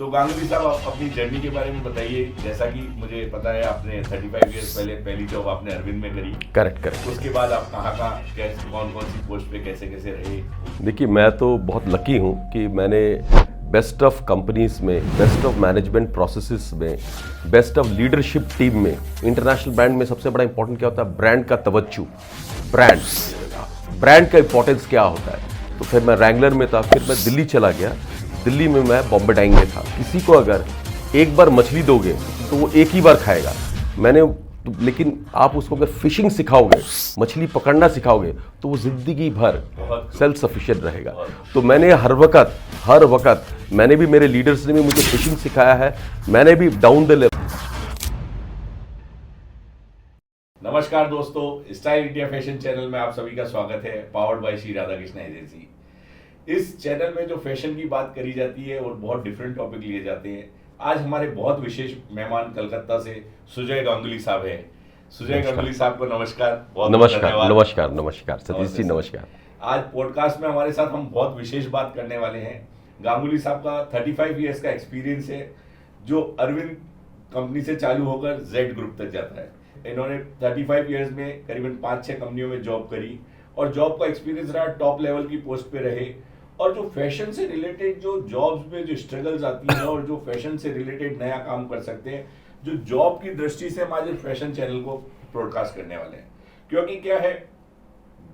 तो गांगुली साहब आप अपनी जर्नी के बारे में बताइए। जैसा कि मुझे पता है आपने 35 ईयर्स पहले पहली जॉब आपने अरविंद में करी। करेक्ट। उसके बाद आप कहाँ कैसे कौन सी पोस्ट पे कैसे रहे? देखिए, मैं तो बहुत लकी हूँ कि मैंने बेस्ट ऑफ कंपनीज में, बेस्ट ऑफ मैनेजमेंट प्रोसेसेस में, बेस्ट ऑफ लीडरशिप टीम में, इंटरनेशनल ब्रांड में सबसे बड़ा इंपॉर्टेंट क्या होता है? ब्रांड का तवज्जो। ब्रांड का इंपॉर्टेंस क्या होता है? तो फिर मैं रैंगलर में था, फिर मैं दिल्ली चला गया। दिल्ली में मैं बॉम्बे डाइंग में था। किसी को अगर एक बार मछली दोगे तो वो एक ही बार खाएगा। लेकिन आप उसको अगर फिशिंग सिखाओगे, मछली पकड़ना सिखाओगे, तो वो जिंदगी भर सेल्फ सफिशिएंट रहेगा। तो मैंने हर वक्त मैंने भी, मेरे लीडर्स ने भी मुझे फिशिंग सिखाया है। मैंने भी डाउन द लेवल। नमस्कार दोस्तों, स्टाइल इंडिया फैशन चैनल में आप सभी का स्वागत है, powered by Shri Radha Krishna agency. इस चैनल में जो फैशन की बात करी जाती है और बहुत डिफरेंट टॉपिक लिए जाते हैं। आज हमारे बहुत विशेष मेहमान कलकत्ता से सुजय गांगुली साहब हैं। सुजय गांगुली साहब को नमस्कार। नमस्कार सतीश जी, नमस्कार। आज पॉडकास्ट में हमारे साथ हम बहुत विशेष बात करने वाले हैं। गांगुली साहब का 35 ईयर्स का एक्सपीरियंस है, जो अरविंद कंपनी से चालू होकर जेड ग्रुप तक जाता है। इन्होंने 35 ईयर्स में करीबन 5-6 कंपनियों में जॉब करी और जॉब का एक्सपीरियंस रहा, टॉप लेवल की पोस्ट पे रहे। और जो फैशन से रिलेटेड जो जॉब्स में जो स्ट्रगल्स आती है और जो फैशन से रिलेटेड नया काम कर सकते हैं, जो जॉब की दृष्टि से हम आज फैशन चैनल को ब्रॉडकास्ट करने वाले हैं। क्योंकि क्या है,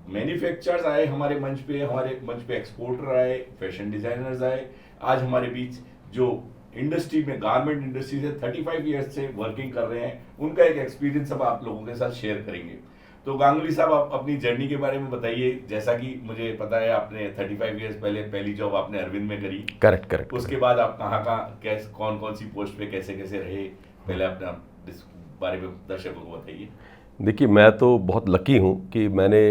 मैन्युफैक्चरर्स आए हमारे मंच पे एक्सपोर्टर आए, फैशन डिजाइनर्स आए। आज हमारे बीच जो इंडस्ट्री में, गारमेंट इंडस्ट्री से 35 ईयर्स से वर्किंग कर रहे हैं, उनका एक एक्सपीरियंस अब आप लोगों के साथ शेयर करेंगे। तो गांगुली साहब आप अपनी जर्नी के बारे में बताइए। जैसा कि मुझे पता है आपने 35 ईयर्स पहले पहली जॉब आपने अरविंद में करी। करेक्ट। उसके बाद आप कहाँ कैसे कौन सी पोस्ट पे कैसे रहे, पहले अपना इस बारे में दर्शकों को बताइए। देखिए, मैं तो बहुत लकी हूँ कि मैंने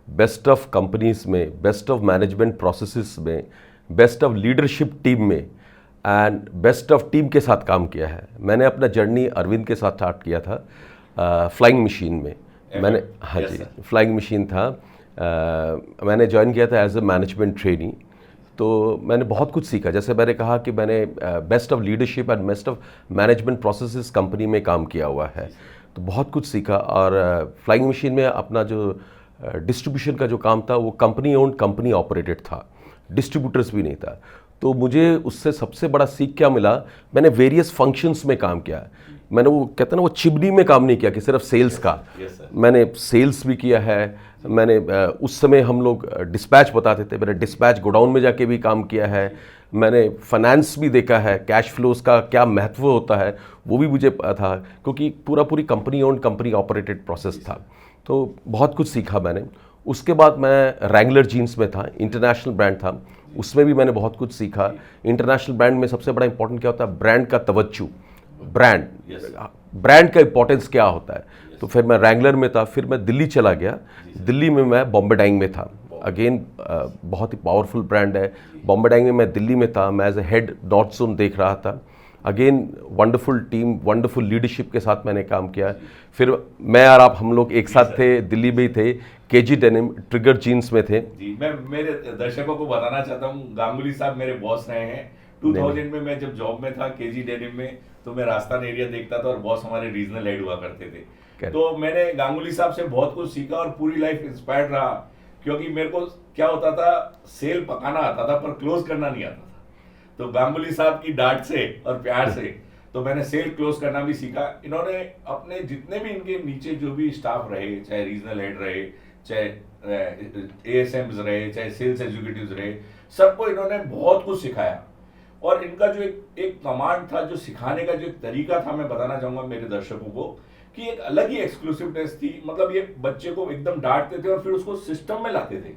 बेस्ट ऑफ कंपनीज में, बेस्ट ऑफ मैनेजमेंट प्रोसेसेस में, बेस्ट ऑफ लीडरशिप टीम में एंड बेस्ट ऑफ टीम के साथ काम किया है। मैंने अपना जर्नी अरविंद के साथ स्टार्ट किया था फ्लाइंग मशीन में। मैंने फ्लाइंग मशीन था। मैंने ज्वाइन किया था एज ए मैनेजमेंट ट्रेनी। तो मैंने बहुत कुछ सीखा। जैसे मैंने कहा कि मैंने best of leadership and best of management processes company में काम किया हुआ है, तो बहुत कुछ सीखा। और फ्लाइंग मशीन में अपना जो डिस्ट्रीब्यूशन का जो काम था, वो कंपनी ओन्ड, कंपनी ऑपरेटेड था, डिस्ट्रीब्यूटर्स भी नहीं था। तो मुझे उससे सबसे बड़ा सीख क्या मिला, मैंने वेरियस फंक्शंस में काम किया। मैंने वो कहते हैं ना, वो चिमनी में काम नहीं किया कि सिर्फ सेल्स का। मैंने सेल्स भी किया है। मैंने उस समय हम लोग डिस्पैच बताते थे, मैंने डिस्पैच गोडाउन में जाके भी काम किया है। मैंने फाइनेंस भी देखा है, कैश फ्लोज का क्या महत्व होता है वो भी मुझे पता था, क्योंकि पूरी company owned, company operated process था। तो बहुत कुछ सीखा मैंने। उसके बाद मैं रैंगलर जीन्स में था, इंटरनेशनल ब्रांड था, उसमें भी मैंने बहुत कुछ सीखा। इंटरनेशनल ब्रांड में सबसे बड़ा इंपॉर्टेंट क्या होता है? ब्रांड का तवज्जो। ब्रांड का इंपॉर्टेंस क्या होता है? तो फिर मैं रैंगलर में था, फिर मैं दिल्ली चला गया। दिल्ली में मैं बॉम्बे डाइंग में था। अगेन बहुत ही पावरफुल ब्रांड है। बॉम्बे डाइंग में मैं दिल्ली में था, मैं as a head north zone देख रहा था। Again wonderful team, wonderful leadership के साथ मैंने काम किया। फिर मैं और आप, हम लोग एक साथ थे, दिल्ली में ही थे, केजी डेनिम ट्रिगर जीन्स में थे। जी, मैं मेरे दर्शकों को बताना चाहता हूँ, गांगुली साहब मेरे बॉस रहे हैं। 2000 में मैं जब जॉब में था केजी डेनिम में, तो मैं राजस्थान एरिया देखता था और बॉस हमारे रीजनल हेड हुआ करते थे। तो मैंने गांगुली साहब से बहुत कुछ सीखा और पूरी लाइफ इंस्पायर्ड रहा। क्योंकि मेरे को क्या होता था, सेल पकाना आता था पर क्लोज करना नहीं आता था। तो गांगुली साहब की डांट से और प्यार से तो मैंने सेल क्लोज करना भी सीखा। इन्होंने अपने जितने भी इनके नीचे जो भी स्टाफ रहे, चाहे रीजनल हेड रहे, चाहे एएसएम्स रहे, चाहे सेल्स एग्जीक्यूटिव्स रहे, सबको इन्होंने बहुत कुछ सिखाया। और इनका जो एक कमांड था, जो सिखाने का जो एक तरीका था, मैं बताना चाहूंगा मेरे दर्शकों को कि एक अलग ही एक्सक्लूसिवनेस थी। मतलब ये बच्चे को एकदम डांटते थे और फिर उसको सिस्टम में लाते थे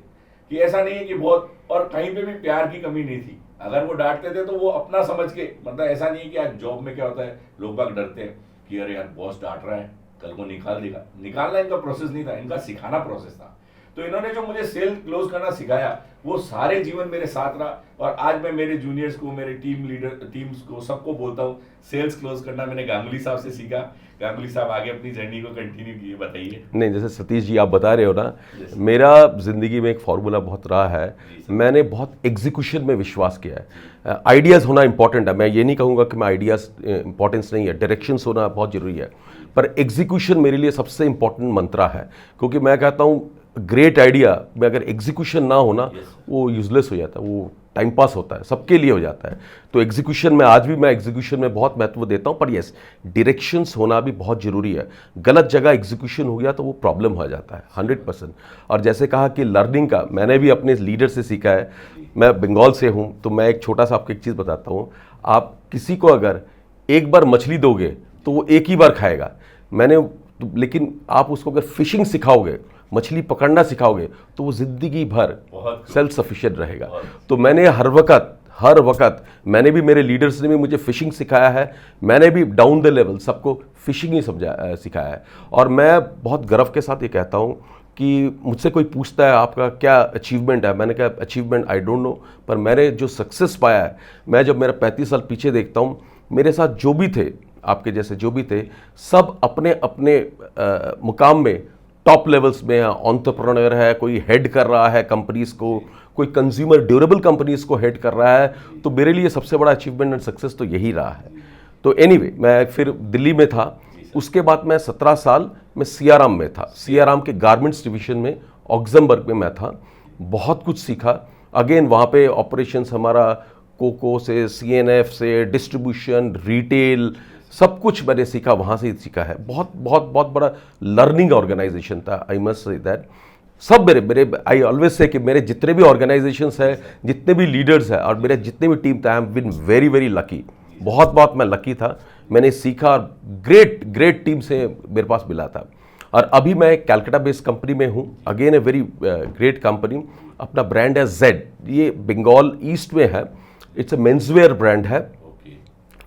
कि ऐसा नहीं है कि बहुत, और कहीं पे भी प्यार की कमी नहीं थी। अगर वो डांटते थे तो वो अपना समझ के, मतलब ऐसा नहीं है कि आज जॉब में क्या होता है, लोग बाग डरते हैं कि अरे यार बॉस डांट रहा है, कल को निकाल देगा। निकालना इनका प्रोसेस नहीं था, इनका सिखाना प्रोसेस था। तो इन्होंने जो मुझे सेल क्लोज करना सिखाया, वो सारे जीवन मेरे साथ रहा। और आज मैं मेरे जूनियर्स को, मेरे टीम्स को, सबको बोलता हूँ, सेल्स क्लोज करना मैंने गांगुली साहब से सीखा। गांगुली साहब आगे अपनी जर्नी को कंटिन्यू किए, बताइए। नहीं, जैसे सतीश जी आप बता रहे हो ना, Yes. मेरा ज़िंदगी में एक फार्मूला बहुत रहा है, मैंने बहुत एग्जीक्यूशन में विश्वास किया है। आइडियाज़ होना इंपॉर्टेंट है, मैं ये नहीं कहूँगा कि मैं आइडियाज़ इंपॉर्टेंस नहीं है, डायरेक्शंस होना बहुत ज़रूरी है, पर एग्जीक्यूशन मेरे लिए सबसे इंपॉर्टेंट मंत्रा है। क्योंकि मैं कहता हूँ ग्रेट आइडिया में अगर एग्जीक्यूशन ना हो ना, वो यूजलेस हो जाता है, वो टाइम पास होता है, सबके लिए हो जाता है। तो एग्जीक्यूशन में आज भी मैं एग्जीक्यूशन में बहुत महत्व देता हूँ, पर यस, डायरेक्शंस होना भी बहुत ज़रूरी है। गलत जगह एग्जीक्यूशन हो गया तो वो प्रॉब्लम हो जाता है 100%। और जैसे कहा कि लर्निंग का मैंने भी अपने लीडर से सीखा है। मैं बंगाल से हूँ, तो मैं एक छोटा सा आपको एक चीज़ बताता हूँ। आप किसी को अगर एक बार मछली दोगे तो वो एक ही बार खाएगा, लेकिन आप उसको अगर फिशिंग सिखाओगे, मछली पकड़ना सिखाओगे, तो वो ज़िंदगी भर सेल्फ सफिशिएंट रहेगा। तो मैंने हर वक्त मैंने भी, मेरे लीडर्स ने भी मुझे फिशिंग सिखाया है, मैंने भी डाउन द लेवल सबको फिशिंग ही सिखाया है। और मैं बहुत गर्व के साथ ये कहता हूँ कि मुझसे कोई पूछता है आपका क्या अचीवमेंट है, मैंने कहा अचीवमेंट आई डोंट नो, पर मैंने जो सक्सेस पाया है, मैं जब मेरा 35 साल पीछे देखता हूँ, मेरे साथ जो भी थे, आपके जैसे जो भी थे, सब अपने अपने मुकाम में टॉप लेवल्स में एंटरप्रेन्योर है, कोई हेड कर रहा है कंपनीज़ को, कोई कंज्यूमर ड्यूरेबल कंपनीज़ को हेड कर रहा है। तो मेरे लिए सबसे बड़ा अचीवमेंट एंड सक्सेस तो यही रहा है। तो एनीवे, मैं फिर दिल्ली में था, उसके बाद मैं 17 साल मैं सियाराम में था, सियाराम के गारमेंट्स डिवीजन में ऑक्समबर्ग में मैं था। बहुत कुछ सीखा। अगेन वहाँ पे ऑपरेशंस हमारा कोको से, CNF से, डिस्ट्रीब्यूशन, रिटेल, सब कुछ मैंने सीखा, वहाँ से ही सीखा है। बहुत बहुत बहुत बड़ा लर्निंग ऑर्गेनाइजेशन था, आई मस्ट से दैट। सब मेरे आई ऑलवेज से कि मेरे जितने भी ऑर्गेनाइजेशंस हैं, जितने भी लीडर्स हैं और मेरे जितने भी टीम थे, I have been very very lucky. बहुत मैं लकी था, मैंने सीखा, ग्रेट टीम से मेरे पास मिला था। और अभी मैं एक कैलकाटा बेस्ड कंपनी में हूँ, again a very great company. अपना ब्रांड है जेड, ये बंगाल ईस्ट में है, इट्स अ मेंसवेयर ब्रांड है,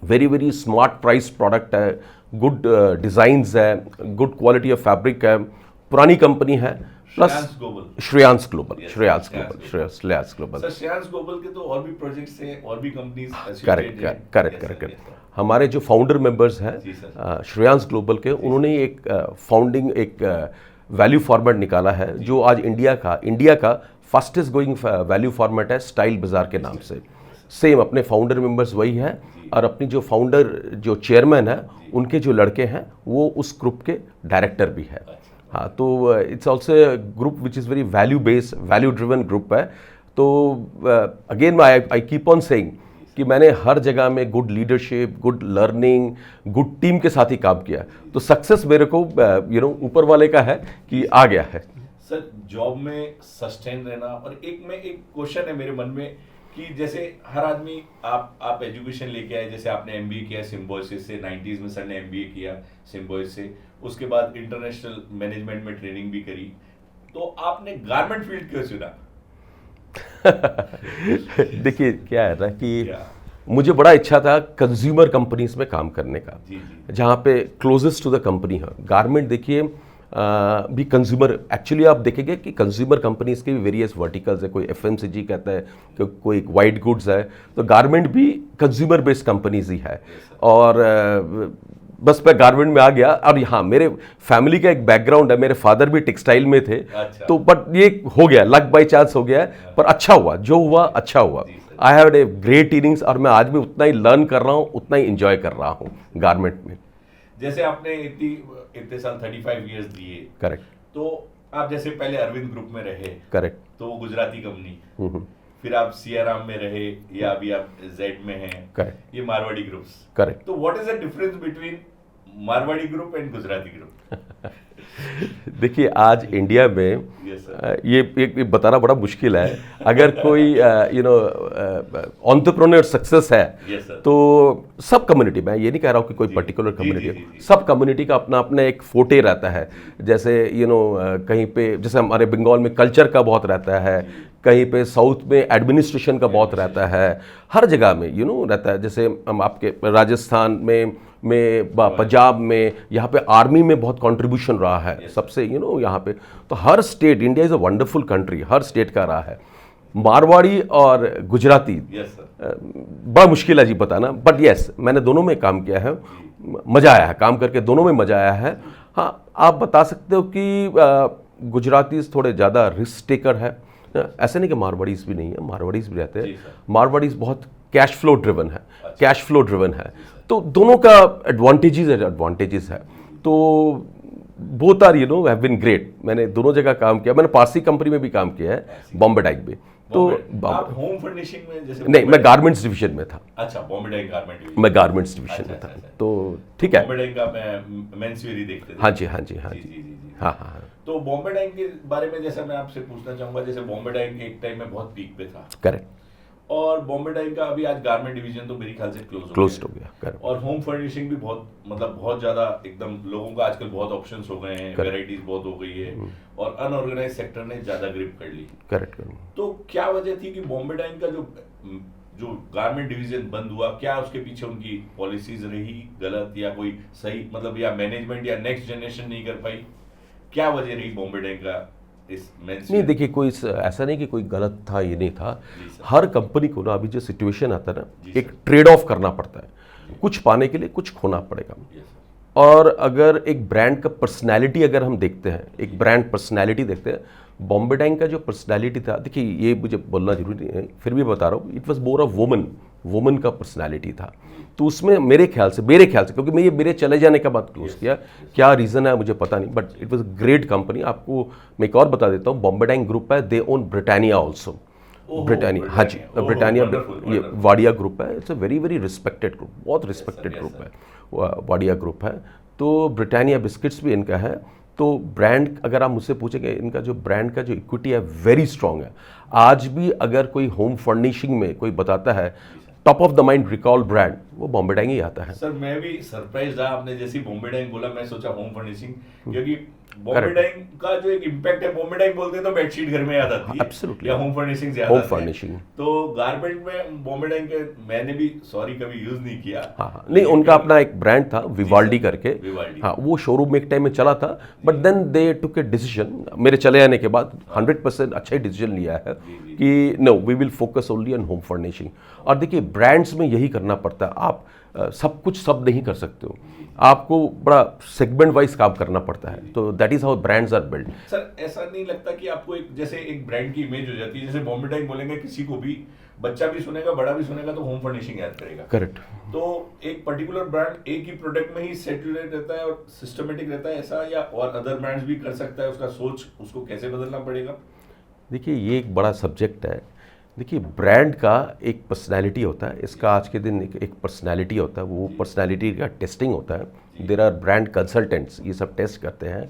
very very smart price product है, गुड डिज़ाइंस है, गुड क्वालिटी ऑफ फैब्रिक है, पुरानी कंपनी है, plus Shreyans global. Sir, Shreyans global के तो और भी प्रोजेक्ट्स हैं, और भी कंपनीज। करेक्ट। हमारे जो फाउंडर मेंबर्स हैं श्रेयांस ग्लोबल के, उन्होंने एक वैल्यू फॉर्मेट निकाला है, जो आज इंडिया का फास्टेस्ट गोइंग वैल्यू फॉर्मेट है, स्टाइल बाजार के नाम से। सेम अपने फाउंडर मेंबर्स वही हैं, और अपनी जो चेयरमैन है, उनके जो लड़के हैं, वो उस ग्रुप के डायरेक्टर भी है। हाँ, तो it's also group which is very value based, value driven group है। तो again I keep on saying कि मैंने हर जगह में good leadership, good learning, good team के साथ ही काम किया। तो सक्सेस मेरे को ऊपर वाले का है कि आ गया है। सर, जॉब में सस्टेन रहना, और एक क्वेश्चन है मेरे मन में कि जैसे हर आदमी, आप एजुकेशन लेके आए, जैसे आपने एमबीए किया सिम्बोसिस से, 90s में सर ने एमबीए किया सिम्बोसिस से, उसके बाद इंटरनेशनल मैनेजमेंट में ट्रेनिंग भी करी, तो आपने गारमेंट फील्ड क्यों चुना? देखिए क्या है ना कि मुझे बड़ा इच्छा था कंज्यूमर कंपनीज में काम करने का, जहाँ पे क्लोजेस्ट टू द कंपनी है। गारमेंट देखिए भी कंज्यूमर, एक्चुअली आप देखेंगे कि कंज्यूमर कंपनीज के भी वेरियस वर्टिकल्स है, कोई FMCG कहता है, कोई वाइट गुड्स है, तो गारमेंट भी कंज्यूमर बेस्ड कंपनीज ही है। और बस मैं गारमेंट में आ गया। और हाँ, मेरे फैमिली का एक बैकग्राउंड है, मेरे फादर भी टेक्सटाइल में थे। अच्छा। तो बट ये हो गया, लक बाई चांस हो गया, पर अच्छा हुआ, जो हुआ अच्छा हुआ। I have a great innings, और मैं आज भी उतना ही लर्न कर रहा हूँ, उतना ही इंजॉय कर रहा हूँ गारमेंट में। जैसे आपने इतने साल 35 इयर्स दिए, करेक्ट, तो आप जैसे पहले अरविंद ग्रुप में रहे, करेक्ट, तो वो गुजराती कंपनी, फिर आप सियाराम में रहे, या अभी आप जेड में हैं, करेक्ट, ये मारवाड़ी ग्रुप्स, करेक्ट। तो what is the difference between Marwari group and Gujarati group? देखिए आज इंडिया में ये बताना बड़ा मुश्किल है। अगर कोई एंटरप्रेन्योर सक्सेस है, तो सब कम्युनिटी में, ये नहीं कह रहा हूँ कि कोई पर्टिकुलर कम्युनिटी, सब कम्युनिटी का अपना अपना एक फोटे रहता है। जैसे कहीं पे, जैसे हमारे बंगाल में कल्चर का बहुत रहता है, कहीं पे साउथ में एडमिनिस्ट्रेशन का बहुत रहता है, हर जगह में रहता है। जैसे हम आपके राजस्थान में पंजाब में, यहाँ पे आर्मी में बहुत कंट्रीब्यूशन रहा है सबसे, यहाँ पे। तो हर state, India is a wonderful country, हर स्टेट का रहा है। मारवाड़ी और गुजराती यस सर। बड़ा मुश्किल है जी बताना, बट यस मैंने दोनों में काम किया है, मज़ा आया है काम करके, दोनों में मज़ा आया है। हाँ, आप बता सकते हो कि गुजरातीज थोड़े ज़्यादा रिस्क टेकर है, ऐसे नहीं कि मारवाड़ीज भी नहीं है, मारवाड़ीज भी रहते हैं। मारवाड़ीज बहुत कैश फ्लो ड्रिवन है, कैश फ्लो ड्रिवन है, तो दोनों का एडवांटेजेस है। तो both are you know have been great. मैंने दोनों जगह काम किया, मैंने पारसी कंपनी में भी काम किया है, बॉम्बे डाइक में। तो आप होम फर्निशिंग में जैसे नहीं, मैं गारमेंट्स डिवीजन में था। अच्छा, बॉम्बे डाइक गारमेंट डिवीजन। मैं गारमेंट्स डिवीजन में था। तो ठीक है, बॉम्बे डाइक का मैं मेंसवेयर ही देखते थे। हाँ जी, हाँ जी, हाँ जी जी, जी जी। हाँ हाँ हाँ, तो बॉम्बे डाइक के बारे में जैसे मैं आपसे पूछना चाहूंगा, जैसे बॉम्बे डाइक एक टाइम में बहुत पीक पे था, करेक्ट, और बॉम्बे डाइक का अभी आज गारमेंट डिवीजन तो मेरे ख्याल से क्लोज हो गया, करेक्ट। और होम फर्निशिंग भी बहुत मतलब बहुत ज्यादा एकदम लोगों का आजकल बहुत ऑप्शंस हो गए हैं, वैरायटीज बहुत हो गई है, और अनऑर्गेनाइज सेक्टर ने ज्यादा ग्रिप कर ली। करेक्ट। तो क्या वजह थी कि बॉम्बे डाइक का जो गारमेंट डिवीजन बंद हुआ, क्या उसके पीछे उनकी पॉलिसीज रही गलत, या कोई सही मतलब, या मैनेजमेंट या नेक्स्ट जनरेशन नहीं कर पाई, क्या वजह रही बॉम्बे डाइक का इस नहीं देखिए, कोई ऐसा नहीं कि कोई गलत था, ये नहीं था। हर कंपनी को ना अभी जो सिचुएशन आता है ना, एक ट्रेड ऑफ करना पड़ता है, कुछ पाने के लिए कुछ खोना पड़ेगा। और अगर एक ब्रांड का पर्सनैलिटी अगर हम देखते हैं, एक ब्रांड पर्सनैलिटी देखते हैं, बॉम्बे डाइक का जो पर्सनैलिटी था, देखिए ये मुझे बोलना जरूरी नहीं है, फिर भी बता रहा हूँ, it was more a woman का पर्सनैलिटी था। तो उसमें मेरे ख्याल से क्योंकि मैं ये मेरे चले जाने के बाद क्लोज किया, क्या रीज़न है मुझे पता नहीं, but it was great company. आपको मैं एक और बता देता हूँ, बॉम्बे डाइक ग्रुप है, दे ओन ब्रिटानिया ऑल्सो। ब्रिटानिया, हाँ जी, ब्रिटानिया, ये वाडिया ग्रुप है, it's a very very respected group, बहुत रिस्पेक्टेड ग्रुप है, वाडिया ग्रुप है। तो ब्रिटानिया बिस्किट्स भी इनका है। तो ब्रांड अगर आप मुझसे पूछेंगे, इनका जो ब्रांड का जो इक्विटी है वेरी स्ट्रांग है। आज भी अगर कोई होम फर्निशिंग में कोई बताता है top of the mind recall brand, वो बॉम्बे डाइक ही आता है। सर मैं भी सरप्राइज रहा, आपने जैसी बॉम्बे डाइक बोला, मैं सोचा होम फर्निशिंग, क्योंकि बॉम्बे डाइक का जो एक इम्पैक्ट है, बॉम्बे डाइक बोलते हैं तो बेडशीट घर में याद आती है, एब्सोल्युटली, या होम फर्निशिंग से याद होम आती है। फर्निशिंग। तो गारमेंट में बॉम्बे डाइक के मैंने भी कभी यूज नहीं किया। हाँ, नहीं, उनका अपना एक ब्रांड था विवाल्डी करके, विवाल्डी। हाँ, वो शोरूम में एक टाइम में चला था, but then they took a decision, मेरे चले आने के बाद 100% अच्छा ही डिसीजन लिया है कि no, we will focus only on home furnishing. और देखिए ब्रांड्स में यही करना पड़ता है, आप सब कुछ सब नहीं कर सकते हो, आपको बड़ा सेगमेंट वाइज काम करना पड़ता है। तो that is how brands are build. Sir ऐसा नहीं लगता कि आपको एक जैसे एक ब्रांड की इमेज हो जाती है, जैसे बॉम्बे डाइक बोलेंगे किसी को भी, बच्चा भी सुनेगा बड़ा भी सुनेगा तो होम फर्निशिंग याद करेगा। करेक्ट। तो एक पर्टिकुलर ब्रांड एक ही प्रोडक्ट में ही सेटुरेट रहता है और सिस्टमेटिक रहता है ऐसा, या और अदर ब्रांड्स भी कर सकता है, उसका सोच उसको कैसे बदलना पड़ेगा? देखिए ये एक बड़ा सब्जेक्ट है। देखिए ब्रांड का एक पर्सनैलिटी होता है, इसका आज के दिन एक पर्सनैलिटी होता है, वो पर्सनैलिटी का टेस्टिंग होता है। देयर आर ब्रांड कंसल्टेंट्स, ये सब टेस्ट करते हैं,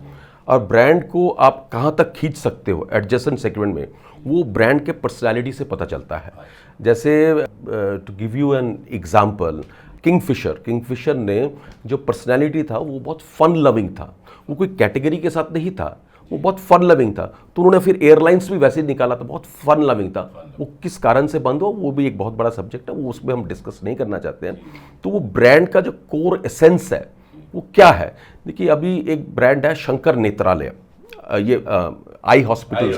और ब्रांड को आप कहाँ तक खींच सकते हो एडजेसेंट सेगमेंट में, वो ब्रांड के पर्सनैलिटी से पता चलता है। जैसे to give you an example, Kingfisher ने जो पर्सनैलिटी था वो बहुत फन लविंग था, वो कोई कैटेगरी के साथ नहीं था, वो बहुत फन लविंग था। तो उन्होंने फिर एयरलाइंस भी वैसे ही निकाला था, बहुत फन लविंग था। वो किस कारण से बंद हो, वो भी एक बहुत बड़ा सब्जेक्ट है, वो उसमें हम डिस्कस नहीं करना चाहते हैं। तो वो ब्रांड का जो कोर एसेंस है वो क्या है? देखिए अभी एक ब्रांड है शंकर नेत्रालय, ये आई हॉस्पिटल,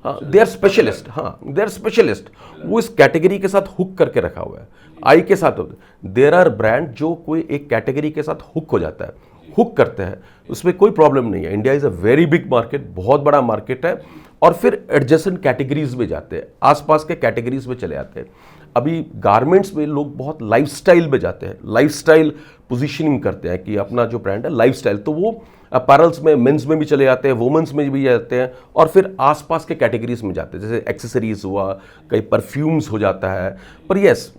हाँ, दे आर स्पेशलिस्ट, हाँ दे आर स्पेशलिस्ट, वो इस कैटेगरी के साथ हुक करके रखा हुआ है, आई के साथ। देयर आर ब्रांड जो कोई एक कैटेगरी के साथ हुक हो जाता है, हुक करते हैं, उसमें कोई प्रॉब्लम नहीं है। India is a very big market, बहुत बड़ा मार्केट है, और फिर एडजेसेंट कैटेगरीज में जाते हैं, आसपास के कैटेगरीज में चले जाते हैं। अभी गारमेंट्स में लोग बहुत लाइफस्टाइल में जाते हैं, लाइफस्टाइल पोजीशनिंग करते हैं कि अपना जो ब्रांड है लाइफस्टाइल, तो वो अपैरल्स में, मेंस में भी चले जाते हैं, वुमेंस में भी जाते हैं, और फिर आसपास के कैटेगरीज में जाते हैं, जैसे एक्सेसरीज हुआ, कई परफ्यूम्स हो जाता है। पर यस,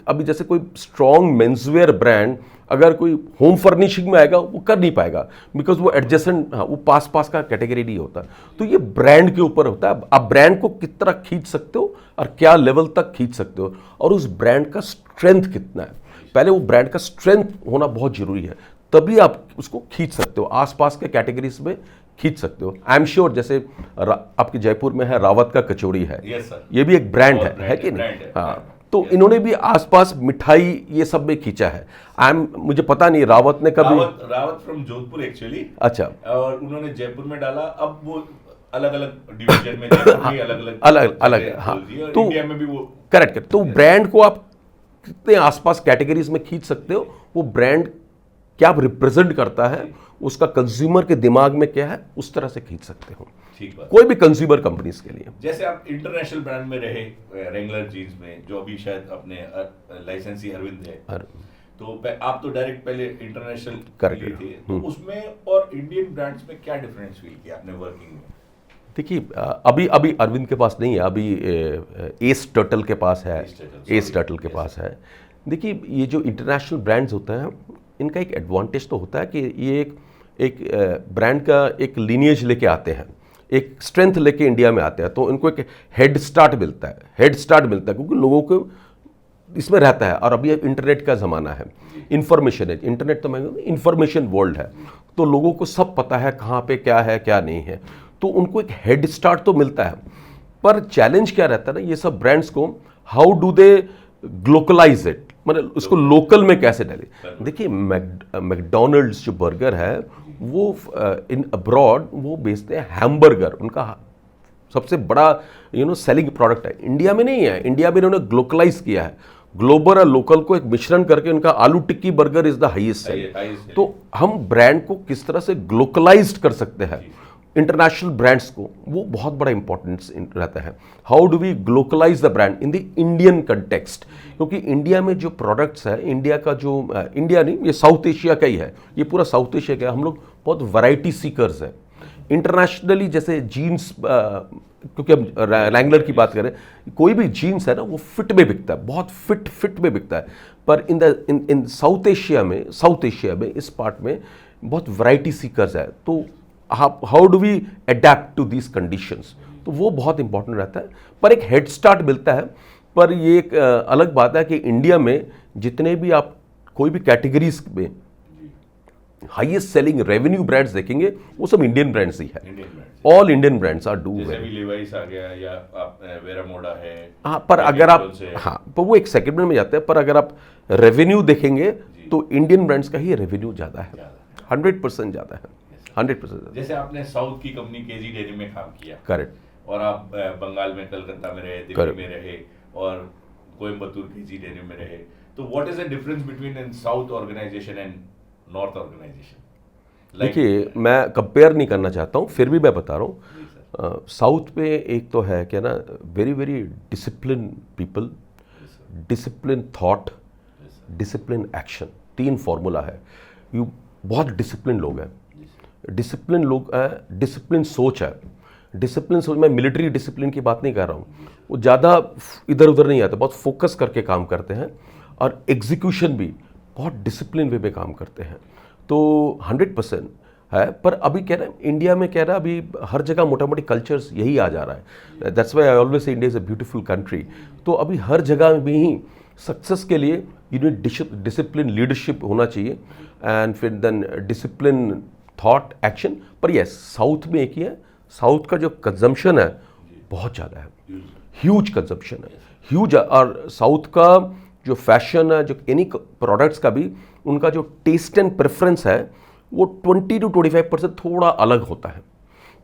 अभी जैसे कोई स्ट्रॉन्ग मेंसवेयर ब्रांड अगर कोई होम फर्निशिंग में आएगा वो कर नहीं पाएगा, बिकॉज वो एडजेसेंट, हाँ, वो पास का कैटेगरी नहीं होता। तो ये ब्रांड के ऊपर होता है, आप ब्रांड को किस तरह खींच सकते हो और क्या लेवल तक खींच सकते हो, और उस ब्रांड का स्ट्रेंथ कितना है। पहले वो ब्रांड का स्ट्रेंथ होना बहुत जरूरी है, तभी आप उसको खींच सकते हो, आसपास के कैटेगरीज में खींच सकते हो। आई एम श्योर जैसे आपके जयपुर में है रावत का कचौड़ी है, ये भी एक ब्रांड है कि नहीं? हाँ, तो इन्होंने भी आसपास मिठाई ये सब में खींचा है। मुझे पता नहीं रावत ने कभी, रावत फ्रॉम जोधपुर एक्चुअली, अच्छा, और उन्होंने जयपुर में डाला। अब वो अलग अलग डिवीजन में अलग अलग अलग अलग, हाँ, तो इंडिया में भी वो करेक्ट। तो ब्रांड को आप कितने आसपास कैटेगरीज में खींच सकते हो, वो ब्रांड क्या रिप्रेजेंट करता है, उसका कंज्यूमर के दिमाग में क्या है, उस तरह से खींच सकते हो ठीक बात। कोई भी कंज्यूमर कंपनीज के लिए। जैसे आप इंटरनेशनल ब्रांड में रहे रेंगुलर जीन्स में, जो अभी शायद अपने लाइसेंसी अरविंद है, तो आप तो डायरेक्ट पहले इंटरनेशनल लिए थे, तो उसमें और इंडियन ब्रांड्स में क्या डिफरेंस फील किया आपने वर्किंग में? देखिए, अभी अभी अरविंद के पास नहीं है, अभी एस टर्टल के पास है, एस टर्टल के पास है। देखिए, ये जो इंटरनेशनल ब्रांड्स होते हैं, इनका एक एडवांटेज तो होता है कि ये एक ब्रांड का एक लीनिएज लेके आते हैं, एक स्ट्रेंथ लेके इंडिया में आते हैं, तो इनको एक हेड स्टार्ट मिलता है, क्योंकि लोगों को इसमें रहता है। और अभी इंटरनेट का ज़माना है, इंफॉर्मेशन है, इंटरनेट तो मैं इंफॉर्मेशन वर्ल्ड है, तो लोगों को सब पता है कहाँ पे क्या है क्या नहीं है, तो उनको एक हेड स्टार्ट तो मिलता है। पर चैलेंज क्या रहता है ना, ये सब ब्रांड्स को हाउ डू दे ग्लोकलाइज इट, मतलब उसको लोकल में कैसे डाले। देखिए, मैकडोनल्ड्स जो बर्गर है वो इन अब्रॉड वो बेचते हैं हैमबर्गर, उनका सबसे बड़ा सेलिंग प्रोडक्ट है। इंडिया में नहीं है, इंडिया में इन्होंने ग्लोकलाइज किया है, ग्लोबल और लोकल को एक मिश्रण करके उनका aloo tikki burger is the highest selling. तो हम ब्रांड को किस तरह से ग्लोकलाइज कर सकते हैं, इंटरनेशनल ब्रांड्स को, वो बहुत बड़ा इंपॉर्टेंस रहता है। How do we glocalise the brand in the Indian context, क्योंकि इंडिया में जो प्रोडक्ट्स है, इंडिया का जो इंडिया नहीं, ये साउथ एशिया का ही है, ये पूरा साउथ एशिया का है, हम लोग बहुत वैरायटी सीकर्स हैं। इंटरनेशनली जैसे जीन्स, क्योंकि हम रैंगलर की बात करें, कोई भी जीन्स है ना वो फिट में बिकता है, बहुत फिट में बिकता है। पर इन साउथ एशिया में इस पार्ट में बहुत वैरायटी सीकर्स है। तो how do we adapt to these conditions, तो वो बहुत इंपॉर्टेंट रहता है। पर एक हेड स्टार्ट मिलता है। पर ये एक अलग बात है कि इंडिया में जितने भी आप कोई भी कैटेगरीज में हाईएस्ट सेलिंग रेवेन्यू ब्रांड्स देखेंगे, वो सब इंडियन ब्रांड्स ही है। All Indian brands are do well. Levi's आ गया या आप वेरामोडा है, हाँ, पर अगर आप, हाँ, पर वो एक सेगमेंट में जाते हैं। पर अगर आप रेवेन्यू देखेंगे तो इंडियन ब्रांड्स का ही रेवेन्यू ज़्यादा है, 100% ज़्यादा है, 100%। जैसे आपने साउथ की कंपनी केजी डेनिम में काम किया, करेक्ट, और आप बंगाल में, कलकत्ता में रहे, दिल्ली में रहे, और कोयम्बतूर केजी डेनिम में रहे, तो what is the difference between in south organisation and north organisation? देखिए, मैं कंपेयर नहीं करना चाहता हूँ, फिर भी मैं बता रहा हूँ। साउथ में एक तो है क्या ना, very very discipline people, discipline thought, discipline action, 3 formula है। यू बहुत डिसिप्लिन लोग हैं, डिसिप्लिन सोच है। डिसिप्लिन सोच, मैं मिलिट्री डिसिप्लिन की बात नहीं कर रहा हूँ, वो ज़्यादा इधर उधर नहीं आते, बहुत फोकस करके काम करते हैं, और एग्जीक्यूशन भी बहुत डिसिप्लिन वे में काम करते हैं। तो 100% है। पर अभी कह रहे हैं इंडिया में, कह रहा है अभी हर जगह मोटा मोटी कल्चर्स यही आ जा रहा है। That's why I always say India is a beautiful country. तो अभी हर जगह में ही सक्सेस के लिए यू नीड डिसिप्लिन लीडरशिप होना चाहिए, एंड फिर देन डिसिप्लिन थॉट एक्शन। पर यस, साउथ में एक ही है, साउथ का जो कंजम्पशन है बहुत ज़्यादा है, ह्यूज कंजम्पशन है, ह्यूज। और साउथ का जो फैशन है, जो एनी प्रोडक्ट्स का भी उनका जो टेस्ट एंड प्रेफरेंस है, वो 20 to 25% थोड़ा अलग होता है।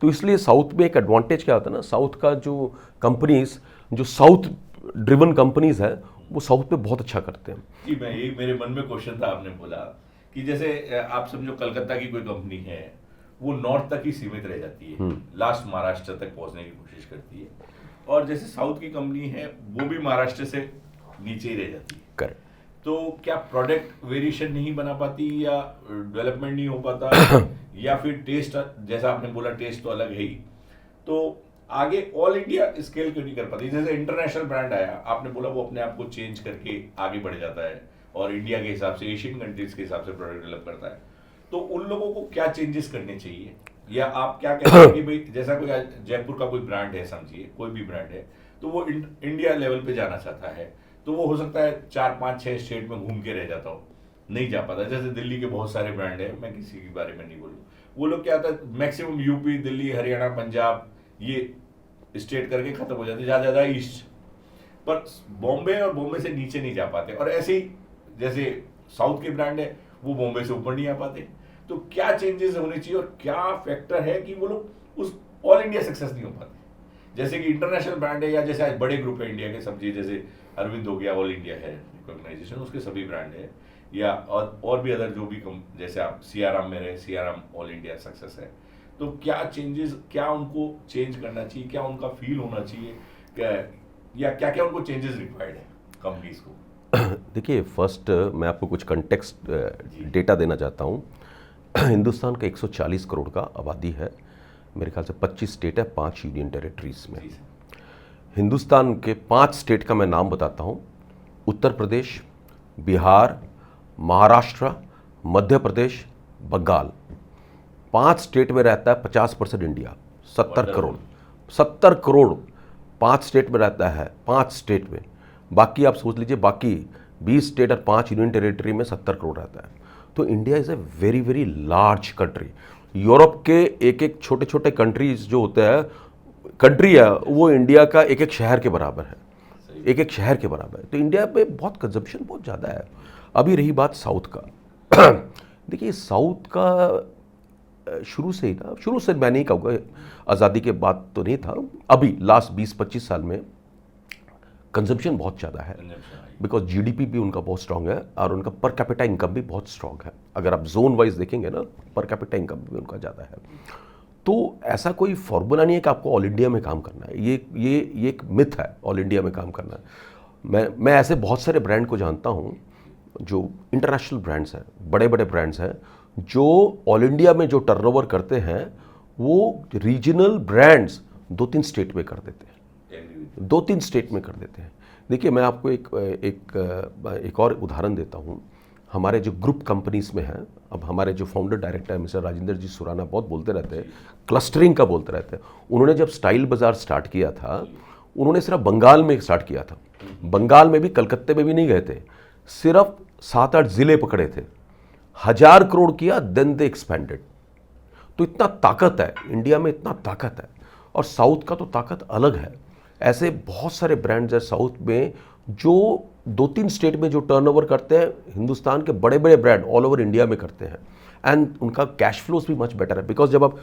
तो इसलिए साउथ में एक एडवांटेज क्या होता है ना, साउथ का जो कंपनीज, जो साउथ ड्रिवन कंपनीज है, वो साउथ में बहुत अच्छा करते हैं। जी, मैं यही, मेरे मन में क्वेश्चन था, आपने बोला कि जैसे आप समझो कलकत्ता की कोई कंपनी है, वो नॉर्थ तक ही सीमित रह जाती है, लास्ट महाराष्ट्र तक पहुंचने की कोशिश करती है, और जैसे साउथ की कंपनी है वो भी महाराष्ट्र से नीचे ही रह जाती है। करेक्ट। तो क्या प्रोडक्ट वेरिएशन नहीं बना पाती, या डेवलपमेंट नहीं हो पाता, या फिर टेस्ट, जैसा आपने बोला टेस्ट तो अलग है ही, तो आगे ऑल इंडिया स्केल क्यों नहीं कर पाती? जैसे इंटरनेशनल ब्रांड आया, आपने बोला वो अपने आप को चेंज करके आगे बढ़ जाता है, और इंडिया के हिसाब से, एशियन कंट्रीज के हिसाब से प्रोडक्ट डेवलप करता है, तो उन लोगों को क्या चेंजेस करने चाहिए? या आप क्या कहते हैं कि भाई जैसा कोई जयपुर का कोई ब्रांड है, समझिए कोई भी ब्रांड है, तो वो इंडिया लेवल पे जाना चाहता है, तो वो हो सकता है 4, 5, 6 स्टेट में घूम के रह जाता हो, नहीं जा पाता। जैसे दिल्ली के बहुत सारे ब्रांड है, मैं किसी के बारे में नहीं बोलूँ, वो लोग क्या होता है मैक्सिमम यूपी, दिल्ली, हरियाणा, पंजाब, ये स्टेट करके खत्म हो जाते, ज़्यादा ईस्ट, पर बॉम्बे और बॉम्बे से नीचे नहीं जा पाते। और ऐसे ही जैसे साउथ के ब्रांड है, वो बॉम्बे से ऊपर नहीं आ पाते। तो क्या चेंजेस होने चाहिए, और क्या फैक्टर है कि वो लोग उस ऑल इंडिया सक्सेस नहीं हो पाती। जैसे कि इंटरनेशनल ब्रांड है, या जैसे आज बड़े ग्रुप है इंडिया के सब्जी, जैसे अरविंद हो गया, ऑल इंडिया है रिकॉग्नाइजेशन, उसके सभी ब्रांड है, या और भी अदर जो भी जैसे आप सियाराम में रहे, सियाराम ऑल इंडिया सक्सेस है। तो क्या चेंजेस, क्या उनको चेंज करना चाहिए, क्या उनका फील होना चाहिए, या क्या क्या उनको चेंजेस रिक्वायर्ड है कंपनीज को? देखिए, फर्स्ट मैं आपको कुछ कंटेक्स्ट डेटा देना चाहता हूँ। हिंदुस्तान का 140 करोड़ का आबादी है, मेरे ख्याल से 25 स्टेट है, 5 यूनियन टेरिटरीज में। हिंदुस्तान के 5 स्टेट का मैं नाम बताता हूँ: उत्तर प्रदेश, बिहार, महाराष्ट्र, मध्य प्रदेश, बंगाल। 5 स्टेट में रहता है 50% इंडिया, 70 करोड़। 70 करोड़ 5 स्टेट में रहता है, 5 स्टेट में। बाकी आप सोच लीजिए, बाकी 20 स्टेट और 5 यूनियन टेरिटरी में 70 करोड़ रहता है। तो India is a very very large country. Europe के एक एक छोटे छोटे कंट्रीज जो होते हैं, कंट्री है, वो इंडिया का एक एक शहर के बराबर है, एक एक शहर के बराबर है। तो इंडिया पे बहुत कंजम्पशन बहुत ज़्यादा है। अभी रही बात साउथ का, देखिए साउथ का शुरू से ही ना, शुरू से मैं नहीं कहूँगा, आज़ादी के बाद तो नहीं था, अभी लास्ट 20-25 साल में कंजम्पशन बहुत ज़्यादा है, बिकॉज जीडीपी भी उनका बहुत स्ट्रांग है और उनका पर कैपिटा इनकम भी बहुत स्ट्रांग है। अगर आप जोन वाइज देखेंगे ना, पर कैपिटा इनकम भी उनका ज़्यादा है। तो ऐसा कोई फॉर्मूला नहीं है कि आपको ऑल इंडिया में काम करना है, ये एक मिथ है ऑल इंडिया में काम करना। मैं ऐसे बहुत सारे ब्रांड को जानता हूँ जो इंटरनेशनल ब्रांड्स हैं, बड़े बड़े ब्रांड्स हैं, जो ऑल इंडिया में जो टर्नओवर करते हैं वो रीजनल ब्रांड्स 2-3 स्टेट में कर देते हैं, 2-3 स्टेट में कर देते हैं। देखिए, मैं आपको एक और उदाहरण देता हूँ। हमारे जो ग्रुप कंपनीज में हैं, अब हमारे जो फाउंडर डायरेक्टर है मिस्टर राजेंद्र जी सुराना बहुत बोलते रहते हैं, क्लस्टरिंग का बोलते रहते हैं। उन्होंने जब स्टाइल बाज़ार स्टार्ट किया था, उन्होंने सिर्फ बंगाल में स्टार्ट किया था। बंगाल में भी, कलकत्ते में भी नहीं गए थे, सिर्फ 7-8 ज़िले पकड़े थे, 1000 करोड़ किया, देन दे एक्सपेंडेड। तो इतना ताकत है इंडिया में, इतना ताकत है। और साउथ का तो ताकत अलग है। ऐसे बहुत सारे ब्रांड्स हैं साउथ में जो 2-3 स्टेट में जो टर्नओवर करते हैं, हिंदुस्तान के बड़े बड़े ब्रांड ऑल ओवर इंडिया में करते हैं। एंड उनका कैश फ्लोस भी मच बेटर है, बिकॉज जब आप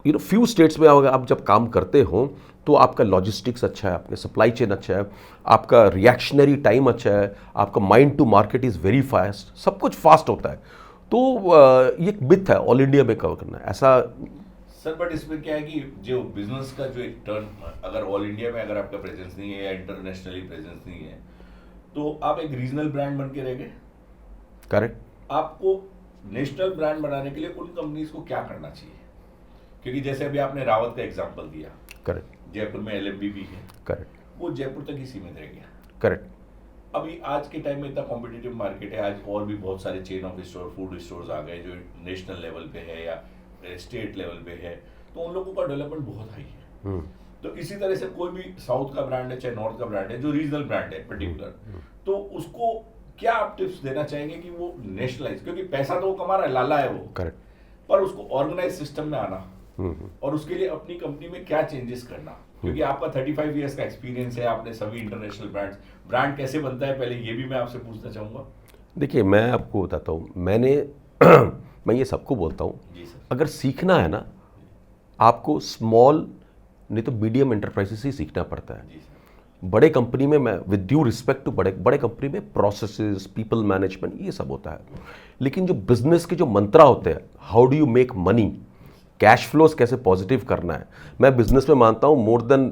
फ्यू स्टेट्स में आप जब काम करते हो तो आपका लॉजिस्टिक्स अच्छा है, आपका सप्लाई चेन अच्छा है, आपका रिएक्शनरी टाइम अच्छा है, आपका mind to market is very fast, सब कुछ फास्ट होता है। तो ये एक मिथ है ऑल इंडिया में कवर करना ऐसा। सर, बट इसमें क्या है कि जो बिजनेस का जो एक टर्न, अगर ऑल इंडिया में अगर आपका प्रेजेंस नहीं है या इंटरनेशनली प्रेजेंस नहीं है, तो आप एक रीजनल ब्रांड बन के रह गए। करेक्ट। आपको नेशनल ब्रांड बनाने के लिए उन कंपनीज को क्या करना चाहिए? क्योंकि जैसे अभी आपने रावत का एग्जांपल दिया, करेक्ट, जयपुर में एलएमबी भी है, करेक्ट, वो जयपुर तक ही सीमित रह गया। करेक्ट। अभी आज के टाइम में इतना कॉम्पिटिटिव मार्केट है, आज और भी बहुत सारे chain of store, food stores आ गए जो नेशनल लेवल पे है या स्टेट लेवल पे है, तो उन लोगों का डेवलपमेंट बहुत हाई है। तो इसी तरह से कोई भी साउथ का ब्रांड है चाहे नॉर्थ का ब्रांड है जो रीजनल ब्रांड है पर्टिकुलर, तो उसको क्या आप टिप्स देना चाहेंगे कि वो नेशनलाइज, क्योंकि पैसा तो वो कमा रहा है, लाला है वो, करेक्ट, पर उसको ऑर्गेनाइज सिस्टम में आना और उसके लिए अपनी कंपनी में क्या चेंजेस करना, क्योंकि आपका 35 इयर्स का एक्सपीरियंस है, आपने सभी इंटरनेशनल ब्रांड कैसे बनता है पहले ये भी मैं आपसे पूछना चाहूंगा। देखिए, मैं आपको बताता हूँ, मैं ये सबको बोलता हूँ, अगर सीखना है ना, आपको स्मॉल नहीं तो मीडियम एंटरप्राइजेस ही सीखना पड़ता है। बड़े कंपनी में, मैं विद ड्यू रिस्पेक्ट टू बड़े कंपनी में प्रोसेसेस, पीपल मैनेजमेंट, ये सब होता है। लेकिन जो बिजनेस के जो मंत्रा होते हैं, how do you make money, cash flows कैसे पॉजिटिव करना है, मैं बिजनेस में मानता हूँ more then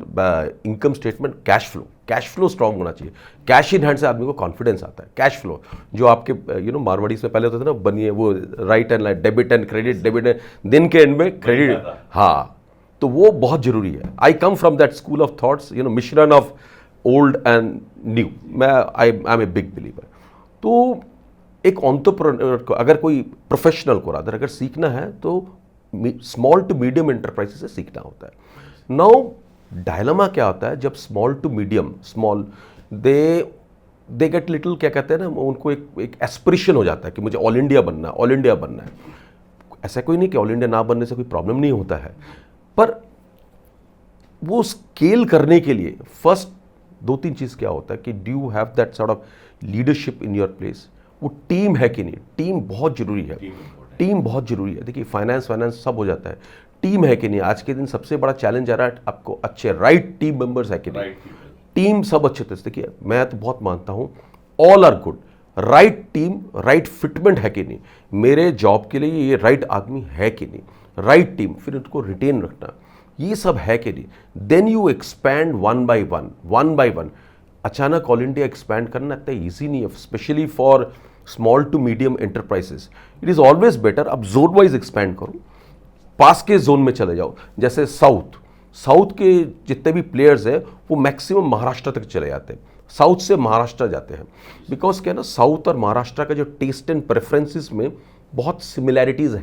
income statement, cash flow strong होना चाहिए। कैश इन हैंड से आदमी को कॉन्फिडेंस आता है। कैश फ्लो जो आपके मारवाड़ी से पहले होता था ना, बनिए वो right and debit and credit, debit and दिन के एंड में क्रेडिट, हाँ, तो वो बहुत जरूरी है। I come from that school of thoughts, मिश्रण of old and new. I am a big believer. तो एक एंटरप्रेन्योर को, अगर कोई प्रोफेशनल को रादर अगर सीखना है तो स्मॉल टू मीडियम एंटरप्राइजेस से सीखना होता है। नाउ डायलेमा क्या होता है, जब small to medium, small they get little, क्या कहते हैं ना, उनको एक एस्पिरेशन हो जाता है कि मुझे ऑल इंडिया बनना है, ऑल इंडिया बनना है। ऐसा कोई नहीं कि ऑल इंडिया ना बनने से कोई प्रॉब्लम नहीं होता है, पर वो स्केल करने के लिए फर्स्ट 2-3 चीज़ क्या होता है कि do you have that sort of leadership in your place, वो टीम है कि नहीं, टीम बहुत जरूरी है, टीम बहुत जरूरी है। देखिए, फाइनेंस सब हो जाता है, टीम है कि नहीं। आज के दिन सबसे बड़ा चैलेंज आ रहा है आपको अच्छे राइट टीम मेंबर्स है कि नहीं। टीम सब अच्छे थे, देखिए मैं तो बहुत मानता हूँ all are good, right team right fitment है कि नहीं, मेरे जॉब के लिए ये राइट आदमी है कि नहीं, राइट टीम, फिर उनको रिटेन रखना, ये सब है कि नहीं। Then you expand one by one. अचानक ऑल इंडिया एक्सपैंड करना इतना ईजी नहीं है, specially for small to medium enterprises. It is always better अब जोन वाइज एक्सपैंड करो, पास के जोन में चले जाओ। जैसे साउथ के जितने भी प्लेयर्स हैं वो मैक्सिमम महाराष्ट्र तक चले जाते हैं, साउथ से महाराष्ट्र जाते हैं, बिकॉज क्या है ना, साउथ और महाराष्ट्र का जो टेस्ट एंड प्रेफरेंसेस में बहुत सिमिलैरिटीज़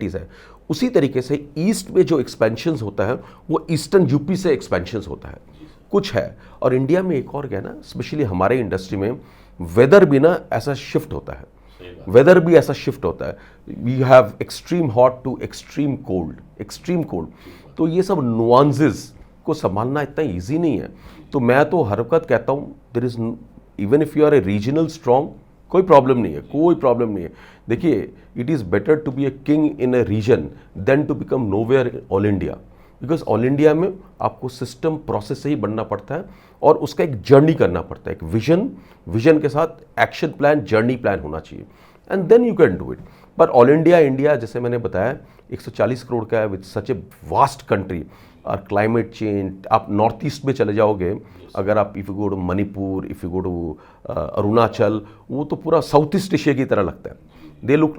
है। उसी तरीके से ईस्ट में जो एक्सपेंशंस होता है वो ईस्टर्न यूपी से एक्सपेंशंस होता है, कुछ है। और इंडिया में एक और क्या है ना, स्पेशली हमारे इंडस्ट्री में वेदर भी ना ऐसा शिफ्ट होता है, we have extreme hot to extreme cold, तो ये सब नुआंसेस को संभालना इतना ईजी नहीं है। तो मैं तो हर वक्त कहता हूँ there is, even if you are a regional strong, कोई प्रॉब्लम नहीं है। देखिए it is better to be a king in a region than to become nowhere in all India, because all India में आपको सिस्टम प्रोसेस से ही बनना पड़ता है और उसका एक जर्नी करना पड़ता है, एक विजन के साथ एक्शन प्लान, जर्नी प्लान होना चाहिए, and then you can do it. पर ऑल इंडिया जैसे मैंने बताया 140 करोड़ का है, with such a vast country और क्लाइमेट चेंज। आप नॉर्थ ईस्ट में चले जाओगे, अगर आप if you go to Manipur, if you go to Arunachal, वो तो पूरा साउथ ईस्ट एशिया की तरह लगता है। दे लुक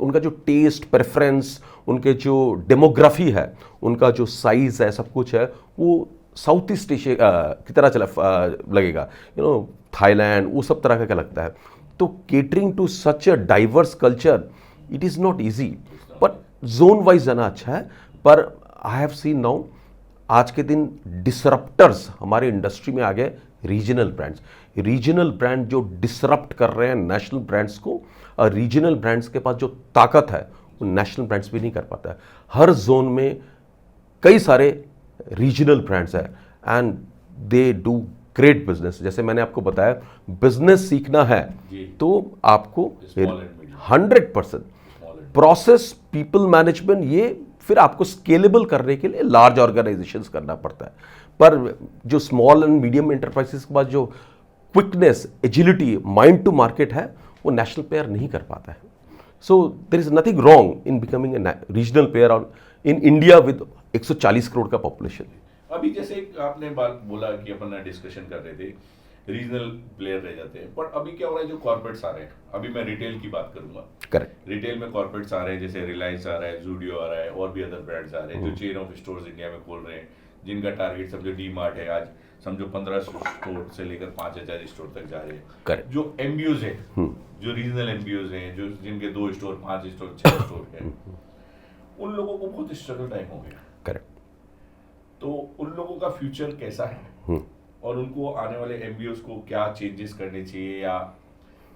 उनका जो टेस्ट प्रेफरेंस, उनके जो डेमोग्राफी है, उनका जो साइज़ है, सब कुछ है, वो साउथ ईस्ट एशिया की तरह लगेगा, थाईलैंड, वो सब तरह का लगता है। तो catering to such a diverse culture it is not easy, but zone wise जाना अच्छा है। पर आई हैव सीन नाउ आज के दिन डिसरप्टर्स हमारे इंडस्ट्री में आ गए, रीजनल ब्रांड जो डिसरप्ट कर रहे हैं नेशनल ब्रांड्स को, और रीजनल ब्रांड्स के पास जो ताकत है वो नेशनल ब्रांड्स भी नहीं कर पाता है। हर जोन में कई सारे रीजनल ब्रांड्स हैं and they do great business. जैसे मैंने आपको बताया, बिजनेस सीखना है तो आपको 100% प्रोसेस, पीपल मैनेजमेंट, ये फिर आपको स्केलेबल करने के लिए लार्ज ऑर्गेनाइजेशंस करना पड़ता है। पर जो स्मॉल एंड मीडियम एंटरप्राइजेस के पास जो quickness, agility, mind to market है, वो नेशनल प्लेयर नहीं कर पाता है। So there is nothing wrong in becoming a regional player in India with 140 crore का पॉपुलेशन। अभी जैसे आपने बात बोला कि अपन डिस्कशन कर रहे थे, रीजनल प्लेयर रह जाते हैं, पर अभी क्या हो रहा है, जो कॉर्पोरेट्स आ रहे हैं, अभी मैं रिटेल की बात करूंगा, करेक्ट, रिटेल में कॉर्पोरेट्स आ रहे हैं, जैसे रिलायंस आ रहा है, जूडियो आ रहा है, और भी अदर ब्रांड्स आ रहे हैं जो चेन ऑफ स्टोर्स इंडिया में खोल रहे हैं, जिनका टारगेट समझो डी मार्ट है, आज समझो 15 स्टोर से लेकर 5000 स्टोर तक जा रहे हैं। करेक्ट। जो एमबीओज है, जो रीजनल एमबीओज हैं, जो जिनके 2 स्टोर, 5 स्टोर, 6 स्टोर है, उन लोगों को बहुत स्ट्रगल टाइम हो गया। करेक्ट। तो उन लोगों का फ्यूचर कैसा है, और उनको आने वाले एमबीओज को क्या चेंजेस करने चाहिए, या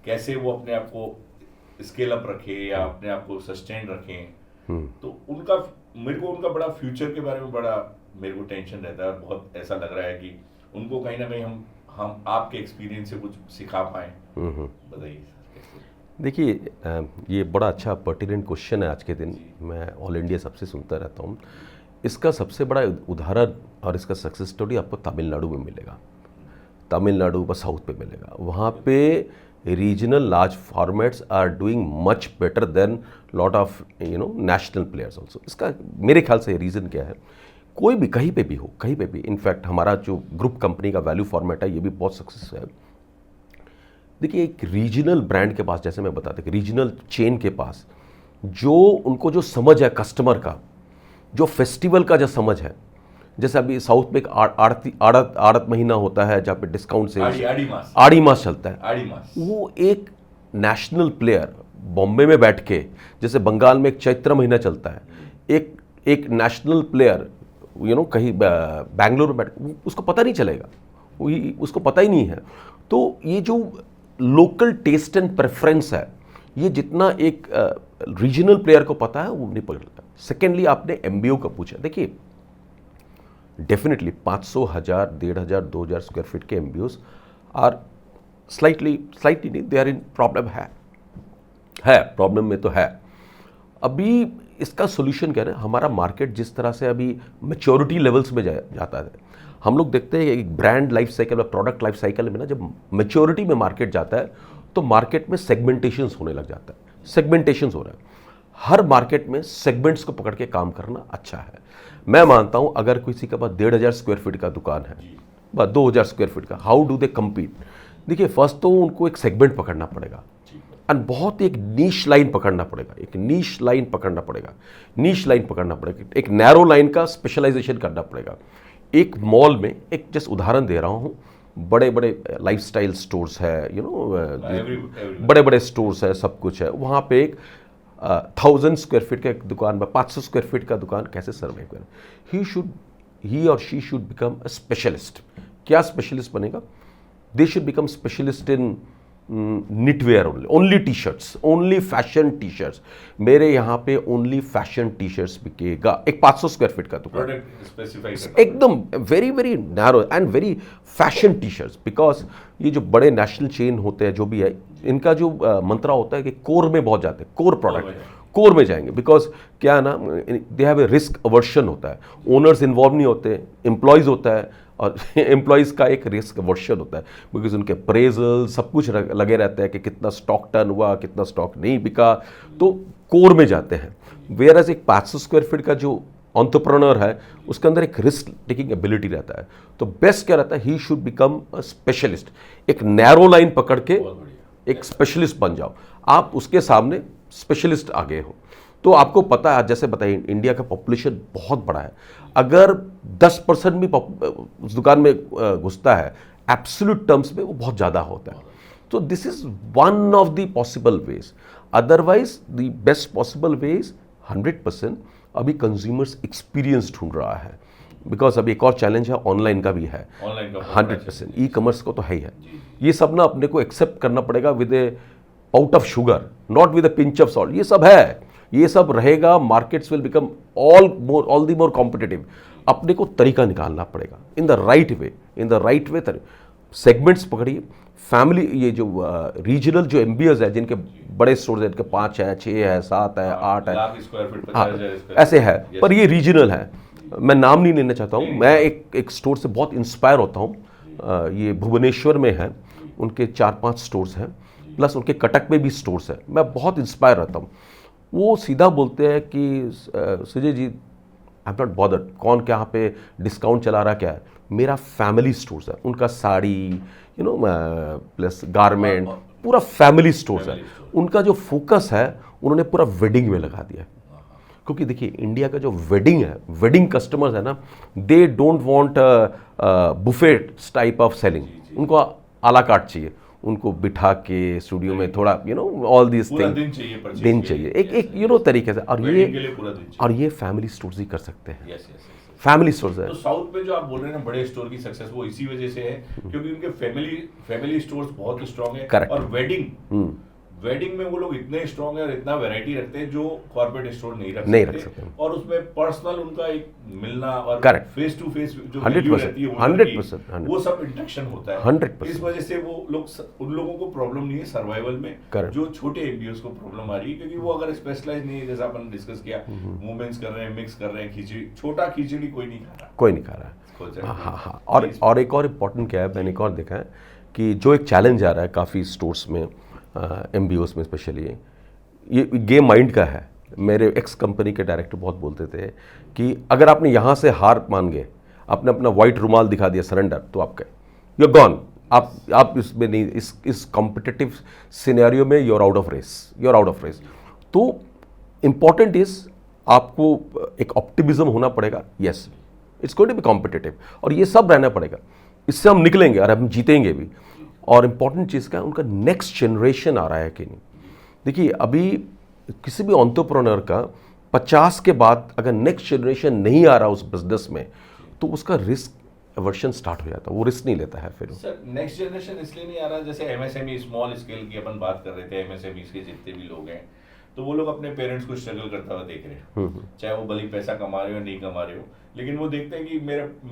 कैसे वो अपने आप को स्केल अप रखे या अपने आप को सस्टेन रखें। तो उनका, मेरे को उनका बड़ा फ्यूचर के बारे में बड़ा मेरे को टेंशन रहता है, बहुत ऐसा लग रहा है कि उनको कहीं ना कहीं हम आपके एक्सपीरियंस से कुछ सिखा पाए। बताइए। देखिए ये बड़ा अच्छा पर्टिनेंट क्वेश्चन है आज के दिन, मैं ऑल इंडिया सबसे सुनता रहता हूँ। इसका सबसे बड़ा उदाहरण और इसका सक्सेस स्टोरी आपको तमिलनाडु में मिलेगा, तमिलनाडु व साउथ पे मिलेगा। वहाँ पे regional large formats are doing much better than lot of national players also. इसका मेरे ख्याल से रीज़न क्या है, कोई भी कहीं पे भी हो, कहीं पे भी, इनफैक्ट हमारा जो ग्रुप कंपनी का वैल्यू फॉर्मेट है ये भी बहुत सक्सेस है। देखिए एक रीजनल ब्रांड के पास, जैसे मैं बताता कि रीजनल चेन के पास जो उनको जो समझ है कस्टमर का, जो फेस्टिवल का जो समझ है, जैसे अभी साउथ में एक आड़त महीना होता है जहाँ पे डिस्काउंट से आड़ी मास चलता है, वो एक नेशनल प्लेयर बॉम्बे में बैठ के, जैसे बंगाल में एक चैत्र महीना चलता है, एक नेशनल प्लेयर कहीं बैंगलोर में बैठ, उसको पता नहीं चलेगा, उसको पता ही नहीं है। तो ये जो लोकल टेस्ट एंड प्रेफरेंस है, ये जितना एक रीजनल प्लेयर को पता है वो नहीं पकड़ता। सेकेंडली आपने एमबीओ का पूछा, देखिए डेफिनेटली 500, 1000, 1500, 2000 स्क्वायर फीट के एमबीओज आर स्लाइटली नहीं, दे आर इन प्रॉब्लम, है प्रॉब्लम में तो है। अभी इसका सोल्यूशन क्या है ना, हमारा मार्केट जिस तरह से अभी मैच्योरिटी लेवल्स में जाता है, हम लोग देखते हैं एक ब्रांड लाइफ साइकिल और प्रोडक्ट लाइफ साइकिल में ना, जब मैच्योरिटी में मार्केट जाता है तो मार्केट में सेगमेंटेशंस होने लग जाता है, सेगमेंटेशंस हो रहा है। हर मार्केट में सेगमेंट्स को पकड़ के काम करना अच्छा है। मैं मानता हूं अगर किसी के पास 1,500 स्क्वायर फीट का दुकान है, बस 2,000 स्क्वायर फीट का, हाउ डू दे कम्पीट? देखिए, फर्स्ट तो उनको एक सेगमेंट पकड़ना पड़ेगा और बहुत एक नीश लाइन पकड़ना पड़ेगा, एक नीश लाइन पकड़ना पड़ेगा, नीश लाइन पकड़ना पड़ेगा, एक नैरो लाइन का स्पेशलाइजेशन करना पड़ेगा। एक मॉल में, एक जस्ट उदाहरण दे रहा हूँ, बड़े बड़े लाइफस्टाइल स्टोर्स है, बड़े बड़े स्टोर्स है, सब कुछ है, वहाँ पे एक 1,000 स्क्वायर फीट का एक दुकान में 500 स्क्वायर फीट का दुकान कैसे सर्वाइव करें? ही और she should become a specialist. क्या स्पेशलिस्ट बनेगा? They should become specialist in knitwear only T shirts, only fashion T shirts. मेरे यहाँ पे ओनली फैशन टी शर्ट्स बिकेगा। एक 500 स्क्वायर फीट का दुकान, एकदम very very narrow and very fashion T shirts. Because ये जो बड़े नेशनल चेन होते हैं, जो भी है, इनका जो मंत्रा होता है कि कोर में बहुत जाते हैं, कोर प्रोडक्ट कोर में जाएंगे। बिकॉज क्या है ना, they have a risk aversion होता है, ओनर्स इन्वॉल्व नहीं होते, एम्प्लॉयज़ होता है, और एम्प्लॉयज़ का एक रिस्क अवर्शन होता है, बिकॉज उनके अप्रेजल सब कुछ लगे रहते हैं कि कितना स्टॉक टर्न हुआ, कितना स्टॉक नहीं बिका, तो कोर में जाते हैं। वेयर एज एक 500 स्क्वायर फीट का जो एंटरप्रेन्योर है, उसके अंदर एक रिस्क टेकिंग एबिलिटी रहता है। तो बेस्ट क्या रहता है, he should become a specialist. एक नैरो लाइन पकड़ के एक स्पेशलिस्ट बन जाओ, आप उसके सामने स्पेशलिस्ट आ गए हो। तो आपको पता है, जैसे बताइए, इंडिया का पॉपुलेशन बहुत बड़ा है, अगर 10% भी उस दुकान में घुसता है, एब्सोल्यूट टर्म्स में वो बहुत ज़्यादा होता है। तो this is one of the possible ways. Otherwise the best possible way is 100% अभी कंज्यूमर्स एक्सपीरियंस ढूंढ रहा है। बिकॉज अभी एक और चैलेंज है, ऑनलाइन का भी है, 100%। ई कॉमर्स को तो है ही है। ये सब ना अपने को एक्सेप्ट करना पड़ेगा with A pout of sugar, not with A pinch of salt. ये सब है, ये सब रहेगा। Markets will become all the more competitive. अपने को तरीका निकालना पड़ेगा in the right way, segments पकड़िए। फैमिली, ये जो रीजनल जो एमबीएस है, जिनके बड़े स्टोर्स हैं, जिनके 5 है, 6 है, 7 है, 8 है, हाँ, ऐसे है, पर ये रीजनल है। मैं नाम नहीं लेना चाहता हूँ। मैं एक स्टोर से बहुत इंस्पायर होता हूँ, ये भुवनेश्वर में है, उनके 4-5 स्टोर्स हैं, प्लस उनके कटक में भी स्टोर्स हैं। मैं बहुत इंस्पायर रहता हूँ। वो सीधा बोलते हैं कि सुजय जी, आई एम नॉट बॉदर्ड कौन क्या यहाँ पे डिस्काउंट चला रहा क्या है, मेरा फैमिली स्टोर्स है। उनका साड़ी, प्लस गारमेंट, पूरा फैमिली स्टोर्स है। उनका जो फोकस है, उन्होंने पूरा वेडिंग में लगा दिया है। क्योंकि देखिए, इंडिया का जो वेडिंग है, वेडिंग कस्टमर्स है ना, they don't want Buffett type of selling. उनको आला कार्ट चाहिए, उनको बिठा के स्टूडियो में थोड़ा ऑल दिस थिंग दिन चाहिए एक तरीके से। और ये फैमिली स्टोर्स ही कर सकते हैं। फैमिली स्टोर्स है। तो साउथ में जो आप बोल रहे हैं ना, बड़े स्टोर की सक्सेस, वो इसी वजह से है क्योंकि उनके फैमिली स्टोर्स बहुत स्ट्रांग है। Correct. और वेडिंग में वो लोग इतने स्ट्रांग है और इतना वैरायटी रखते हैं जो कॉर्पोरेट स्टोर नहीं रख सकते। और उसमें पर्सनल उनका एक मिलना और फेस टू फेस जो 100%, वो सब इंटरेक्शन होता है। 100%। इस वजह से वो लोग, उन लोगों को प्रॉब्लम नहीं है सर्वाइवल में। जो छोटे एमबीओस को प्रॉब्लम आ रही है, क्योंकि वो अगर स्पेशलाइज नहीं है, जैसा अपन डिस्कस किया, मूवमेंट्स कर रहे हैं, मिक्स कर रहे हैं, खिचड़ी, छोटा खिचड़ी कोई नहीं खा रहा। हाँ। और एक और इम्पोर्टेंट क्या है, मैंने एक और देखा है कि जो एक चैलेंज आ रहा है काफ़ी स्टोर्स में, एमबीओस में स्पेशली, ये गेम माइंड का है। मेरे एक्स कंपनी के डायरेक्टर बहुत बोलते थे कि अगर आपने यहाँ से हार मान गए, आपने अपना वाइट रुमाल दिखा दिया, सरेंडर, तो आप गए, यू आर गॉन। आप इसमें नहीं, इस कॉम्पिटिटिव सिनेरियो में you are out of race. तो इम्पॉर्टेंट इज आपको एक ऑप्टिमिज्म होना पड़ेगा। Yes, it's going to be competitive, और ये सब रहना पड़ेगा। इससे हम निकलेंगे और हम जीतेंगे भी। और इम्पॉर्टेंट चीज़ का, उनका नेक्स्ट जनरेशन आ रहा है कि नहीं। देखिए, अभी किसी भी एंटरप्रेन्योर का 50 के बाद अगर नेक्स्ट जनरेशन नहीं आ रहा उस बिजनेस में, तो उसका रिस्क अवर्शन स्टार्ट हो जाता है, वो रिस्क नहीं लेता है फिर। सर, नेक्स्ट जनरेशन इसलिए नहीं आ रहा, जैसे एमएसएमई स्मॉल स्केल की अपन बात कर रहे थे, एमएसएमई के जितने भी लोग हैं, तो वो लोग अपने पेरेंट्स को स्ट्रगल करता हुआ देख रहे हैं, चाहे वो भले पैसा कमा रहे हो नहीं कमा रहे हो, लेकिन वो देखते हैं कि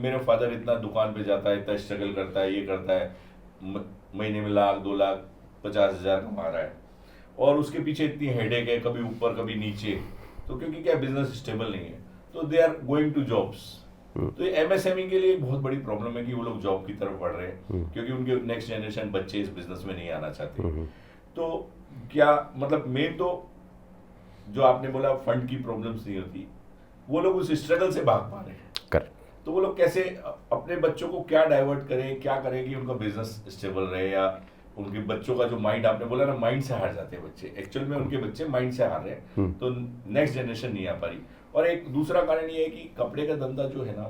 मेरा फादर इतना दुकान पे जाता है, इतना स्ट्रगल करता है, ये करता है, महीने में 1 लाख 2 लाख 50 हज़ार कमा रहा है, और उसके पीछे इतनी हेडेक है, कभी ऊपर कभी नीचे, तो क्योंकि क्या बिजनेस स्टेबल नहीं है तो they are going to jobs. तो ये एमएसएमई के लिए एक बहुत बड़ी प्रॉब्लम है कि वो लोग जॉब की तरफ बढ़ रहे हैं क्योंकि उनके नेक्स्ट जनरेशन बच्चे इस बिजनेस में नहीं आना चाहते। तो क्या मतलब मेन तो जो आपने बोला फंड की प्रॉब्लम्स नहीं होती, वो लोग उस स्ट्रगल से भाग पा रहे हैं। तो वो लोग कैसे अपने बच्चों को क्या डाइवर्ट करें, क्या करें कि उनका बिजनेस स्टेबल रहे, या उनके बच्चों का जो माइंड, आपने बोला ना माइंड से हार जाते हैं बच्चे, एक्चुअल में उनके बच्चे माइंड से हार रहे हैं, तो नेक्स्ट जनरेशन नहीं आ पा रही। और एक दूसरा कारण ये है कि कपड़े का धंधा जो है ना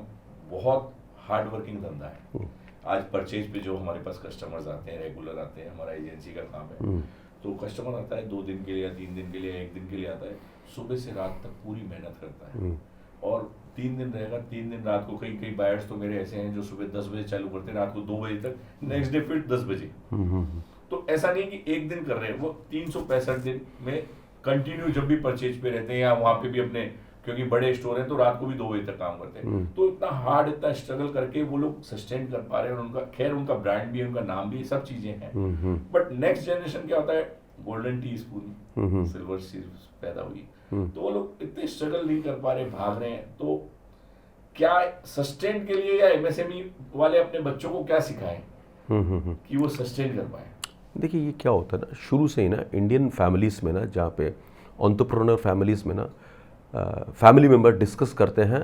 बहुत हार्ड वर्किंग धंधा है। आज परचेज पे जो हमारे पास कस्टमर्स आते हैं, रेगुलर आते हैं, हमारा एजेंसी का काम है, तो कस्टमर आता है 2 दिन के लिए या 3 दिन के लिए या 1 दिन के लिए आता है, सुबह से रात तक पूरी मेहनत करता है, और 3 दिन रहेगा, 3 दिन रात को, कई कई बायर्स तो मेरे ऐसे हैं जो सुबह 10 बजे चालू करते हैं, रात को 2 बजे तक, नेक्स्ट डे फिर 10 बजे। तो ऐसा नहीं कि एक दिन कर रहे हैं, वो 365 दिन में कंटिन्यू जब भी परचेज पे रहते हैं, या वहाँ पे भी अपने, क्योंकि बड़े स्टोर हैं तो रात को भी 2 बजे तक काम करते हैं। तो इतना हार्ड, इतना स्ट्रगल करके वो लोग सस्टेन कर पा रहे हैं, और उनका खैर उनका ब्रांड भी है, उनका नाम भी है, सब चीजें हैं। बट नेक्स्ट जनरेशन क्या होता है, गोल्डन टी स्पून, सिल्वर सीज पैदा हुई, तो वो लोग इतने स्ट्रगल नहीं कर पा रहे, भाग रहे हैं। तो क्या सस्टेन के लिए या एमएसएमई वाले अपने बच्चों को क्या सिखाएं कि वो सस्टेन कर पाए? देखिए ये क्या होता है ना, शुरू से ही ना इंडियन फैमिलीज में ना, जहाँ पे एंटरप्रेन्योर फैमिलीज में ना फैमिली मेंबर डिस्कस करते हैं,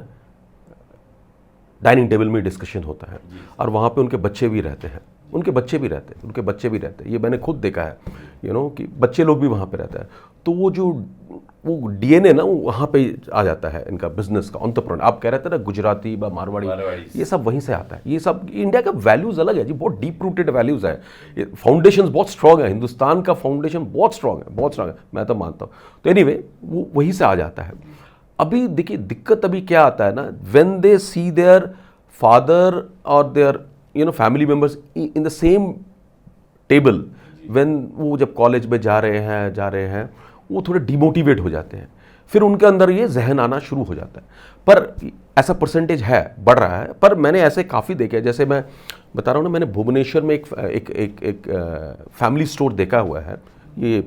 डाइनिंग टेबल में डिस्कशन होता है, और वहाँ पे उनके बच्चे भी रहते हैं, उनके बच्चे भी रहते हैं, ये मैंने खुद देखा है, कि बच्चे लोग भी वहाँ पे रहते हैं। तो वो डीएनए ना वहाँ पे आ जाता है इनका बिजनेस का, एंटरप्रेन्योर। आप कह रहे थे ना गुजराती व मारवाड़ी, ये सब वहीं से आता है। ये सब इंडिया का वैल्यूज़ अलग है जी, बहुत डीप रूटेड वैल्यूज़ है, फाउंडेशन बहुत स्ट्रॉग है, हिंदुस्तान का फाउंडेशन बहुत स्ट्रॉग है, मैं तो मानता हूँ। तो एनीवे वो वहीं से आ जाता है। अभी देखिए दिक्कत अभी क्या आता है ना, when they see their father और their family members in the same table, when वो जब कॉलेज में जा रहे हैं वो थोड़े डिमोटिवेट हो जाते हैं, फिर उनके अंदर ये जहन आना शुरू हो जाता है। पर ऐसा परसेंटेज है, बढ़ रहा है, पर मैंने ऐसे काफ़ी देखे हैं। जैसे मैं बता रहा हूँ ना, मैंने भुवनेश्वर में एक फैमिली स्टोर देखा हुआ है, ये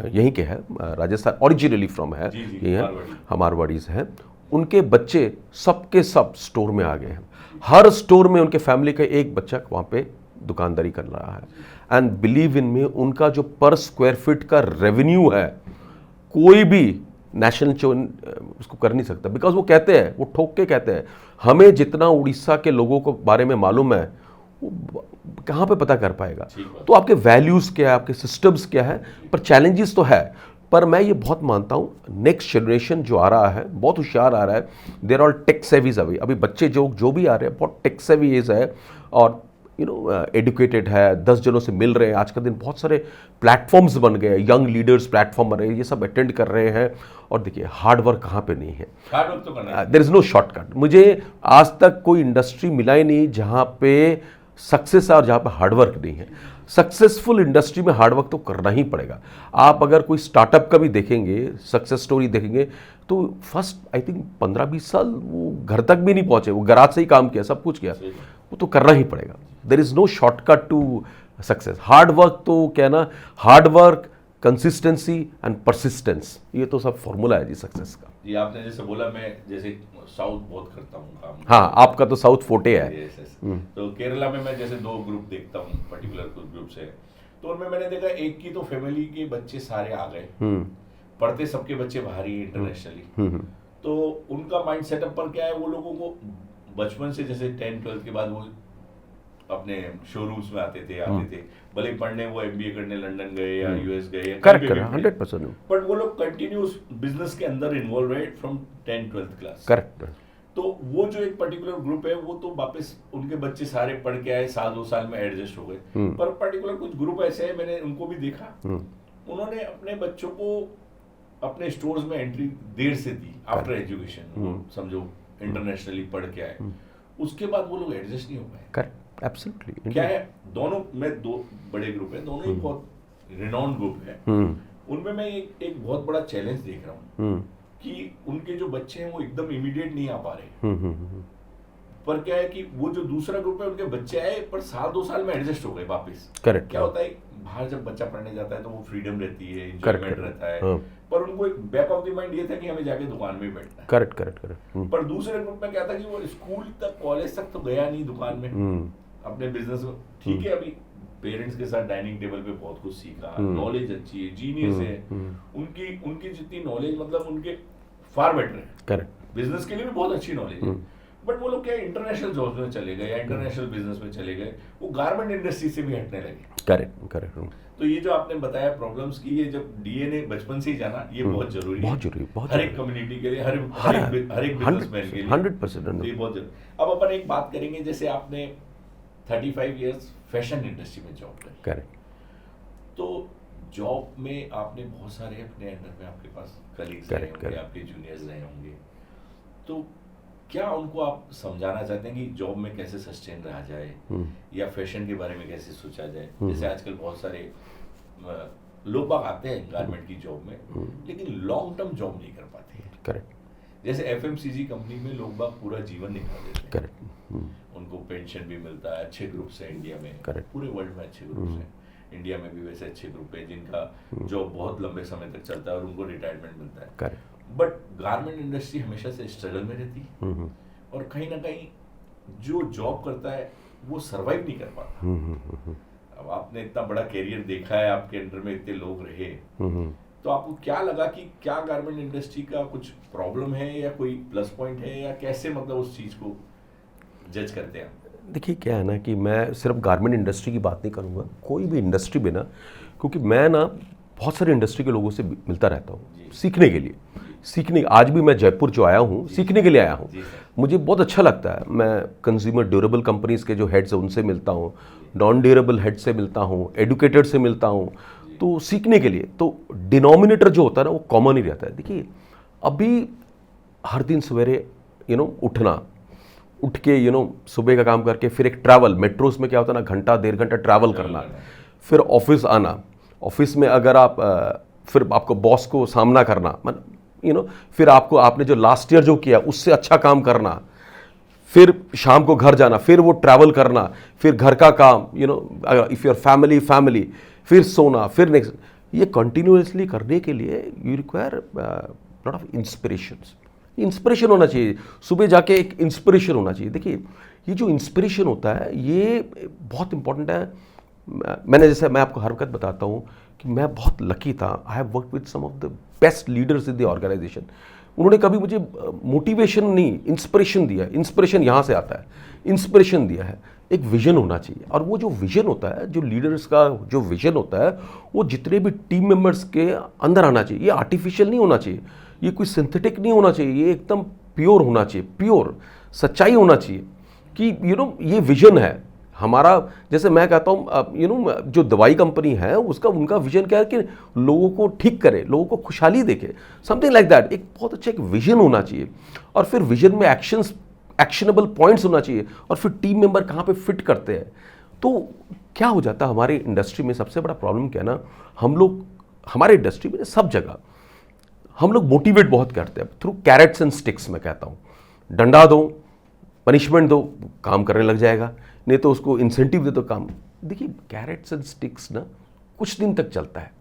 यहीं के है, राजस्थान ओरिजिनली फ्रॉम है, ये है, मारवाड़ीज हैं। उनके बच्चे सबके सब स्टोर में आ गए हैं, हर स्टोर में उनके फैमिली का एक बच्चा वहाँ पे दुकानदारी कर रहा है। एंड बिलीव इन मी, उनका जो पर स्क्वायर फीट का रेवेन्यू है, कोई भी नेशनल चेन उसको कर नहीं सकता। बिकॉज वो कहते हैं, वो ठोक के कहते हैं, हमें जितना उड़ीसा के लोगों को बारे में मालूम है वो कहाँ पे पता कर पाएगा। तो आपके वैल्यूज़ क्या है, आपके सिस्टम्स क्या है, पर चैलेंजेस तो है। पर मैं ये बहुत मानता हूँ, नेक्स्ट जनरेशन जो आ रहा है बहुत होशियार आ रहा है, देर ऑल टेक सेवीज। अभी बच्चे जो भी आ रहे हैं बहुत टेक सेवीज है, और एडुकेटेड है, 10 जनों से मिल रहे हैं। आज का दिन बहुत सारे प्लेटफॉर्म्स बन गए, यंग लीडर्स प्लेटफॉर्म बन रहे हैं, ये सब अटेंड कर रहे हैं। और देखिए हार्ड वर्क कहाँ पे नहीं है, हार्ड वर्क तो करना है, देयर इज नो शॉर्टकट। मुझे आज तक कोई इंडस्ट्री मिला ही नहीं जहाँ पे सक्सेस है और जहाँ पे हार्डवर्क नहीं है। सक्सेसफुल इंडस्ट्री में हार्डवर्क तो करना ही पड़ेगा। आप अगर कोई स्टार्टअप का भी देखेंगे, सक्सेस स्टोरी देखेंगे, तो फर्स्ट आई थिंक 15-20 साल वो घर तक भी नहीं पहुंचे, वो गराज से ही काम किया, सब कुछ किया, वो तो करना ही पड़ेगा। There is no shortcut to success. Hard work तो क्या है ना, hard work, consistency and persistence, ये तो सब फॉर्मूला है जी सक्सेस का। जी आपने जैसे बोला, मैं जैसे साउथ बहुत करता हूँ काम। हाँ, आपका तो साउथ फोटे है। तो केरला में मैं जैसे 2 ग्रुप देखता हूँ, पर्टिकुलर कुछ ग्रुप से, तो उनमें मैंने देखा एक की तो फैमिली के बच्चे सारे आ गए, पढ़ते सबके बच्चे बाहर ही इंटरनेशनली। तो उनका माइंड सेटअप पर क्या है, वो लोगों को बचपन से जैसे 10-12 के बाद वो अपने शोरूम्स में आते थे, भले पढ़ने वो MBA करने लंदन गए या US गए, करेक्ट 100%, बट वो लोग कंटिन्यूस बिजनेस के अंदर इन्वॉल्व रहे फ्रॉम 10-12th क्लास। करेक्ट। तो वो जो एक पर्टिकुलर ग्रुप है, वो तो वापस उनके बच्चे सारे पढ़ के आए, 1-2 साल में एडजस्ट हो गए। पर पर्टिकुलर कुछ ग्रुप ऐसे हैं, मैंने उनको भी देखा, उन्होंने अपने बच्चों को अपने स्टोर्स में एंट्री देर से दी, आफ्टर एजुकेशन, समझो इंटरनेशनली पढ़ के आए, उसके बाद वो लोग एडजस्ट नहीं हो पाए। Correct, absolutely. क्या है, दोनों में 2 बड़े ग्रुप हैं, दोनों ही बहुत रिनाउंड ग्रुप है। उनमें मैं एक बहुत बड़ा चैलेंज देख रहा हूँ कि उनके जो बच्चे हैं वो एकदम इमीडिएट नहीं आ पा रहे। पर क्या है कि वो जो दूसरा ग्रुप है उनके बच्चे आए पर साल 2 साल में एडजस्ट हो गए वापस। करेक्ट। क्या होता है बाहर जब बच्चा पढ़ने जाता है तो वो फ्रीडम रहती है, Correct, एंजॉयमेंट रहता है, हाँ। पर उनको एक बैक ऑफ द माइंड ये था कि हमें जाके दुकान में ही बैठना है। Correct correct correct. पर दूसरे ग्रुप में क्या था कि वो स्कूल तक कॉलेज तक तो गया नहीं दुकान में, अपने बिजनेस में ठीक है, अभी पेरेंट्स के साथ डाइनिंग टेबल पे बहुत कुछ सीखा, नॉलेज अच्छी है, जीनियस है, उनकी जितनी नॉलेज मतलब उनके फार बेटर है। करेक्ट। बिजनेस के लिए भी बहुत अच्छी नॉलेज है, बट वो लोग क्या इंटरनेशनल जॉब्स में चले गए या इंटरनेशनल बिजनेस में चले गए, वो गारमेंट इंडस्ट्री से भी हटने लगे। Correct correct. तो ये जो आपने बताया प्रॉब्लम्स की, ये जब डीएनए बचपन से ही जाना ये बहुत जरूरी है, बहुत जरूरी, बहुत हर एक कम्युनिटी के लिए, हर एक बिजनेसमैन के लिए 100%। ये बहुत जरूरी। अब अपन एक बात करेंगे, जैसे आपने 35 इयर्स फैशन इंडस्ट्री में जॉब करी, करेक्ट। तो जॉब में आपने बहुत सारे अपने अंडर में आपके पास कलीग्स रहे होंगे, आपके जूनियर्स रहे होंगे, तो क्या उनको आप समझाना चाहते हैं कि जॉब में कैसे सस्टेन रहा जाए या फैशन के बारे में कैसे सोचा जाए? जैसे आजकल बहुत सारे लोग बाग आते हैं गारमेंट की जॉब में लेकिन लॉन्ग टर्म जॉब नहीं कर पाते। करेक्ट। जैसे एफएमसीजी कंपनी में लोग बाग पूरा जीवन निकाल देते हैं। करेक्ट। उनको पेंशन भी मिलता है, अच्छे ग्रुप से इंडिया में, Correct. पूरे वर्ल्ड में अच्छे ग्रुप से, इंडिया में भी वैसे अच्छे ग्रुप है जिनका जॉब बहुत लंबे समय तक चलता है और उनको रिटायरमेंट मिलता है। करेक्ट। बट गारमेंट इंडस्ट्री हमेशा से स्ट्रगल में रहती है और कहीं ना कहीं जो जॉब करता है वो सरवाइव नहीं कर पाता। अब आपने इतना बड़ा कैरियर देखा है, आपके अंडर में इतने लोग रहे, तो आपको क्या लगा कि क्या गारमेंट इंडस्ट्री का कुछ प्रॉब्लम है या कोई प्लस पॉइंट है, या कैसे मतलब उस चीज को जज करते हैं? देखिए क्या है ना कि मैं सिर्फ गारमेंट इंडस्ट्री की बात नहीं करूँगा, कोई भी इंडस्ट्री में ना, क्योंकि मैं ना बहुत सारे इंडस्ट्री के लोगों से मिलता रहता हूँ सीखने के लिए। आज भी मैं जयपुर जो आया हूँ सीखने के लिए आया हूँ, मुझे बहुत अच्छा लगता है। मैं कंज्यूमर ड्यूरेबल कंपनीज़ के जो हेड्स हैं उनसे मिलता हूँ, नॉन ड्यूरेबल हेड से मिलता हूँ, एडुकेटेड से मिलता हूँ, तो सीखने के लिए तो डिनोमिनेटर जो होता है ना वो कॉमन ही रहता है। देखिए अभी हर दिन सवेरे उठ के सुबह का काम करके फिर एक ट्रैवल, मेट्रोस में क्या होता है ना, घंटा 1.5 घंटा ट्रैवल करना, फिर ऑफिस आना, ऑफिस में अगर आप फिर आपको बॉस को सामना करना, फिर आपने जो लास्ट ईयर जो किया उससे अच्छा काम करना, फिर शाम को घर जाना, फिर वो ट्रैवल करना, फिर घर का काम, इफ़ योर फैमिली, फिर सोना, फिर नेक्स्ट, ये कंटिन्यूसली करने के लिए you require lot of inspiration होना चाहिए। सुबह जाके एक इंस्पिरेशन होना चाहिए। देखिए ये जो इंस्पिरेशन होता है ये बहुत इंपॉर्टेंट है। मैं आपको हर वक्त बताता हूँ कि मैं बहुत लकी था। I have work with some of the best leaders in the organisation. उन्होंने कभी मुझे मोटिवेशन नहीं, इंस्पिरेशन दिया है। इंस्पिरेशन यहाँ से आता है, इंस्पिरेशन दिया है। एक विजन होना चाहिए, और वो जो विजन होता है, जो लीडर्स का जो विजन होता है, वो जितने भी टीम मेंबर्स के अंदर आना चाहिए। ये आर्टिफिशियल नहीं होना चाहिए, ये कोई सिंथेटिक नहीं होना चाहिए, ये एकदम प्योर होना चाहिए, प्योर सच्चाई होना चाहिए कि ये विजन है हमारा। जैसे मैं कहता हूँ जो दवाई कंपनी है उनका विजन क्या है कि लोगों को ठीक करे, लोगों को खुशहाली देखे, समथिंग लाइक दैट। एक बहुत अच्छा एक विजन होना चाहिए, और फिर विजन में एक्शनेबल पॉइंट्स होना चाहिए, और फिर टीम मेंबर कहाँ पे फिट करते हैं। तो क्या हो जाता है हमारे इंडस्ट्री में, सबसे बड़ा प्रॉब्लम क्या है ना, हम लोग हमारे इंडस्ट्री में सब जगह हम लोग मोटिवेट बहुत करते हैं थ्रू कैरेट्स एंड स्टिक्स। मैं कहता हूँ डंडा दो, पनिशमेंट दो, काम करने लग जाएगा, नहीं तो उसको इंसेंटिव दे दो काम। देखिए कैरेट्स एंड स्टिक्स ना कुछ दिन तक चलता है,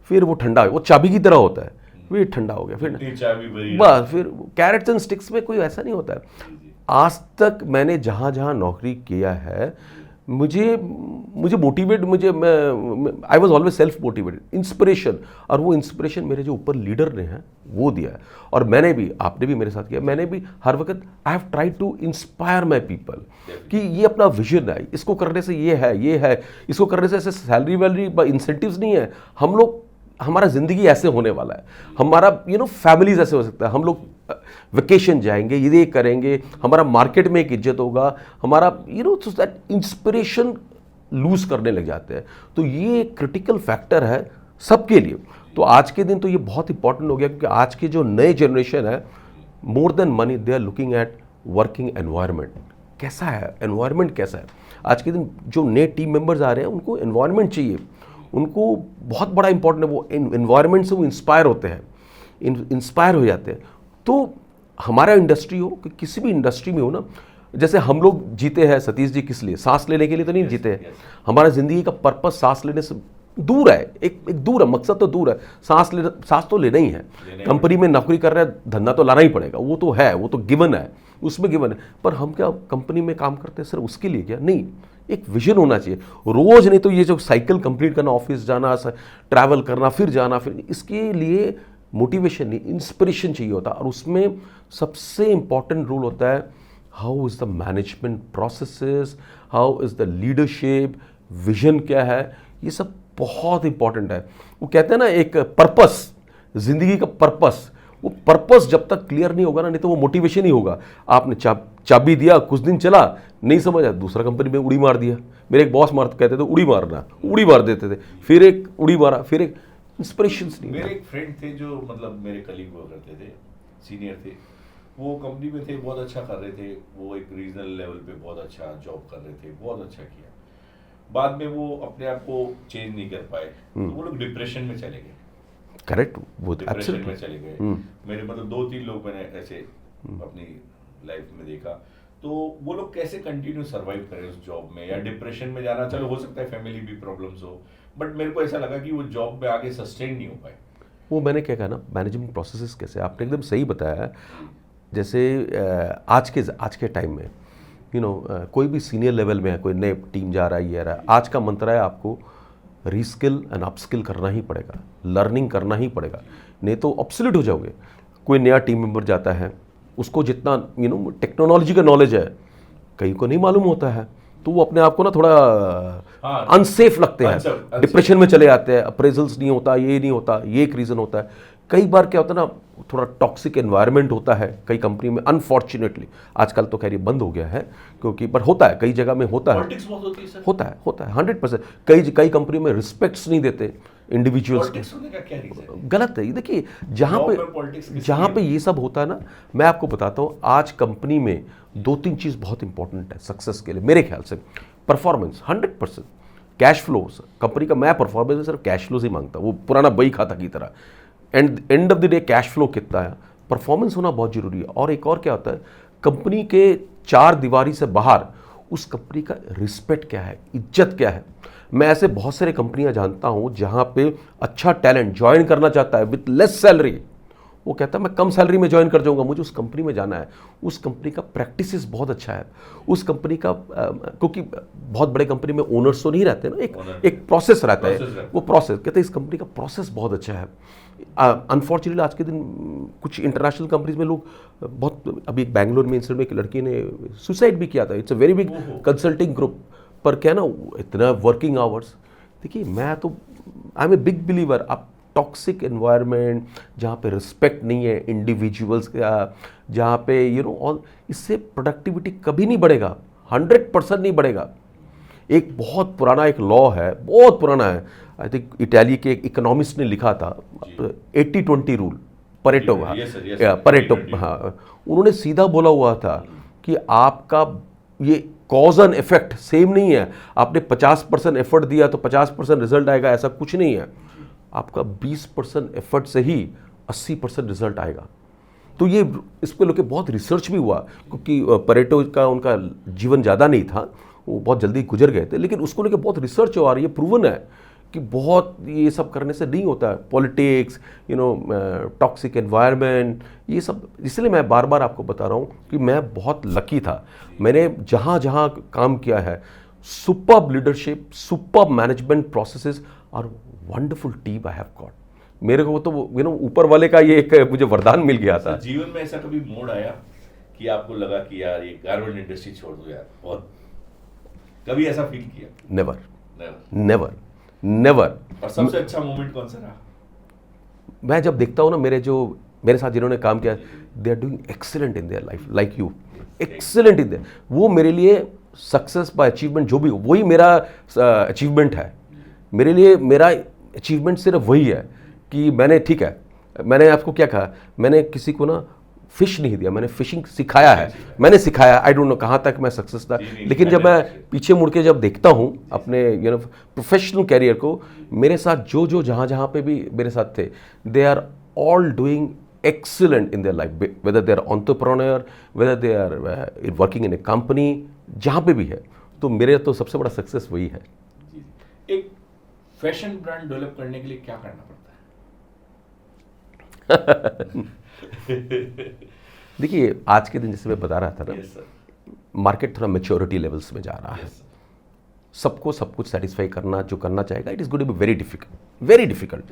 फिर वो ठंडा, वो चाबी की तरह होता है, फिर ठंडा हो गया, फिर बस फिर कैरेट्स एंड स्टिक्स में कोई ऐसा नहीं होता है। आज तक मैंने जहाँ जहाँ नौकरी किया है, मुझे motivate, I was always self motivated, inspiration, और वो इंस्पिरेशन मेरे जो ऊपर लीडर ने हैं वो दिया है। और मैंने भी, आपने भी मेरे साथ किया, मैंने भी हर वक्त I have tried to inspire my people कि ये अपना विजन है, इसको करने से ये है, इसको करने से ऐसे सैलरी वैलरी इंसेंटिव्स नहीं है, हम लोग, हमारा ज़िंदगी ऐसे होने वाला है, हमारा फैमिलीज ऐसे हो सकता है, हम लोग वेकेशन जाएंगे, ये करेंगे, हमारा मार्केट में एक इज्जत होगा, हमारा तो दैट इंस्पिरेशन लूज करने लग जाते हैं। तो ये एक क्रिटिकल फैक्टर है सबके लिए। तो आज के दिन तो ये बहुत इंपॉर्टेंट हो गया, क्योंकि आज के जो नए जनरेशन है, more than money they are looking at working environment. कैसा है एनवायरनमेंट, कैसा है। आज के दिन जो नए टीम मेंबर्स आ रहे हैं उनको एनवायरनमेंट चाहिए, उनको बहुत बड़ा इंपॉर्टेंट है, वो एनवायरनमेंट से वो इंस्पायर होते हैं, इंस्पायर हो जाते हैं। तो हमारा इंडस्ट्री हो कि किसी भी इंडस्ट्री में हो ना, जैसे हम लोग जीते हैं सतीश जी किस लिए, सांस लेने के लिए तो नहीं जीते हैं। हमारा जिंदगी का पर्पस सांस लेने से दूर है, एक दूर है, मकसद तो दूर है। सांस तो लेना ही है। कंपनी में नौकरी कर रहे हैं, धंधा तो लाना ही पड़ेगा, वो तो है, वो तो गिवन है, उसमें गिवन है। पर हम क्या कंपनी में काम करते हैं सिर्फ उसके लिए क्या? नहीं, एक विजन होना चाहिए रोज। नहीं तो ये जो साइकिल कंप्लीट करना, ऑफिस जाना, ट्रैवल करना, फिर जाना, फिर इसके लिए मोटिवेशन नहीं, इंस्पिरेशन चाहिए होता। और उसमें सबसे इंपॉर्टेंट रोल होता है how is the management processes, how is the leadership, vision क्या है, ये सब बहुत इंपॉर्टेंट है। वो कहते हैं ना एक पर्पस, जिंदगी का पर्पस, वो पर्पस जब तक क्लियर नहीं होगा ना, नहीं तो वो मोटिवेशन ही होगा। आपने चाबी दिया, कुछ दिन चला, नहीं समझ आया, दूसरा कंपनी में उड़ी मार दिया। मेरे एक बॉस कहते थे उड़ी मारना, उड़ी मार देते थे, फिर एक उड़ी मारा, फिर एक इंस्पिरेशन नहीं। मेरे एक फ्रेंड थे जो मतलब मेरे कलीग हुआ करते थे, सीनियर थे, वो कंपनी में थे, बहुत अच्छा कर रहे थे, वो एक रीजनल लेवल पे बहुत अच्छा जॉब कर रहे थे, बहुत अच्छा किया। बाद में वो अपने आप को चेंज नहीं कर पाए, तो वो लोग डिप्रेशन में चले गए। करेक्ट, वो डिप्रेशन में चले गए। मेरे मतलब 2-3 लोग मैंने ऐसे अपनी लाइफ में देखा। तो वो लोग कैसे कंटिन्यू सरवाइव करें उस जॉब में, या डिप्रेशन में जाना, चलो हो सकता है फैमिली भी प्रॉब्लम्स हो, बट मेरे को ऐसा लगा कि वो जॉब में आगे सस्टेन नहीं हो पाए। वो मैंने क्या कहा ना, मैनेजमेंट प्रोसेसेस कैसे, आपने एकदम सही बताया। जैसे आज के टाइम में कोई भी सीनियर लेवल में है, कोई नए टीम जा रहा है, ये रहा है, आज का मंत्र है आपको रीस्किल एंड अपस्किल करना ही पड़ेगा, लर्निंग करना ही पड़ेगा, नहीं तो ऑब्सोलीट हो जाओगे। कोई नया टीम मेंबर जाता है, उसको जितना टेक्नोलॉजी का नॉलेज है कई को नहीं मालूम होता है, तो वो अपने आप को ना थोड़ा अनसेफ लगते हैं, डिप्रेशन में चले जाते हैं, अप्रेजल्स नहीं होता, ये नहीं होता, ये एक रीज़न होता है। कई बार क्या होता है ना, थोड़ा टॉक्सिक एनवायरनमेंट होता है कई कंपनी में, अनफॉर्चुनेटली। आजकल तो खैर ये बंद हो गया है, क्योंकि पर होता है, कई जगह में होता है, होता है 100%। कई कंपनी में रिस्पेक्ट्स नहीं देते इंडिविजुअल्स को, गलत है ये। देखिए जहाँ पे ये सब होता है ना, मैं आपको बताता हूँ, आज कंपनी में 2-3 चीज़ बहुत इंपॉर्टेंट है सक्सेस के लिए मेरे ख्याल से। Performance 100%, cash flow. कंपनी का मैं परफॉर्मेंस सिर्फ कैश फ्लो से मांगता, वो पुराना बही खाता की तरह। End of the day cash flow कितना है, परफॉर्मेंस होना बहुत जरूरी है। और एक और क्या होता है, कंपनी के 4 दीवारी से बाहर उस कंपनी का रिस्पेक्ट क्या है, इज्जत क्या है। मैं ऐसे बहुत सारे कंपनियां जानता हूं जहां पे अच्छा टैलेंट ज्वाइन करना चाहता है विथ लेस सैलरी, वो कहता है मैं कम सैलरी में ज्वाइन कर जाऊंगा, मुझे उस कंपनी में जाना है। उस कंपनी का प्रैक्टिसेस बहुत अच्छा है, उस कंपनी का क्योंकि बहुत बड़े कंपनी में ओनर्स तो नहीं रहते ना, एक प्रोसेस रहता है, वो प्रोसेस कहते हैं इस कंपनी का प्रोसेस बहुत अच्छा है। अनफॉर्चुनेटली आज के दिन कुछ इंटरनेशनल कंपनीज में लोग बहुत, अभी एक बैंगलोर में इंसिडेंट में एक लड़की ने सुसाइड भी किया था। It's a very big consulting group, पर क्या ना इतना वर्किंग आवर्स। देखिए मैं तो I am a big believer, आप टॉक्सिक एनवायरनमेंट जहाँ पे रिस्पेक्ट नहीं है इंडिविजुअल्स का, जहाँ पे ऑल, इससे प्रोडक्टिविटी कभी नहीं बढ़ेगा, 100% नहीं बढ़ेगा। एक बहुत पुराना एक लॉ है, बहुत पुराना है, आई थिंक इटाली के एक इकोनॉमिस्ट ने लिखा था, 80-20 रूल, परेटो। परेटो, हाँ, उन्होंने सीधा बोला हुआ था कि आपका ये कॉज एंड इफेक्ट सेम नहीं है। आपने 50% एफर्ट दिया तो 50% रिजल्ट आएगा, ऐसा कुछ नहीं है। आपका 20% एफर्ट से ही 80% रिजल्ट आएगा। तो ये इस पर लोग बहुत रिसर्च भी हुआ, क्योंकि परेटो का उनका जीवन ज़्यादा नहीं था, वो बहुत जल्दी गुजर गए थे, लेकिन उसको लेकर बहुत रिसर्च हो रही है, प्रूवन है कि बहुत ये सब करने से नहीं होता है। पॉलिटिक्स, टॉक्सिक एनवायरनमेंट, ये सब। इसलिए मैं बार बार आपको बता रहा हूँ कि मैं बहुत लकी था, मैंने जहाँ जहाँ काम किया है, superb leadership, superb management processes और wonderful team I have got. मेरे को तो ऊपर वाले का ये एक मुझे वरदान मिल गया था। जीवन में ऐसा कभी मोड़ आया कि आपको लगा कि यार ये गारमेंट इंडस्ट्री छोड़ दो यार, और कभी ऐसा फील किया? नेवर। और सबसे अच्छा मोमेंट कौन सा रहा? मैं जब देखता हूँ ना, मेरे साथ जिन्होंने काम किया, they are doing excellent in their life, like you, excellent in their. वो मेरे लिए सक्सेस बाय अचीवमेंट जो भी हो, वही मेरा अचीवमेंट है। मेरे लिए मेरा अचीवमेंट सिर्फ वही है कि मैंने आपको क्या कहा, मैंने किसी को ना फिश नहीं दिया, मैंने फिशिंग सिखाया है, मैंने सिखाया। आई डोंट नो कहाँ तक मैं सक्सेस था, लेकिन जब मैं पीछे मुड़ के जब देखता हूँ अपने प्रोफेशनल कैरियर को, मेरे साथ जो जहाँ पे भी मेरे साथ थे, they are all doing excellent in their life, whether they are entrepreneur, whether they are working in a company, जहाँ पे भी है, तो मेरे तो सबसे बड़ा सक्सेस वही है। जी, जी। एक फैशन ब्रांड डेवलप करने के लिए क्या करना पड़ता है? देखिए, आज के दिन जैसे मैं बता रहा था ना, Yes, sir. मार्केट थोड़ा मेच्योरिटी लेवल्स में जा रहा है। Yes, sir. सबको सब कुछ सेटिस्फाई करना जो करना चाहेगा, it is going to be very difficult, very difficult.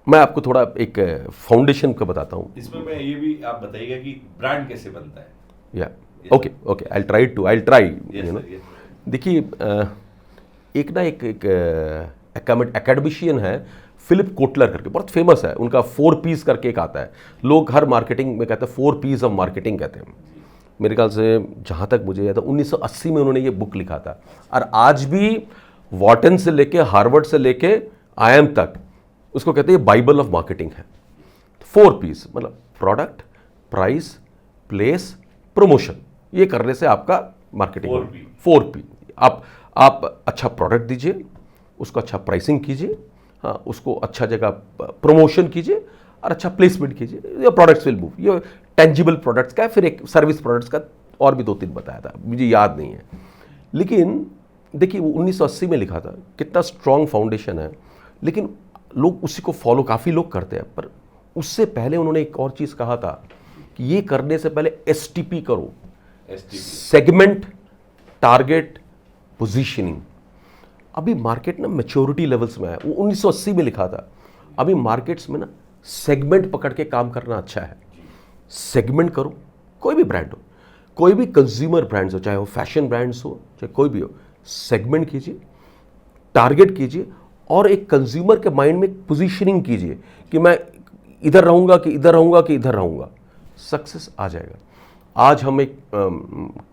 मैं आपको थोड़ा एक फाउंडेशन का बताता हूँ। इसमें मैं ये भी आप बताइएगा कि ब्रांड कैसे बनता है? या Yes, okay okay, I try Yes, you know. sir. Yes, sir. देखिए, एक ना एक एकेडमिशियन है फिलिप कोटलर करके, बहुत फेमस है, उनका 4 P's करके एक आता है। लोग हर मार्केटिंग में कहते हैं 4 P's ऑफ मार्केटिंग कहते हैं। मेरे ख्याल से जहाँ तक मुझे याद है 1980 में उन्होंने ये बुक लिखा था, और आज भी वॉर्टन से लेके हार्वर्ड से लेके IIM तक उसको कहते हैं बाइबल ऑफ मार्केटिंग है। 4 P's मतलब प्रोडक्ट, प्राइस, प्लेस, प्रमोशन। ये करने से आपका मार्केटिंग 4P. 4P। आप अच्छा प्रोडक्ट दीजिए, उसको अच्छा प्राइसिंग कीजिए, हाँ, उसको अच्छा जगह प्रमोशन कीजिए और अच्छा प्लेसमेंट कीजिए, ये प्रोडक्ट्स विल मूव। ये टेंजिबल प्रोडक्ट्स का है, फिर एक सर्विस प्रोडक्ट्स का और भी 2-3 बताया था, मुझे याद नहीं है। लेकिन देखिए, वो 1980 में लिखा था, कितना स्ट्रॉन्ग फाउंडेशन है। लेकिन लोग उसी को फॉलो काफ़ी लोग करते हैं, पर उससे पहले उन्होंने एक और चीज़ कहा था कि ये करने से पहले STP करो, सेगमेंट, टारगेट, पोजीशनिंग। अभी मार्केट ना मैच्योरिटी लेवल्स में है, वो 1980 में लिखा था। अभी मार्केट्स में ना सेगमेंट पकड़ के काम करना अच्छा है। सेगमेंट करो, कोई भी ब्रांड हो, कोई भी कंज्यूमर ब्रांड्स हो, चाहे वो फैशन ब्रांड्स हो, चाहे कोई भी हो, सेगमेंट कीजिए, टारगेट कीजिए, और एक कंज्यूमर के माइंड में पोजीशनिंग कीजिए कि मैं इधर रहूँगा कि इधर रहूँगा कि इधर रहूँगा। सक्सेस आ जाएगा। आज हम एक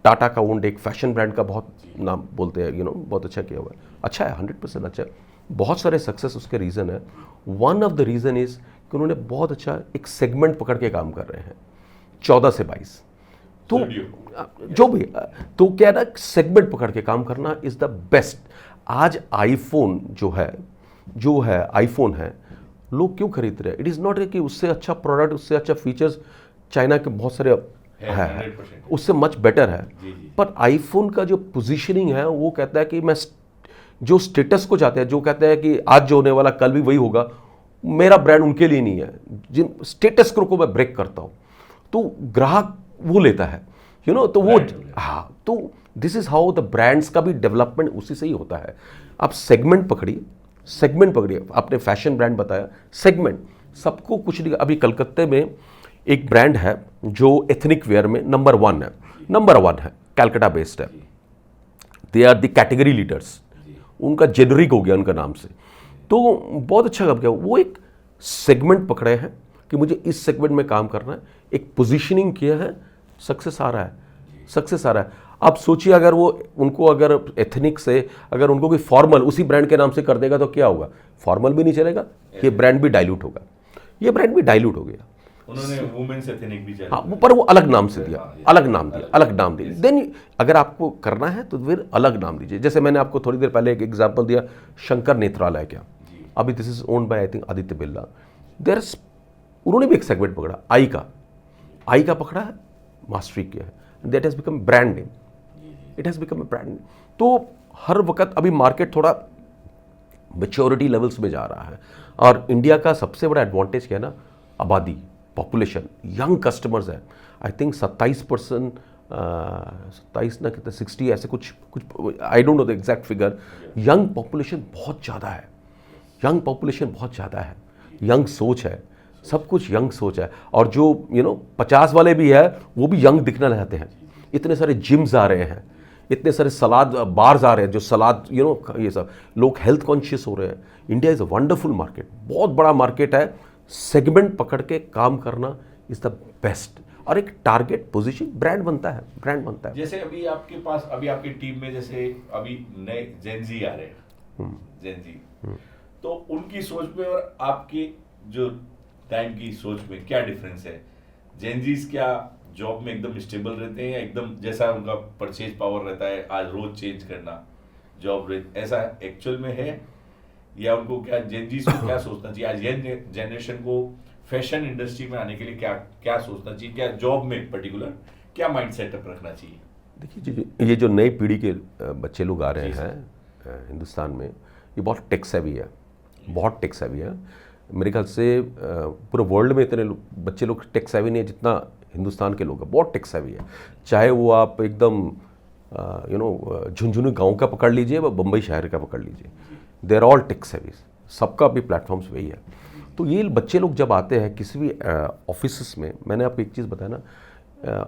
टाटा का ओन्ड एक फैशन ब्रांड का बहुत नाम बोलते हैं, बहुत अच्छा किया हुआ है, अच्छा है, 100% अच्छा है। बहुत सारे सक्सेस उसके रीज़न है। One of the reason is कि उन्होंने बहुत अच्छा एक सेगमेंट पकड़ के काम कर रहे हैं, 14 से 22। तो जो भी, तो क्या ना, सेगमेंट पकड़ के काम करना इज़ द बेस्ट। आज आईफोन जो है आईफोन है, लोग क्यों खरीद रहे हैं? इट इज़ नॉट कि उससे अच्छा प्रोडक्ट, उससे अच्छा फीचर्स चाइना के बहुत सारे है, उससे मच बेटर है। पर आईफोन का जो पोजीशनिंग है, वो कहता है कि मैं जो स्टेटस को चाहते हैं, जो कहते हैं कि आज जो होने वाला कल भी वही होगा, मेरा ब्रांड उनके लिए नहीं है। जिन स्टेटस को मैं ब्रेक करता हूँ, तो ग्राहक वो लेता है, तो वो, हाँ, तो this is how the brands का भी डेवलपमेंट उसी से ही होता है। आप सेगमेंट पकड़िए। आपने फैशन ब्रांड बताया, सेगमेंट सबको कुछ नहीं। अभी कलकत्ते में एक ब्रांड है जो एथनिक वेयर में नंबर 1 है, कैलकाटा बेस्ड है। They are the category leaders, उनका जेनरिक हो गया उनका नाम से, तो बहुत अच्छा काम किया। वो एक सेगमेंट पकड़े हैं कि मुझे इस सेगमेंट में काम करना है, एक पोजीशनिंग किया है, सक्सेस आ रहा है। आप सोचिए, अगर वो उनको अगर एथनिक से अगर उनको कोई फॉर्मल उसी ब्रांड के नाम से कर देगा तो क्या होगा? फॉर्मल भी नहीं चलेगा, ये ब्रांड भी डाइल्यूट होगा, ये ब्रांड भी डाइल्यूट हो गया। उन्होंने वुमेन्स एथनिक भी हाँ, पर वो अलग नाम से दिया, अलग नाम दिया। देन अगर आपको करना है तो फिर अलग नाम दीजिए। जैसे मैंने आपको थोड़ी देर पहले एक एग्जांपल दिया, शंकर नेत्रालय क्या, अभी this is owned by I think Aditya Birla. उन्होंने भी एक सेगमेंट पकड़ा, आई का पकड़ा है, मास्टरी किया है, that has become brand name, it has become a brand name. तो हर वक्त अभी मार्केट थोड़ा मैच्योरिटी लेवल्स में जा रहा है, और इंडिया का सबसे बड़ा एडवांटेज क्या है ना, आबादी, पॉपुलेशन, यंग कस्टमर्स है। आई थिंक 27% 27 ना कितना 60 ऐसे कुछ आई don't know the exact figure. Young population बहुत ज़्यादा है, यंग सोच है, सब कुछ यंग सोच है। और जो 50 वाले भी है वो भी यंग दिखना चाहते हैं। इतने सारे जिम्स आ रहे हैं, इतने सारे सलाद बार्स आ रहे हैं, जो सलाद ये सब, लोग हेल्थ कॉन्शियस हो रहे हैं। India is a wonderful market, बहुत बड़ा मार्केट है। सेगमेंट पकड़ के काम करना इज़ द बेस्ट, और एक टारगेट पोजीशन ब्रांड बनता है। जैसे अभी आपके पास, अभी आपकी टीम में जैसे अभी नए जेनजी आ रहे हैं, जेनजी, तो उनकी सोच में और आपके जो टाइम की सोच में क्या डिफरेंस है? जेनजीज क्या जॉब में एकदम स्टेबल रहते हैं, या एकदम जैसा उनका परचेज पावर रहता है, आज रोज चेंज करना जॉब, ऐसा एक्चुअल में है, या उनको क्या जेनजीस को क्या सोचना चाहिए, आज यंग जनरेशन को फैशन इंडस्ट्री में आने के लिए क्या क्या सोचना चाहिए, क्या जॉब में पर्टिकुलर क्या माइंड सेटअप रखना चाहिए? देखिए, ये जो नई पीढ़ी के बच्चे लोग आ रहे हैं हिंदुस्तान में, ये बहुत टेक सेवी है, बहुत टेक सेवी है। मेरे ख्याल से पूरे वर्ल्ड में इतने बच्चे लोग टेक सेवी नहीं है जितना हिंदुस्तान के लोग हैं, बहुत टेक सेवी है। चाहे वो आप एकदम झुंझुनू गांव का पकड़ लीजिए व बम्बई शहर का पकड़ लीजिए, दे आर ऑल टेक सेवी, सबका भी प्लेटफॉर्म्स वही है। तो ये बच्चे लोग जब आते हैं किसी भी ऑफिस में, मैंने आपको एक चीज़ बताया ना,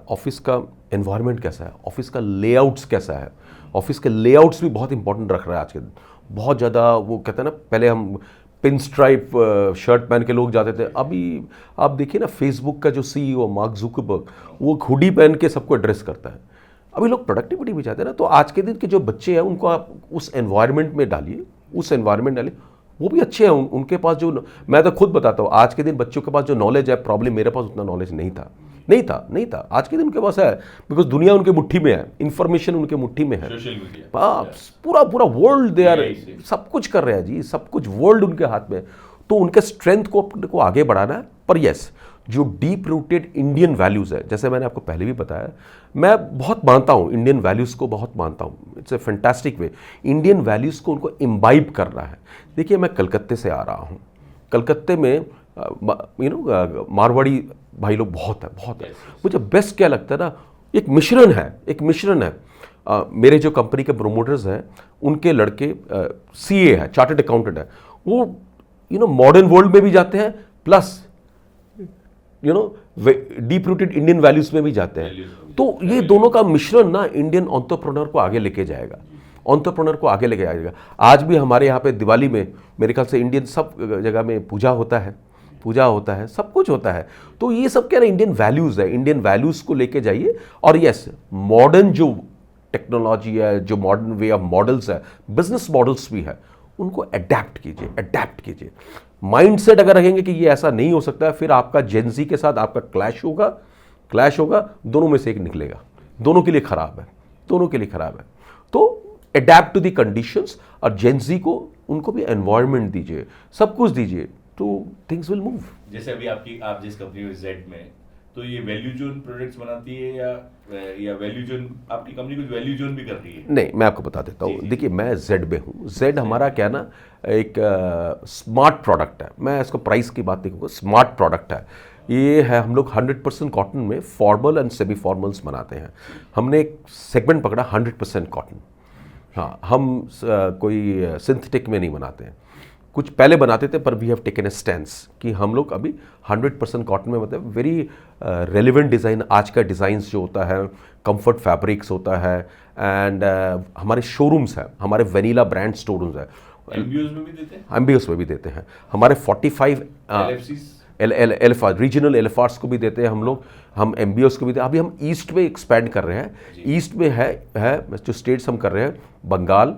ऑफिस का एनवायरनमेंट कैसा है, ऑफिस का लेआउट्स कैसा है, ऑफिस के लेआउट्स भी बहुत इंपॉर्टेंट रख रहा है आज के दिन। बहुत ज़्यादा वो कहते हैं ना, पहले हम पिन स्ट्राइप शर्ट पहन के लोग जाते थे, अभी आप देखिए ना फेसबुक का जो सीईओ मार्क जुकरबर्ग, वो हुडी पहन के सबको एड्रेस करता है। अभी लोग प्रोडक्टिविटी भी चाहते हैं ना, तो आज के दिन के जो बच्चे हैं उनको आप उस एनवायरनमेंट में डालिए, उस एनवायरनमेंट डालिए, वो भी अच्छे हैं। उनके पास जो, मैं तो खुद बताता हूँ, आज के दिन बच्चों के पास जो नॉलेज है, प्रॉब्लम मेरे पास उतना नॉलेज नहीं था। आज के दिन उनके पास है, बिकॉज दुनिया उनके मुट्ठी में है, इंफॉर्मेशन उनके मुट्ठी में है, सोशल मीडिया पूरा वर्ल्ड दे आर, सब कुछ कर रहे हैं जी, सब कुछ वर्ल्ड उनके हाथ में। तो उनके स्ट्रेंथ को आगे बढ़ाना है। पर यस, जो डीप रूटेड इंडियन वैल्यूज़ है, जैसे मैंने आपको पहले भी बताया, मैं बहुत मानता हूँ इंडियन वैल्यूज़ को, बहुत मानता हूँ, it's a fantastic way. Indian values को उनको इम्बाइब करना है। देखिए, मैं कलकत्ते से आ रहा हूँ, कलकत्ते में मारवाड़ी भाई लोग बहुत है। मुझे बेस्ट क्या लगता है ना, एक मिश्रण है। मेरे जो कंपनी के प्रोमोटर्स हैं, उनके लड़के सीए है, चार्टर्ड अकाउंटेंट है, वो मॉडर्न वर्ल्ड में भी जाते हैं, plus deep rooted Indian values में भी जाते हैं। तो ये दोनों का मिश्रण ना इंडियन एंटरप्रेन्योर को आगे लेके जाएगा। आज भी हमारे यहाँ पे दिवाली में मेरे ख्याल से इंडियन सब जगह में पूजा होता है, सब कुछ होता है। तो ये सब क्या ना इंडियन वैल्यूज़ है, इंडियन वैल्यूज़ को लेके जाइए। और यस, मॉडर्न जो टेक्नोलॉजी है, जो मॉडर्न वे ऑफ मॉडल्स है, बिजनेस मॉडल्स भी है, उनको अडेप्ट कीजिए। माइंडसेट अगर रखेंगे कि ये ऐसा नहीं हो सकता, फिर आपका जेनजी के साथ आपका क्लैश होगा, दोनों में से एक निकलेगा, दोनों के लिए खराब है। तो अडेप्ट टू द कंडीशंस, और जेनजी को उनको भी एनवायरनमेंट दीजिए, सब कुछ दीजिए, तो थिंग्स विल मूव। जैसे अभी आप जिस कंपनी में जेड में, तो ये वैल्यू जोन प्रोडक्ट्स बनाती है या वैल्यू जोन, आपकी कंपनी कुछ वैल्यू जोन भी कर रही है? नहीं, मैं आपको बता देता हूँ। देखिए, मैं जेड में हूँ। जेड हमारा क्या ना, एक स्मार्ट प्रोडक्ट है। मैं इसको प्राइस की बात नहीं कहूँगा, स्मार्ट प्रोडक्ट है। ये है, हम लोग 100% कॉटन में फॉर्मल एंड सेमी फॉर्मल्स बनाते हैं। हमने एक सेगमेंट पकड़ा 100% कॉटन। हाँ, हम कोई सिंथेटिक में नहीं बनाते हैं। कुछ पहले बनाते थे, पर we have taken a stance कि हम लोग अभी 100% कॉटन में, मतलब वेरी रेलिवेंट डिज़ाइन, आज का डिज़ाइंस जो होता है, कंफर्ट फैब्रिक्स होता है, एंड हमारे शोरूम्स हैं, हमारे वेनिला ब्रांड शोरूम्स हैं। एमबीओस में भी देते हैं? एमबीओस में भी देते हैं। हमारे 45 एलएफआर, रीजनल एलएफआर्स को भी देते हैं हम लोग, हम एमबीओस को भी देते हैं। अभी हम ईस्ट में एक्सपैंड कर रहे हैं। ईस्ट में है जो स्टेट्स हम कर रहे हैं, Bengal,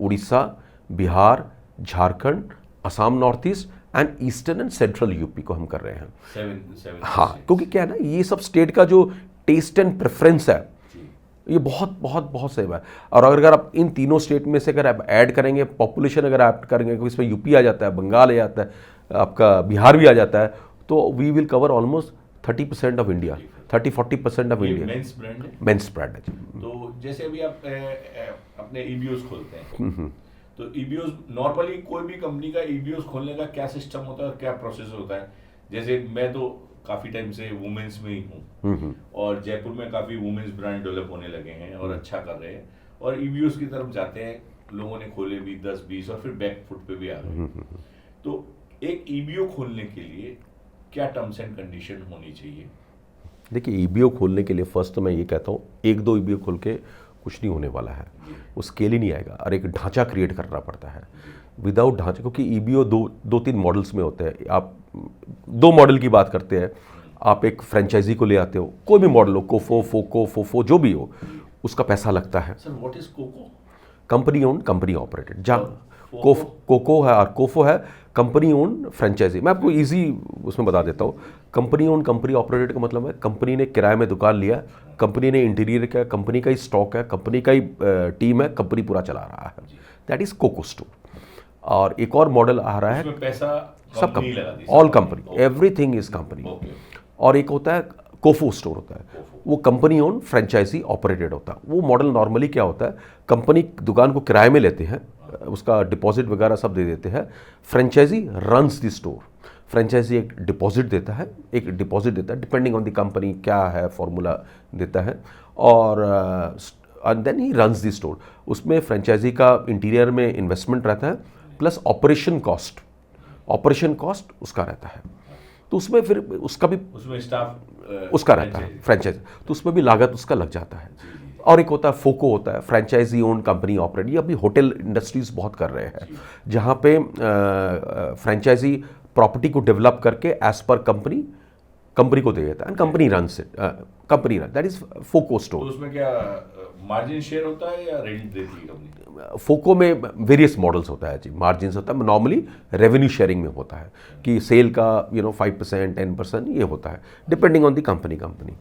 Orissa, Bihar, Jharkhand, Assam, north east and eastern and central UP को हम कर रहे हैं। 7 हाँ, क्योंकि क्या है ना, ये सब स्टेट का जो टेस्ट एंड प्रेफरेंस है, ये बहुत सही है। और अगर आप इन तीनों स्टेट में से अगर आप ऐड करेंगे, पॉपुलेशन अगर ऐड करेंगे, क्योंकि इसमें यूपी आ जाता है, बंगाल आ जाता है, आपका बिहार भी आ जाता है, तो we will cover almost 30% of India, 30-40% of India. Men's brand है? मेंस ब्रांड है जी। तो जैसे अभी आप अपने ईबीओस खोलते हैं, तो ईबीओस नॉर्मली कोई भी कंपनी का ईबीओस खोलने का क्या सिस्टम होता है, क्या प्रोसेस होता है? जैसे मैं तो काफ़ी टाइम से वुमेन्स में ही हूँ, और जयपुर में काफ़ी वुमेन्स ब्रांड डेवलप होने लगे हैं और अच्छा कर रहे हैं, और ईबीओस की तरफ जाते हैं, लोगों ने खोले भी 10-20 और फिर बैक फुट पे भी आ गए। तो एक ईबीओ खोलने के लिए क्या टर्म्स एंड कंडीशन होनी चाहिए? देखिए, ईबीओ खोलने के लिए फर्स्ट तो मैं ये कहता हूँ, 1-2 ईबीओ खोल के कुछ नहीं होने वाला है, वो स्केल ही नहीं आएगा, और एक ढांचा क्रिएट करना पड़ता है। विदाउट ढांचे, क्योंकि ईबीओ 2-3 मॉडल्स में होते हैं। आप 2 मॉडल की बात करते हैं, आप एक फ्रेंचाइजी को ले आते हो, कोई भी मॉडल हो, कोफो, फोको, फोफो, जो भी हो, उसका पैसा लगता है। Sir, what is cocoa? Company own, company operated. जहाँ कोको है और कोफो है कंपनी ओन फ्रेंचाइजी। मैं आपको इजी उसमें बता देता हूँ। कंपनी ओन, कंपनी ऑपरेटेड का मतलब है कंपनी ने किराए में दुकान लिया, कंपनी ने इंटीरियर किया, कंपनी का ही स्टॉक है, कंपनी का ही टीम है, कंपनी पूरा चला रहा है, दैट इज कोको स्टोर। और एक और मॉडल आ रहा है, उसमें पैसा सब कंपनी लगा दी, all company, everything is company. Okay. और एक होता है कोफो स्टोर होता है, वो कंपनी ओन फ्रेंचाइजी ऑपरेटेड होता है। वो मॉडल नॉर्मली क्या होता है, कंपनी दुकान को किराए में लेते हैं, उसका डिपॉजिट वगैरह सब दे देते हैं, franchisee runs the store. Franchisee एक डिपॉजिट देता है, डिपेंडिंग ऑन द कंपनी क्या है फॉर्मूला देता है, और then he runs the store. उसमें फ्रेंचाइजी का इंटीरियर में इन्वेस्टमेंट रहता है, प्लस ऑपरेशन कॉस्ट उसका रहता है। तो उसमें फिर उसका भी उसमें स्टाफ उसका रहता है फ्रेंचाइजी, तो उसमें भी लागत उसका लग जाता है। और एक होता है फोको, होता है फ्रेंचाइजी ओन कंपनी ऑपरेट। ये अभी होटल इंडस्ट्रीज बहुत कर रहे हैं, जहाँ पे फ्रेंचाइजी प्रॉपर्टी को डेवलप करके एज पर कंपनी को दे देता है, कंपनी रन दैट इज फोको तो स्टोर। उसमें क्या मार्जिन शेयर होता है या रेंट देती है कंपनी? फोको में वेरियस मॉडल्स होता है जी, मार्जिन होता है, नॉर्मली रेवेन्यू शेयरिंग में होता है कि सेल का 5% 10% ये होता है, depending on the company. To company.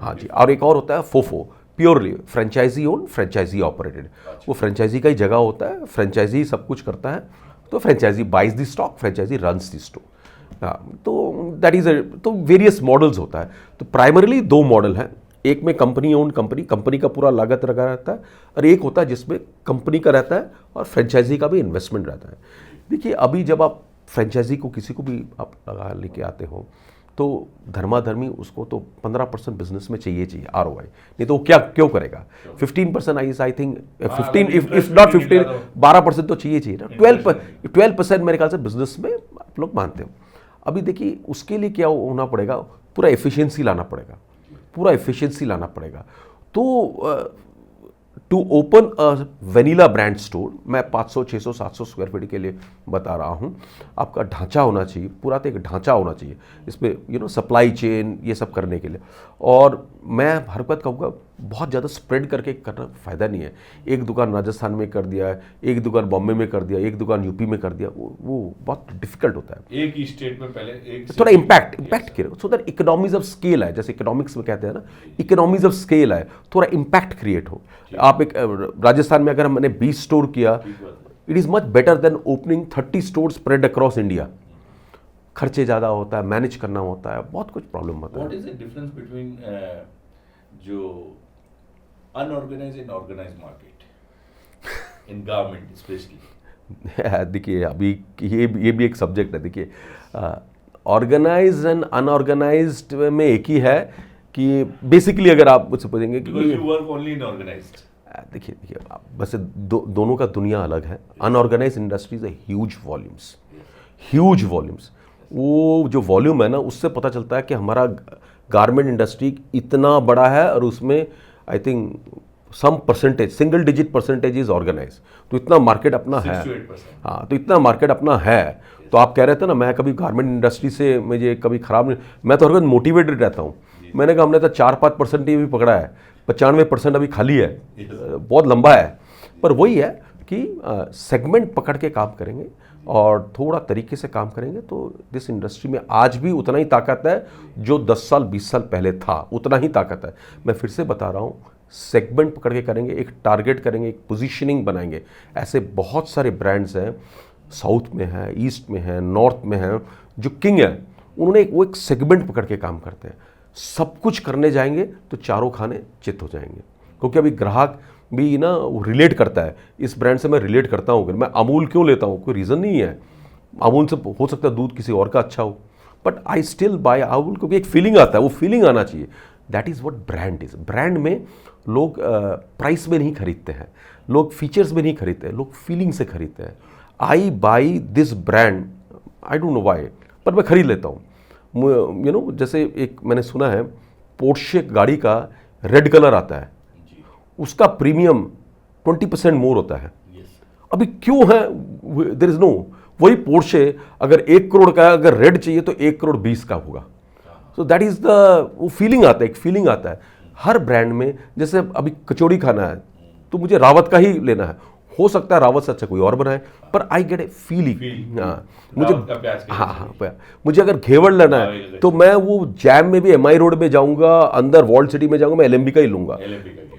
हाँ जी। और एक और होता है FOFO, purely franchise own franchise operated. वो फ्रेंचाइजी का ही जगह होता है, फ्रेंचाइजी सब कुछ करता है, तो franchisee buys the stock, franchisee runs the store. तो दैट इज तो वेरियस मॉडल्स होता है। तो प्राइमरीली 2 मॉडल हैं, एक में कंपनी ओन कंपनी का पूरा लागत लगा रहता है, और एक होता है जिसमें कंपनी का रहता है और फ्रेंचाइजी का भी इन्वेस्टमेंट रहता है। देखिए अभी जब आप फ्रेंचाइजी को किसी को भी आप लगा लेके आते हो, तो धर्माधर्मी उसको तो 15% बिजनेस में चाहिए ROI, नहीं तो वो क्यों करेगा। 15% आई थिंक 15 इफ नॉट 15 12% तो चाहिए ना। 12% मेरे ख्याल से बिजनेस में आप लोग मानते हो। अभी देखिए उसके लिए क्या होना पड़ेगा, पूरा एफिशिएंसी लाना पड़ेगा। तो to open a vanilla brand store, मैं 500 600 700 स्क्वायर फीट के लिए बता रहा हूँ, आपका ढांचा होना चाहिए, पूरा तो एक ढांचा होना चाहिए इसमें सप्लाई चेन ये सब करने के लिए। और मैं हर वक्त कहूँगा बहुत ज़्यादा स्प्रेड करके करना फ़ायदा नहीं है। एक दुकान राजस्थान में कर दिया है, एक दुकान बॉम्बे में कर दिया, एक दुकान यूपी में कर दिया, वो बहुत डिफिकल्ट होता है। एक ही स्टेट में पहले एक थोड़ा इम्पैक्ट करें, so that economies of scale है, जैसे इकोनॉमिक्स में कहते हैं ना, इकोनॉमीज ऑफ स्केल है, थोड़ा इम्पैक्ट क्रिएट हो। आप एक राजस्थान में अगर मैंने 20 स्टोर किया, it is much better then opening 30 store spread across India. खर्चे ज़्यादा होता है, मैनेज करना होता है, बहुत कुछ प्रॉब्लम होता है। What is the difference between जो unorganised and organised market in government especially? देखिए अभी ये भी एक सब्जेक्ट है। देखिए ऑर्गेनाइज्ड एंड अनऑर्गेनाइज्ड में एक ही है कि बेसिकली अगर आप मुझसे पूछेंगे कि you work only in organised, देखिए वैसे दोनों का दुनिया अलग है। अनऑर्गेनाइज्ड इंडस्ट्रीज है ह्यूज वॉल्यूम्स। वो जो वॉल्यूम है ना, उससे पता चलता है कि हमारा गारमेंट इंडस्ट्री इतना बड़ा है, और उसमें I think some percentage, single digit percentage is organise. तो इतना मार्केट अपना है। हाँ, तो इतना मार्केट अपना है। तो आप कह रहे थे ना मैं कभी गारमेंट इंडस्ट्री से मुझे कभी खराब नहीं, मैं तो हर वक्त मोटिवेटेड रहता हूँ। मैंने कहा हमने तो 4-5% ही भी पकड़ा है, 95% अभी खाली है, बहुत लंबा है। पर वही है कि सेगमेंट पकड़ के काम करेंगे और थोड़ा तरीके से काम करेंगे तो दिस इंडस्ट्री में आज भी उतना ही ताकत है जो 10 साल 20 साल पहले था, उतना ही ताकत है। मैं फिर से बता रहा हूँ, सेगमेंट पकड़ के करेंगे, एक टारगेट करेंगे, एक पोजीशनिंग बनाएंगे। ऐसे बहुत सारे ब्रांड्स हैं, साउथ में है, ईस्ट में है, नॉर्थ में है, जो किंग है, उन्होंने वो एक सेगमेंट पकड़ के काम करते हैं। सब कुछ करने जाएंगे तो चारों खाने चित हो जाएंगे, क्योंकि अभी ग्राहक भी ना वो रिलेट करता है। इस ब्रांड से मैं रिलेट करता हूँ, मैं अमूल क्यों लेता हूँ, कोई रीज़न नहीं है। अमूल से हो सकता है दूध किसी और का अच्छा हो, but I still buy Amul, क्योंकि एक फीलिंग आता है, वो फीलिंग आना चाहिए। That is what brand is. Brand में लोग प्राइस में नहीं खरीदते हैं, लोग फीचर्स में नहीं खरीदते हैं, लोग फीलिंग से खरीदते हैं। I buy this brand, I don't know why, पर मैं खरीद लेता हूँ। जैसे एक मैंने सुना है, पोर्शे गाड़ी का रेड कलर आता है, उसका प्रीमियम 20% मोर होता है। अभी क्यों है, देयर इज नो, वही पोर्शे अगर 1 करोड़ का है, अगर रेड चाहिए तो 1 करोड़ 20 का होगा। सो दैट इज द, वो फीलिंग आता है, एक फीलिंग आता है हर ब्रांड में। जैसे अभी कचौड़ी खाना है तो मुझे रावत का ही लेना है, हो सकता है रावत से अच्छा कोई और बनाए, पर आई गेट ए फीलिंग। हाँ, मुझे अगर घेवर लेना है तो मैं वो जैम में भी MI रोड में जाऊंगा, अंदर वॉल्ड सिटी में जाऊंगा, मैं LMB का ही लूंगा।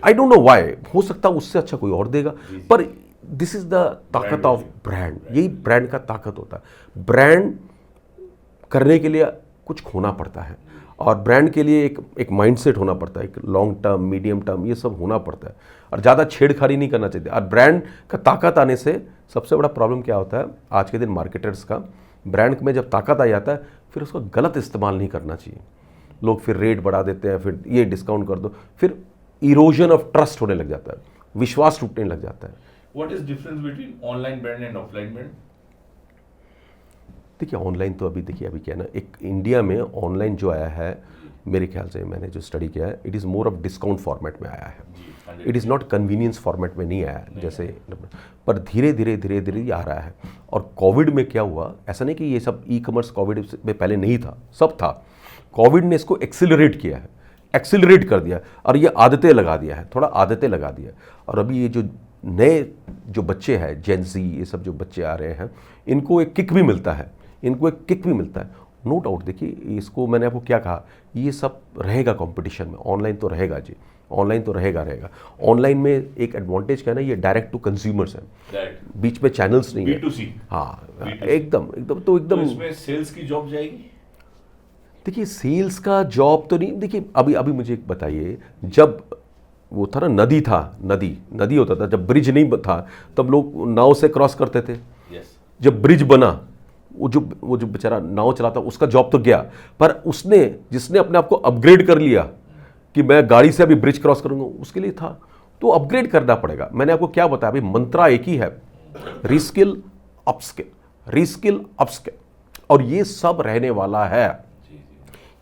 आई डोंट नो व्हाई, हो सकता है उससे अच्छा कोई और देगा, पर दिस इज द ताकत ऑफ ब्रांड, यही ब्रांड का ताकत होता है। ब्रांड करने के लिए कुछ खोना पड़ता है और ब्रांड के लिए एक माइंडसेट होना पड़ता है, एक लॉन्ग टर्म, मीडियम टर्म, ये सब होना पड़ता है और ज़्यादा छेड़खानी नहीं करना चाहिए। और ब्रांड का ताकत आने से सबसे बड़ा प्रॉब्लम क्या होता है आज के दिन मार्केटर्स का, ब्रांड में जब ताकत आ जाता है फिर उसका गलत इस्तेमाल नहीं करना चाहिए। लोग फिर रेट बढ़ा देते हैं, फिर ये डिस्काउंट कर दो, फिर इरोजन ऑफ ट्रस्ट होने लग जाता है, विश्वास टूटने लग जाता है। What is difference between online brand and offline brand? देखिए ऑनलाइन तो अभी देखिए अभी क्या है ना, एक इंडिया में ऑनलाइन जो आया है मेरे ख्याल से, मैंने जो स्टडी किया है, it is more of discount format में आया है, it is not convenience format में नहीं आया है जैसे, पर धीरे धीरे धीरे धीरे ये आ रहा है। और कोविड में क्या हुआ, ऐसा नहीं कि ये सब ई कॉमर्स कोविड में पहले नहीं था, सब था, कोविड ने इसको एक्सिलरेट किया है, एक्सिलरेट कर दिया और ये आदतें लगा दिया है, थोड़ा आदतें लगा दिया। और अभी ये जो नए जो बच्चे हैं, जेन ज़ी, ये सब जो बच्चे आ रहे हैं, इनको एक किक भी मिलता है, इनको एक किक भी मिलता है, नो डाउट। देखिए इसको मैंने आपको क्या कहा, ये सब रहेगा कंपटीशन में, ऑनलाइन तो रहेगा जी, ऑनलाइन तो रहेगा। ऑनलाइन में एक एडवांटेज क्या है ना, ये डायरेक्ट टू कंज्यूमर्स है, बीच में चैनल्स नहीं है। B2C। हाँ एकदम तो एकदम। इसमें सेल्स की जॉब जाएगी? देखिए सेल्स का जॉब तो नहीं, देखिए अभी मुझे एक बताइए, जब वो था ना नदी होता था, जब ब्रिज नहीं था तब लोग नाव से क्रॉस करते थे। जब ब्रिज बना, वो जो बेचारा नाव चलाता उसका जॉब तो गया, पर उसने जिसने अपने आप को अपग्रेड कर लिया कि मैं गाड़ी से अभी ब्रिज क्रॉस करूंगा, उसके लिए था, तो अपग्रेड करना पड़ेगा। मैंने आपको क्या बताया, अभी मंत्रा एक ही है, रीस्किल अपस्किल, रीस्किल अपस्किल, और ये सब रहने वाला है।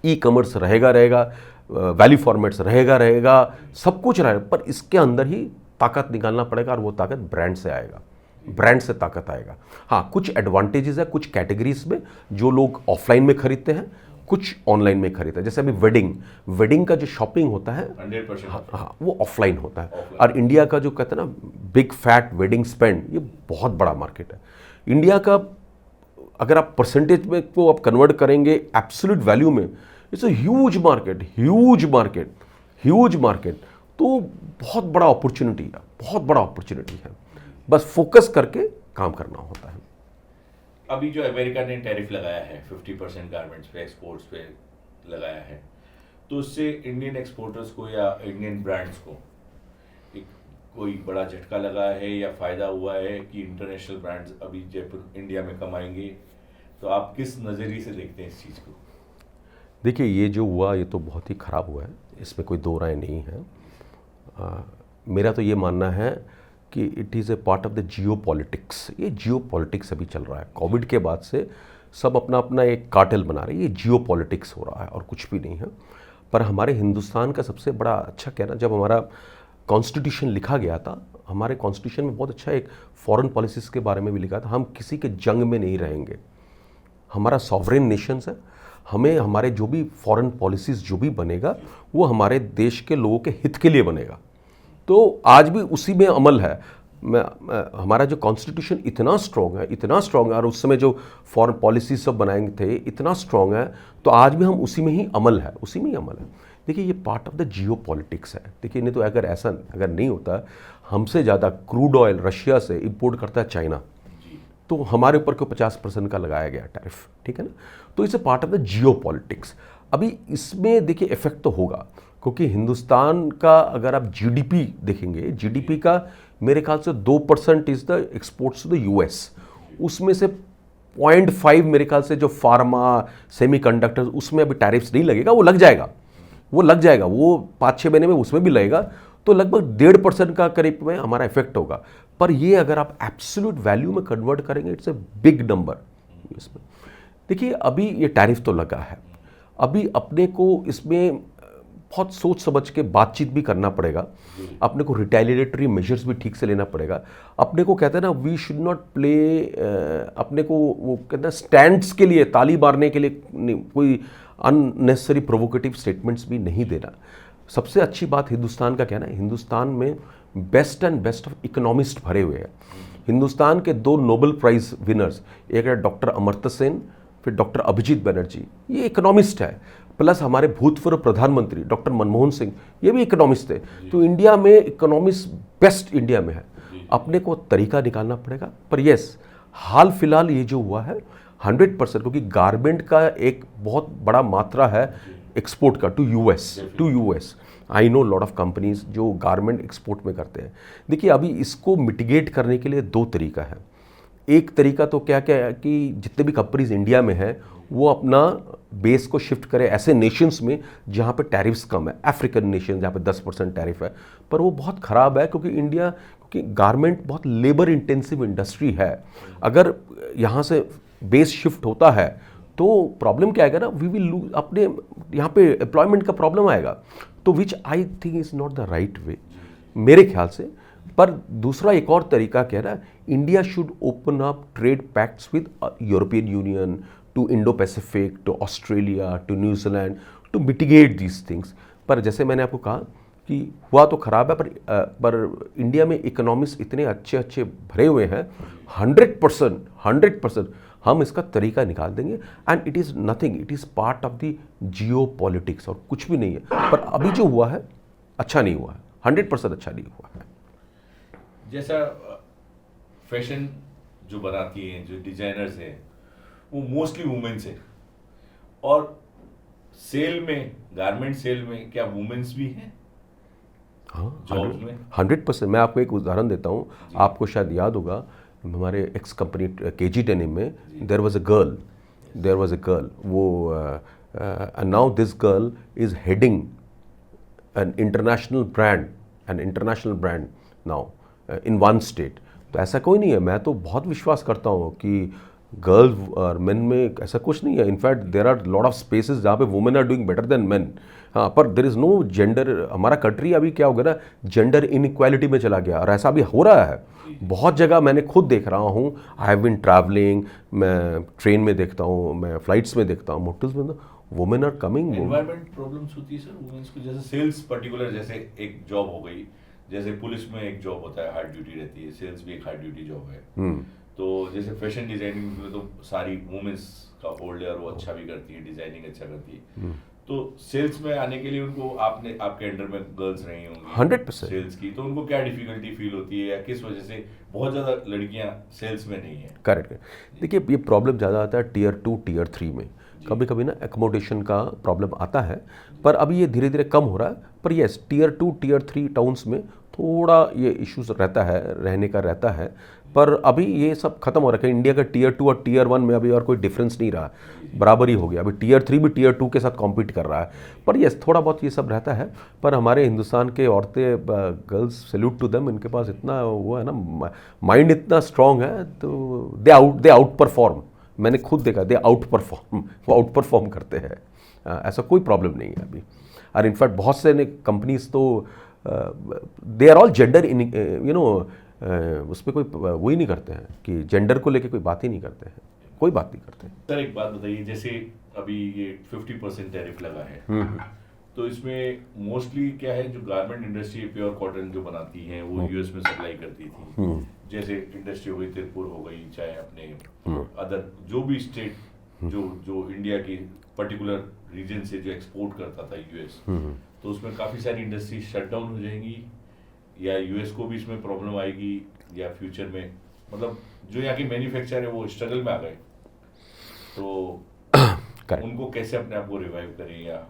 ई कॉमर्स रहेगा, वैल्यू फॉर्मेट्स रहेगा, सब कुछ रहेगा, पर इसके अंदर ही ताकत निकालना पड़ेगा और वो ताकत ब्रांड से आएगा, ब्रांड से ताकत आएगा। हाँ कुछ एडवांटेजेस है कुछ कैटेगरीज में, जो लोग ऑफलाइन में खरीदते हैं, कुछ ऑनलाइन में खरीदते हैं। जैसे अभी वेडिंग का जो शॉपिंग होता है 100%, हाँ वो ऑफलाइन होता है। और इंडिया का जो कहते हैं ना बिग फैट वेडिंग स्पेंड, ये बहुत बड़ा मार्केट है इंडिया का। अगर आप परसेंटेज में को आप कन्वर्ट करेंगे एब्सोल्यूट वैल्यू में, इट्स अ ह्यूज मार्केट, तो बहुत बड़ा अपॉर्चुनिटी है, बस फोकस करके काम करना होता है। अभी जो अमेरिका ने टैरिफ लगाया है 50% गारमेंट्स पे, एक्सपोर्ट्स पे लगाया है, तो उससे इंडियन एक्सपोर्टर्स को या इंडियन ब्रांड्स को एक कोई बड़ा झटका लगा है या फायदा हुआ है कि इंटरनेशनल ब्रांड्स अभी जयपुर इंडिया में कमाएंगे? तो आप किस नज़रिए से देखते हैं इस चीज़ को? देखिए ये जो हुआ ये तो बहुत ही ख़राब हुआ है, इसमें कोई दो राय नहीं है। मेरा तो ये मानना है कि it is a part of the Jio politics. ये जियो पॉलिटिक्स अभी चल रहा है, कोविड के बाद से सब अपना अपना एक कार्टेल बना रहे हैं, ये जियो पॉलिटिक्स हो रहा है और कुछ भी नहीं है। पर हमारे हिंदुस्तान का सबसे बड़ा अच्छा कहना, जब हमारा कॉन्स्टिट्यूशन लिखा गया था, हमारे कॉन्स्टिट्यूशन में बहुत अच्छा एक फॉरेन पॉलिसीज़ के बारे में भी लिखा था, हम किसी के जंग में नहीं रहेंगे, हमारा सॉवरेन नेशंस है, हमें हमारे जो भी फॉरेन पॉलिसीज़ जो भी बनेगा वो हमारे देश के लोगों के हित के लिए बनेगा। तो आज भी उसी में अमल है। हमारा जो कॉन्स्टिट्यूशन इतना स्ट्रॉन्ग है और उस समय जो फॉरेन पॉलिसी सब बनाए थे इतना स्ट्रॉन्ग है, तो आज भी हम उसी में ही अमल है। देखिए ये part of the Jio politics है। देखिए नहीं तो अगर नहीं होता, हमसे ज़्यादा क्रूड ऑयल रशिया से इंपोर्ट करता है चाइना, तो हमारे ऊपर को 50% का लगाया गया टैरिफ, ठीक है ना। तो it's a part of the Jio politics. अभी इसमें देखिए इफेक्ट तो होगा, क्योंकि हिंदुस्तान का अगर आप जीडीपी देखेंगे, जीडीपी का मेरे ख्याल से 2% is the exports to the US, उसमें से 0.5 मेरे ख्याल से जो फार्मा सेमीकंडक्टर्स, उसमें अभी टैरिफ्स नहीं लगेगा, वो लग जाएगा, वो 5-6 महीने में उसमें भी लगेगा, तो लगभग 1.5% का करीब में हमारा इफेक्ट होगा। पर ये अगर आप एब्सोल्यूट वैल्यू में कन्वर्ट करेंगे, इट्स ए बिग नंबर इसमें। देखिए अभी ये टैरिफ तो लगा है, अभी अपने को इसमें बहुत सोच समझ के बातचीत भी करना पड़ेगा, अपने को रिटेलिएटरी मेजर्स भी ठीक से लेना पड़ेगा। अपने को कहते हैं ना, वी शुड नॉट प्ले, अपने को वो कहते हैं स्टैंड्स के लिए, ताली मारने के लिए नहीं, कोई अननेसेसरी प्रोवोकेटिव स्टेटमेंट्स भी नहीं देना। सबसे अच्छी बात हिंदुस्तान का क्या है ना, हिंदुस्तान में बेस्ट ऑफ इकोनॉमिस्ट भरे हुए हैं। हिंदुस्तान के 2 नोबेल प्राइज विनर्स, एक है डॉक्टर अमर्त्य सेन, फिर डॉक्टर अभिजीत बनर्जी, ये इकोनॉमिस्ट है। प्लस हमारे भूतपूर्व प्रधानमंत्री डॉक्टर मनमोहन सिंह, ये भी इकोनॉमिस्ट थे। तो इंडिया में इकोनॉमिस्ट बेस्ट इंडिया में है। अपने को तरीका निकालना पड़ेगा। पर यस, हाल फिलहाल ये जो हुआ है 100%, क्योंकि गारमेंट का एक बहुत बड़ा मात्रा है एक्सपोर्ट का to US. I know lot of companies जो गारमेंट एक्सपोर्ट में करते हैं। देखिए, अभी इसको मिटिगेट करने के लिए दो तरीका है। एक तरीका तो क्या क्या है कि जितने भी कंपनीज इंडिया में हैं वो अपना बेस को शिफ्ट करें ऐसे नेशंस में जहाँ पे टैरिफ्स कम है। अफ्रीकन नेशन जहाँ पे 10% टैरिफ है, पर वो बहुत ख़राब है क्योंकि इंडिया, क्योंकि गारमेंट बहुत लेबर इंटेंसिव इंडस्ट्री है। अगर यहाँ से बेस शिफ्ट होता है तो प्रॉब्लम क्या आएगा ना, वी विल लूज अपने यहाँ पे एम्प्लॉयमेंट का प्रॉब्लम आएगा, तो which I think is not the right way मेरे ख्याल से। पर दूसरा एक और तरीका क्या है ना, India should open up trade pacts with European Union, to Indo Pacific, to Australia, to New Zealand, to mitigate these things. पर जैसे मैंने आपको कहा कि हुआ तो ख़राब है, पर इंडिया में इकोनॉमिक्स इतने अच्छे अच्छे भरे हुए हैं, 100% हम इसका तरीका निकाल देंगे। And it is nothing, it is part of the Jio politics और कुछ भी नहीं है। पर अभी जो हुआ है अच्छा नहीं हुआ है, 100% अच्छा नहीं हुआ है। जैसा फैशन जो बनाती हैं, जो डिजाइनर्स हैं, वो मोस्टली वुमेन्स है, और सेल में, गारमेंट सेल में क्या वुमेन्स भी हैं? हाँ, जॉब्स में 100%। मैं आपको एक उदाहरण देता हूँ, आपको शायद याद होगा, हमारे एक्स कंपनी केजी डेनिम में देयर वाज अ गर्ल, वो and now this girl is heading an international brand now in one state. तो ऐसा कोई नहीं है, मैं तो बहुत विश्वास करता हूँ कि गर्ल्स और मेन में ऐसा कुछ नहीं है। In fact there are lot of spaces जहाँ पे women are doing better than men. हाँ, पर देर इज़ नो जेंडर। हमारा कंट्री अभी क्या हो गया ना, जेंडर इनइक्वालिटी में चला गया, और ऐसा अभी हो रहा है बहुत जगह। मैंने खुद देख रहा हूँ, आई हैव बीन ट्रैवलिंग, मैं ट्रेन में देखता हूँ, मैं फ्लाइट्स में देखता हूँ, मोटर्स में, women are coming. Environment problems होती है सर वुमेन्स को, जैसे सेल्स पर्टिकुलर, जैसे एक जॉब हो गई, जैसे पुलिस में एक जॉब होता है, हार्ड ड्यूटी रहती है, सेल्स भी एक हार्ड ड्यूटी जॉब है। तो जैसे फैशन डिजाइनिंग में तो सारी वुमेन्स का होल्ड है और वो अच्छा भी करती है, डिजाइनिंग अच्छा करती है। तो सेल्स में आने के लिए उनको, आपके अंडर में गर्ल्स रही होंगी 100% सेल्स की, तो उनको क्या डिफिकल्टी फील होती है, या किस वजह से बहुत ज़्यादा लड़कियां सेल्स में नहीं है? करेक्ट। देखिए, ये प्रॉब्लम ज़्यादा आता है टीयर 2 टीयर 3 में। कभी कभी ना एकोमोडेशन का प्रॉब्लम आता है, पर अभी ये धीरे धीरे कम हो रहा है। पर यस, टीयर 2 टीयर 3 टाउन्स में थोड़ा ये इश्यूज रहता है, रहने का रहता है। पर अभी ये सब खत्म हो रखा है। इंडिया का टीयर 2 और टीयर 1 में अभी और कोई डिफरेंस नहीं रहा, बराबर ही हो गया। अभी टीयर 3 भी टीयर 2 के साथ कॉम्पीट कर रहा है। पर यस, थोड़ा बहुत ये सब रहता है। पर हमारे हिंदुस्तान के औरतें, गर्ल्स, सैल्यूट टू देम, इनके पास इतना वो है ना, माइंड इतना स्ट्रांग है, तो दे आउट परफॉर्म। मैंने खुद देखा, वो आउट परफॉर्म करते हैं। ऐसा कोई प्रॉब्लम नहीं है अभी। और इनफैक्ट बहुत से कंपनीज तो they are all gender in, उस पर कोई वही नहीं करते हैं कि जेंडर को लेके कोई बात ही नहीं करते हैं, कोई बात नहीं करते हैं। सर एक बात बताइए, जैसे अभी ये 50% टैरिफ लगा है, तो इसमें मोस्टली क्या है, जो गारमेंट इंडस्ट्री प्योर कॉटन जो बनाती है वो यूएस में सप्लाई करती थी। जैसे इंडस्ट्री हो गई, तिरपुर हो गई, चाहे अपने अदर जो भी स्टेट जो इंडिया की पर्टिकुलर रीजन से जो एक्सपोर्ट करता था यूएस, तो उसमें काफ़ी सारी इंडस्ट्री शट डाउन हो जाएंगी, या यूएस को भी इसमें प्रॉब्लम आएगी, या फ्यूचर में मतलब जो यहाँ की मैन्युफैक्चर है वो स्ट्रगल में आ गए, तो उनको कैसे अपने आप को रिवाइव करें? या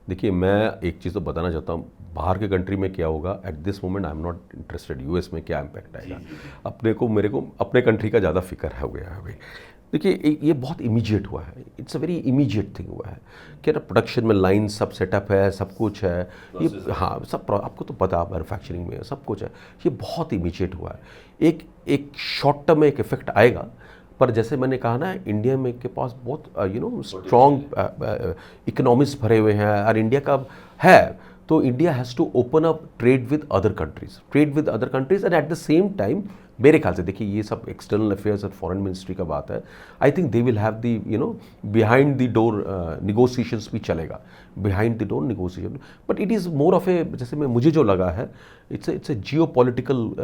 देखिए, मैं एक चीज़ तो बताना चाहता हूँ, बाहर के कंट्री में क्या होगा at this moment I am not interested. US में क्या इम्पैक्ट आएगा, मेरे को अपने कंट्री का ज़्यादा फिक्र हो गया है अभी। देखिए, ये बहुत इमीडिएट हुआ है, it's a very immediate thing हुआ है कि ना, प्रोडक्शन में लाइन सब सेटअप है, सब कुछ है, ये हाँ सब आपको तो पता, मैन्युफैक्चरिंग में सब कुछ है, ये बहुत इमीडिएट हुआ है। एक शॉर्ट टर्म में एक इफेक्ट आएगा, पर जैसे मैंने कहा ना, इंडिया में के पास बहुत स्ट्रॉन्ग इकोनॉमिक्स भरे हुए हैं, और इंडिया का है, तो India has to open up trade with other countries and at the same time मेरे ख्याल से, देखिए ये सब एक्सटर्नल अफेयर्स और फॉरेन मिनिस्ट्री का बात है, I think they will have the behind the door negotiations भी चलेगा, behind the door negotiation. But it is more of a, जैसे मुझे जो लगा है, it's a geopolitical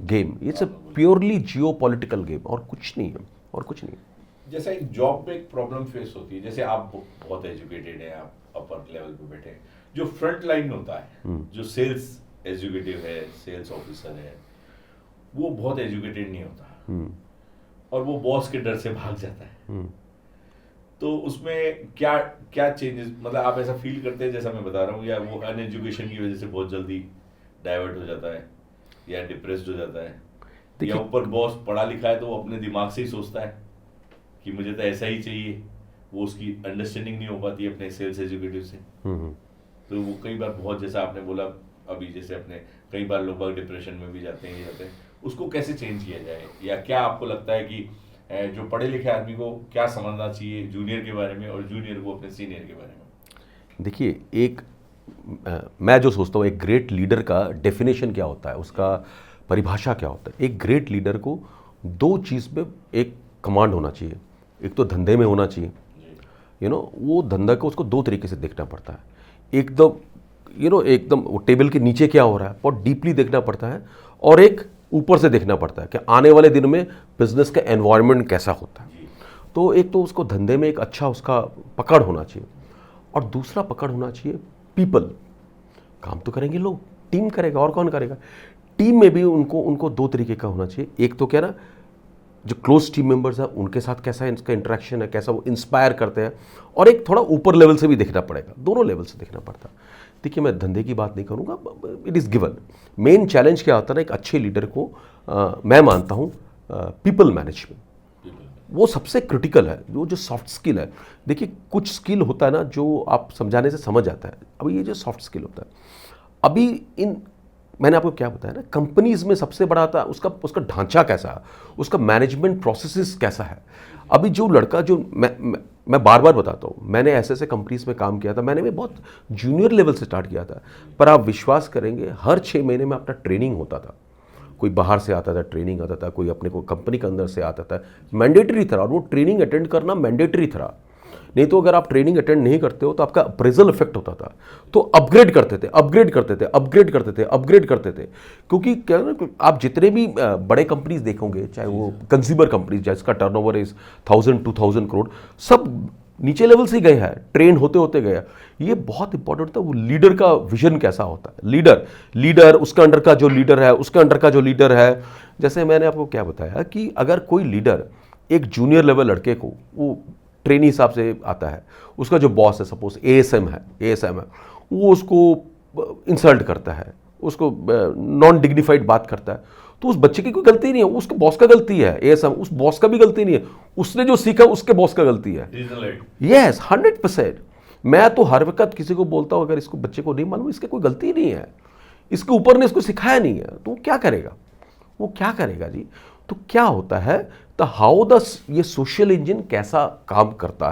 game, it's a purely geopolitical game, और कुछ नहीं है, और कुछ नहीं। जैसे एक जॉब में एक प्रॉब्लम फेस होती है, जैसे आप बहुत एजुकेटेड हैं, आप अपर लेवल पे बैठे हैं, जो फ्रंट लाइन होता है, जो सेल्स एग्जीक्यूटिव है, सेल्स ऑफिसर है, वो बहुत एजुकेटेड नहीं होता और वो बॉस के डर से भाग जाता है। तो उसमें क्या क्या चेंजेस, मतलब आप ऐसा फील करते हैं जैसा मैं बता रहा हूँ, या वो अनएजुकेशन की वजह से बहुत जल्दी डाइवर्ट हो जाता है या डिप्रेस्ड हो जाता है, या ऊपर बॉस पढ़ा लिखा है तो वो अपने दिमाग से ही सोचता है कि मुझे तो ऐसा ही चाहिए, वो उसकी अंडरस्टैंडिंग नहीं हो पाती है अपने सेल्स एग्जीक्यूटिव से। तो वो कई बार बहुत, जैसा आपने बोला अभी, जैसे अपने कई बार लोग डिप्रेशन में भी जाते हैं, उसको कैसे चेंज किया जाए, या क्या आपको लगता है कि जो पढ़े लिखे आदमी को क्या समझना चाहिए जूनियर के बारे में और जूनियर को अपने सीनियर के बारे में? देखिए, मैं जो सोचता हूँ एक ग्रेट लीडर का डेफिनेशन क्या होता है, उसका परिभाषा क्या होता है। एक ग्रेट लीडर को दो चीज़ में एक कमांड होना चाहिए। एक तो धंधे में होना चाहिए, वो धंधा को उसको दो तरीके से देखना पड़ता है। एकदम एकदम वो टेबल के नीचे क्या हो रहा है बहुत डीपली देखना पड़ता है, और एक ऊपर से देखना पड़ता है कि आने वाले दिन में बिजनेस का एनवायरनमेंट कैसा होता है। तो एक तो उसको धंधे में एक अच्छा उसका पकड़ होना चाहिए, और दूसरा पकड़ होना चाहिए पीपल। काम तो करेंगे लोग, टीम करेगा, और कौन करेगा। टीम में भी उनको दो तरीके का होना चाहिए। एक तो क्या ना, जो क्लोज टीम मेंबर्स हैं उनके साथ कैसा इनका इंटरेक्शन है, कैसा वो इंस्पायर करते हैं, और एक थोड़ा ऊपर लेवल से भी देखना पड़ेगा, दोनों लेवल से देखना पड़ता है। देखिए, मैं धंधे की बात नहीं करूँगा, it is given. Main challenge क्या होता है ना, एक अच्छे लीडर को मैं मानता हूँ पीपल मैनेजमेंट, वो सबसे क्रिटिकल है। जो सॉफ्ट स्किल है, देखिए कुछ स्किल होता है ना जो आप समझाने से समझ आता है। अभी ये जो सॉफ्ट स्किल होता है, अभी मैंने आपको क्या बताया ना, कंपनीज में सबसे बड़ा आता है उसका ढांचा कैसा है, उसका मैनेजमेंट प्रोसेसेस कैसा है। अभी जो लड़का, जो मैं बार बार बताता हूँ, मैंने ऐसे कंपनीज में काम किया था, मैंने भी बहुत जूनियर लेवल से स्टार्ट किया था, पर आप विश्वास करेंगे हर 6 महीने में अपना ट्रेनिंग होता था। कोई बाहर से आता था, ट्रेनिंग आता था, कोई अपने को कंपनी के अंदर से आता था, मैंडेटरी था, और वो ट्रेनिंग अटेंड करना मैंडेटरी था। नहीं तो अगर आप ट्रेनिंग अटेंड नहीं करते हो तो आपका अप्रेजल इफेक्ट होता था। तो अपग्रेड करते थे, क्योंकि क्या ना, आप जितने भी बड़े कंपनीज देखोगे, चाहे वो कंज्यूमर कंपनीज जिसका टर्नओवर इज 1000-2000 करोड़, सब नीचे लेवल से गए हैं, ट्रेन होते होते गया। ये बहुत इंपॉर्टेंट था, वो लीडर का विजन कैसा होता है। लीडर उसके अंडर का जो लीडर है, जैसे मैंने आपको क्या बताया कि अगर कोई लीडर एक जूनियर लेवल लड़के को, वो ट्रेनी हिसाब से आता है, उसका जो बॉस है, सपोज एएसएम है, वो उसको इंसल्ट करता है, उसको नॉन डिग्निफाइड बात करता है, तो उस बच्चे की कोई गलती नहीं है, उसके बॉस का गलती है। एएसएम, उस बॉस का भी गलती नहीं है, उसने जो सीखा उसके बॉस का गलती है। यस, 100%। मैं तो हर वक्त किसी को बोलता हूँ, अगर इसको बच्चे को नहीं मालूम, इसकी कोई गलती नहीं है, इसके ऊपर ने इसको सिखाया नहीं है, तो वो क्या करेगा जी। तो क्या होता है, तो हाउ द ये सोशल इंजन कैसा काम करता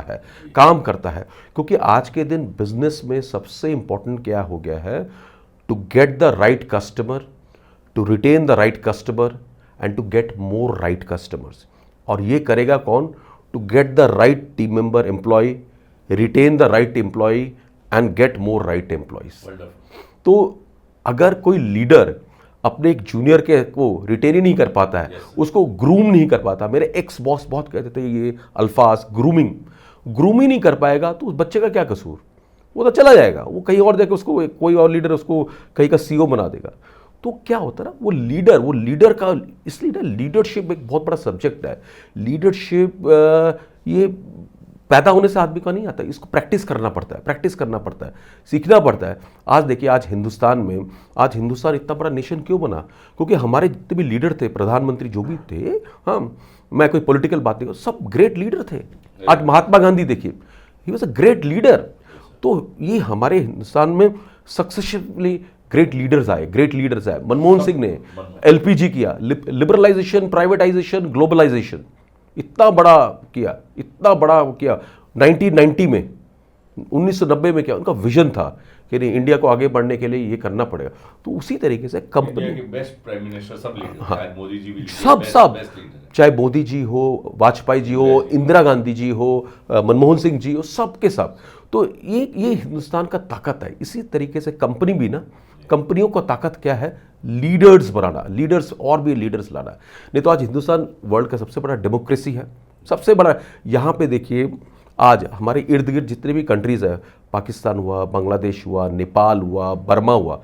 है, क्योंकि आज के दिन बिजनेस में सबसे इंपॉर्टेंट क्या हो गया है, to get the right customer, to retain the right customer, and to get more right customers. और ये करेगा कौन, to get the right team member employ, retain the right employ, and get more right employees. तो अगर कोई leader अपने एक junior के को रिटेन ही नहीं कर पाता है, उसको ग्रूम नहीं कर पाता, मेरे एक्स बॉस बहुत कहते थे ये अल्फाज ग्रूम ही नहीं कर पाएगा, तो उस बच्चे का क्या कसूर, वो तो चला जाएगा, वो कहीं और जाके उसको कोई और लीडर उसको कहीं का सीईओ बना देगा। तो क्या होता है ना, वो लीडर का, इसलिए ना लीडरशिप एक बहुत बड़ा सब्जेक्ट है। लीडरशिप ये पैदा होने से आदमी का नहीं आता, इसको प्रैक्टिस करना पड़ता है, सीखना पड़ता है। आज देखिए, आज हिंदुस्तान इतना बड़ा नेशन क्यों बना, क्योंकि हमारे जितने भी लीडर थे, प्रधानमंत्री जो भी थे, हाँ, मैं कोई पॉलिटिकल बात नहीं, सब ग्रेट लीडर थे। आज महात्मा गांधी देखिए, he was a great leader. तो ये हमारे हिंदुस्तान में सक्सेसफुली ग्रेट लीडर्स आए। मनमोहन सिंह ने एलपीजी किया, लिबरलाइजेशन, प्राइवेटाइजेशन, ग्लोबलाइजेशन, इतना बड़ा किया 1990 में, 1990 में क्या उनका विजन था कि नहीं, इंडिया को आगे बढ़ने के लिए ये करना पड़ेगा। तो उसी तरीके से कंपनी के बेस्ट प्राइम मिनिस्टर सब लीडर, हाँ, मोदी जी भी सब चाहे मोदी जी हो, वाजपेयी जी हो, इंदिरा गांधी जी हो, मनमोहन सिंह जी हो, सब के सब। तो ये हिंदुस्तान का ताकत है। इसी तरीके से कंपनी भी ना, कंपनियों का ताकत क्या है, लीडर्स बनाना, और भी लीडर्स लाना। नहीं तो आज हिंदुस्तान वर्ल्ड का सबसे बड़ा डेमोक्रेसी है, सबसे बड़ा। यहाँ पे देखिए, आज हमारे इर्द गिर्द जितने भी कंट्रीज है, पाकिस्तान हुआ, बांग्लादेश हुआ, नेपाल हुआ, बर्मा हुआ,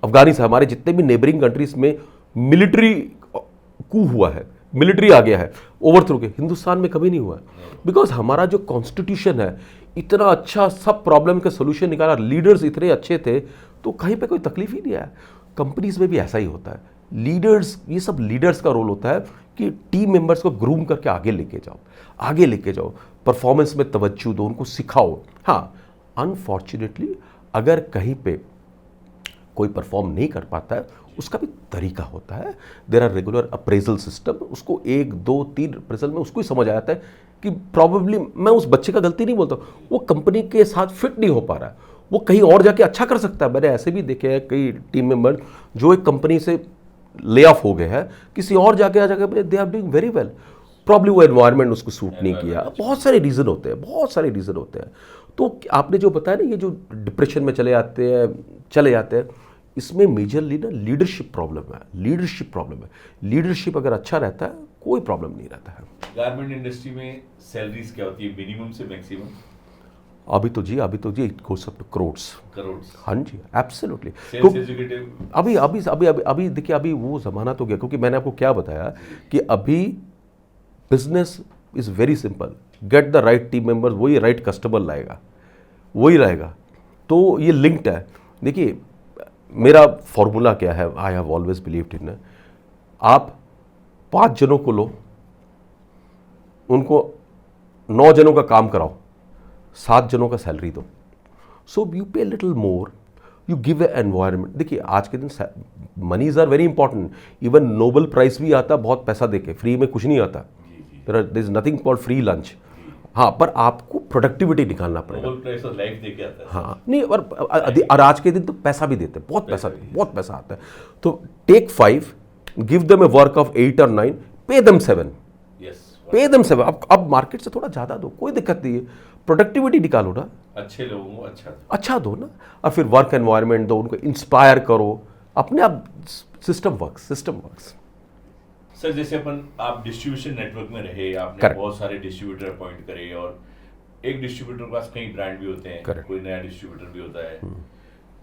अफगानिस्तान, हमारे जितने भी नेबरिंग कंट्रीज में मिलिट्री कू हुआ है, मिलिट्री आ गया है, ओवरथ्रो के। हिंदुस्तान में कभी नहीं हुआ है, बिकॉज हमारा जो कॉन्स्टिट्यूशन है इतना अच्छा, सब प्रॉब्लम के सोल्यूशन निकाला, लीडर्स इतने अच्छे थे, तो कहीं पे कोई तकलीफ ही नहीं आया। कंपनीज में भी ऐसा ही होता है, लीडर्स, ये सब लीडर्स का रोल होता है कि टीम मेंबर्स को ग्रूम करके आगे लेके जाओ, आगे लेके जाओ, परफॉर्मेंस में तवज्जो दो, उनको सिखाओ। हाँ, अनफॉर्चुनेटली अगर कहीं पे कोई परफॉर्म नहीं कर पाता है, उसका भी तरीका होता है। There are regular appraisal system, उसको 1 2 3 अप्रेजल में उसको ही समझ आ जाता है कि प्रॉबेबली, मैं उस बच्चे का गलती नहीं बोलता, वो कंपनी के साथ फिट नहीं हो पा रहा है, वो कहीं और जाके अच्छा कर सकता है। मैंने ऐसे भी देखे हैं कई टीम मेंबर जो एक कंपनी से ले ऑफ हो गए हैं, किसी और जाके they are doing very well, probably वो एनवायरनमेंट उसको सूट नहीं किया। बहुत सारे रीज़न होते हैं, बहुत सारे रीज़न होते हैं। तो आपने जो बताया ना, ये जो डिप्रेशन में चले जाते हैं, इसमें मेजरली ना लीडरशिप प्रॉब्लम है, लीडरशिप प्रॉब्लम है। लीडरशिप अगर अच्छा रहता है, कोई प्रॉब्लम नहीं रहता है। गारमेंट इंडस्ट्री में सैलरीज क्या होती है, मिनिमम से मैक्सिमम? अभी तो जी it goes up to crores. हाँ जी, एब्सोल्युटली। सेल्स एग्जीक्यूटिव अभी देखिए, अभी वो ज़माना तो गया, क्योंकि मैंने आपको क्या बताया कि अभी business is very simple, gate the right team members, वही राइट कस्टमर लाएगा, वही रहेगा। तो ये लिंक्ड है। देखिए, मेरा फॉर्मूला क्या है, I have always believed in, आप 5 जनों को लो, उनको 9 जनों का काम कराओ, 7 जनों का सैलरी दो, so you pay little more, you give a environment. देखिए, आज के दिन monies are very important, even Nobel prize भी आता बहुत पैसा देके, फ्री में कुछ नहीं आता, there is nothing called free lunch. हाँ, पर आपको प्रोडक्टिविटी निकालना पड़ेगा। नोबेल प्राइज और लाइफ देके आता है। हाँ, नहीं, और आज के दिन तो पैसा भी देते हैं, बहुत पैसा आता है। तो take 5, give them a work of 8 और 9, पे देम 7, पे देम 7। अब मार्केट से थोड़ा ज़्यादा दो, कोई दिक्कत नहीं है, प्रोडक्टिविटी निकालो ना, अच्छे लोगों को अच्छा दो ना, और फिर वर्क एनवायरनमेंट दो, उनको इंस्पायर करो, अपने आप सिस्टम वर्क्स। सर, जैसे आप डिस्ट्रीब्यूशन नेटवर्क में रहे, आपने Correct. बहुत सारे डिस्ट्रीब्यूटर अपॉइंट करे, और एक डिस्ट्रीब्यूटर के पास कई ब्रांड भी होते हैं, Correct. कोई नया डिस्ट्रीब्यूटर भी होता है,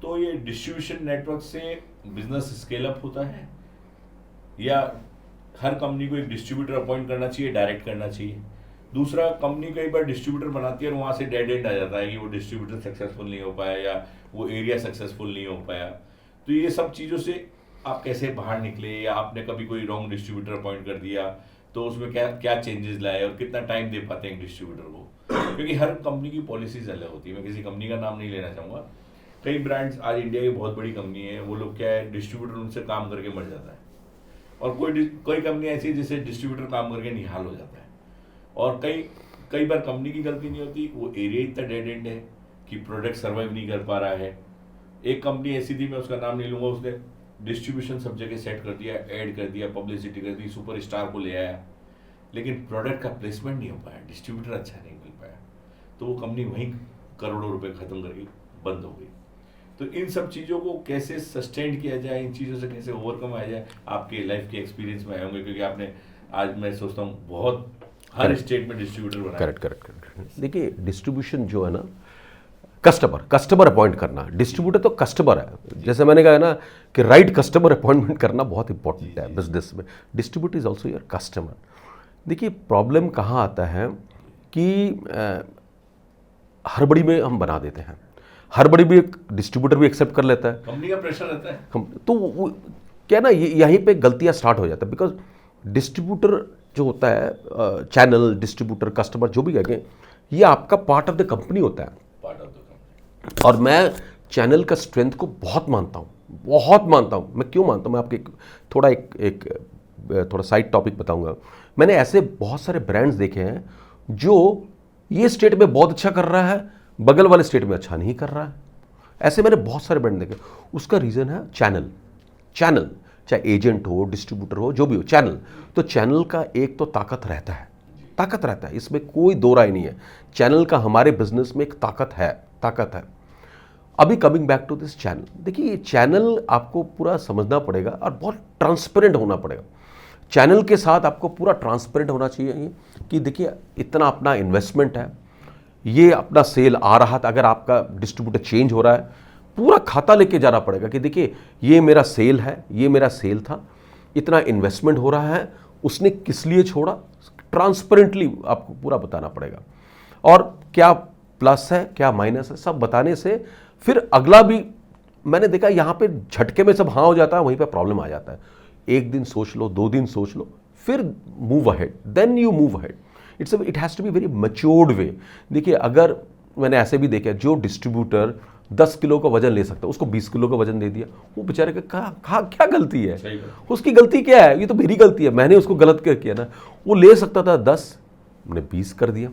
तो ये डिस्ट्रीब्यूशन नेटवर्क से बिजनेस स्केल अप होता है, या हर कंपनी को एक डिस्ट्रीब्यूटर अपॉइंट करना चाहिए, डायरेक्ट करना चाहिए? दूसरा, कंपनी कई बार डिस्ट्रीब्यूटर बनाती है और वहाँ से डेड एंड आ जाता है कि वो डिस्ट्रीब्यूटर सक्सेसफुल नहीं हो पाया, या वो एरिया सक्सेसफुल नहीं हो पाया। तो ये सब चीज़ों से आप कैसे बाहर निकले, या आपने कभी कोई रॉन्ग डिस्ट्रीब्यूटर अपॉइंट कर दिया तो उसमें क्या चेंजेस लाए, और कितना टाइम दे पाते हैं एक डिस्ट्रीब्यूटर को? क्योंकि हर कंपनी की पॉलिसीज अलग होती है, मैं किसी कंपनी का नाम नहीं लेना चाहूँगा। कई ब्रांड्स, आज इंडिया की बहुत बड़ी कंपनी है, वो लोग क्या है, डिस्ट्रीब्यूटर उनसे काम करके मर जाता है, और कोई कंपनी ऐसी है जिससे डिस्ट्रीब्यूटर काम करके निहाल हो जाता है। और कई बार कंपनी की गलती नहीं होती, वो एरिया इतना डेड एंड है कि प्रोडक्ट सर्वाइव नहीं कर पा रहा है। एक कंपनी ऐसी थी, मैं उसका नाम नहीं लूँगा, उसने डिस्ट्रीब्यूशन सब जगह सेट कर दिया, ऐड कर दिया, पब्लिसिटी कर दी, सुपरस्टार को ले आया, लेकिन प्रोडक्ट का प्लेसमेंट नहीं हो पाया, डिस्ट्रीब्यूटर अच्छा नहीं मिल पाया, तो वो कंपनी वहीं करोड़ों रुपए खत्म करके बंद हो गई। तो इन सब चीज़ों को कैसे सस्टेन किया जाए, इन चीज़ों से कैसे ओवरकम आया जाए, आपके लाइफ के एक्सपीरियंस में आए होंगे, क्योंकि आपने, आज मैं सोचता हूँ, बहुत हर स्टेट में डिस्ट्रीब्यूटर बनाया। करेक्ट। देखिए, डिस्ट्रीब्यूशन जो है ना, कस्टमर अपॉइंट करना, डिस्ट्रीब्यूटर तो कस्टमर है। जैसे मैंने कहा ना कि राइट कस्टमर अपॉइंटमेंट करना बहुत इंपॉर्टेंट है बिजनेस में। Distributor is also your customer. देखिए, प्रॉब्लम कहाँ आता है कि हड़बड़ी में हम बना देते हैं, हड़बड़ी भी एक डिस्ट्रीब्यूटर भी एक्सेप्ट कर लेता है, कंपनी का प्रेशर रहता है, तो क्या ना, यहीं पे गलतियाँ स्टार्ट हो जाता है। बिकॉज डिस्ट्रीब्यूटर जो होता है, चैनल, डिस्ट्रीब्यूटर, कस्टमर, जो भी कहें, ये आपका पार्ट ऑफ द कंपनी होता है। और मैं चैनल का स्ट्रेंथ को बहुत मानता हूँ। मैं क्यों मानता हूँ, मैं आपके थोड़ा साइड टॉपिक बताऊंगा। मैंने ऐसे बहुत सारे ब्रांड्स देखे हैं जो ये स्टेट में बहुत अच्छा कर रहा है, बगल वाले स्टेट में अच्छा नहीं कर रहा है। ऐसे मैंने बहुत सारे ब्रांड देखे। उसका रीज़न है चैनल, चाहे एजेंट हो, डिस्ट्रीब्यूटर हो, जो भी हो, चैनल। तो चैनल का एक तो ताकत रहता है, इसमें कोई दो राय नहीं है। चैनल का हमारे बिजनेस में एक ताकत है। अभी coming back to this channel, देखिए, ये चैनल आपको पूरा समझना पड़ेगा और बहुत ट्रांसपेरेंट होना पड़ेगा। चैनल के साथ आपको पूरा ट्रांसपेरेंट होना चाहिए कि देखिए, इतना अपना इन्वेस्टमेंट है, ये अपना सेल आ रहा था, अगर आपका डिस्ट्रीब्यूटर चेंज हो रहा है, पूरा खाता लेके जाना पड़ेगा कि देखिए, ये मेरा सेल है, ये मेरा सेल था, इतना इन्वेस्टमेंट हो रहा है, उसने किस लिए छोड़ा, ट्रांसपेरेंटली आपको पूरा बताना पड़ेगा। और क्या प्लस है क्या माइनस है, सब बताने से फिर अगला भी मैंने देखा यहाँ पे झटके में सब हाँ हो जाता है, वहीं पे प्रॉब्लम आ जाता है। एक दिन सोच लो, 2 दिन सोच लो, फिर move ahead, then you move ahead. It has to be very matured way. देखिए, अगर मैंने ऐसे भी देखा, जो डिस्ट्रीब्यूटर 10 किलो का वजन ले सकता है, उसको 20 किलो का वजन दे दिया, वो बेचारे का क्या गलती है, उसकी गलती क्या है, ये तो मेरी गलती है, मैंने उसको गलत क्या किया ना। वो ले सकता था 10, मैंने 20 कर दिया।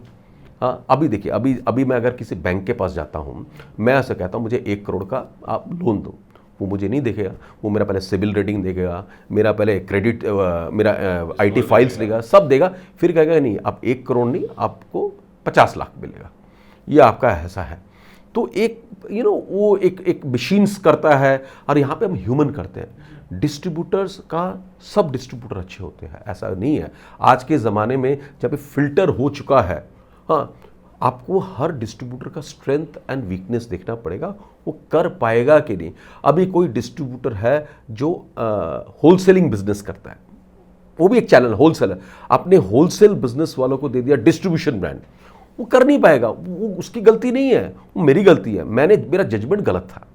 हाँ, अभी देखिए, अभी मैं अगर किसी बैंक के पास जाता हूँ, मैं ऐसा कहता हूँ मुझे 1 करोड़ का आप लोन दो, वो मुझे नहीं देखेगा, वो मेरा पहले सिविल रेटिंग देखेगा, मेरा पहले क्रेडिट, मेरा IT फाइल्स देगा, सब देगा, फिर कहेगा नहीं आप 1 करोड़ नहीं, आपको 50 लाख मिलेगा, ये आपका ऐसा है। तो एक वो एक मशीन्स करता है, और यहाँ पे हम ह्यूमन करते हैं। डिस्ट्रीब्यूटर्स का, सब डिस्ट्रीब्यूटर अच्छे होते हैं ऐसा नहीं है। आज के ज़माने में जब फिल्टर हो चुका है, हाँ, आपको हर डिस्ट्रीब्यूटर का स्ट्रेंथ एंड वीकनेस देखना पड़ेगा, वो कर पाएगा कि नहीं। अभी कोई डिस्ट्रीब्यूटर है जो होलसेलिंग बिजनेस करता है, वो भी एक चैनल होलसेलर, अपने होलसेल बिजनेस वालों को दे दिया डिस्ट्रीब्यूशन ब्रांड, वो कर नहीं पाएगा। वो उसकी गलती नहीं है, वो मेरी गलती है, मेरा जजमेंट गलत था।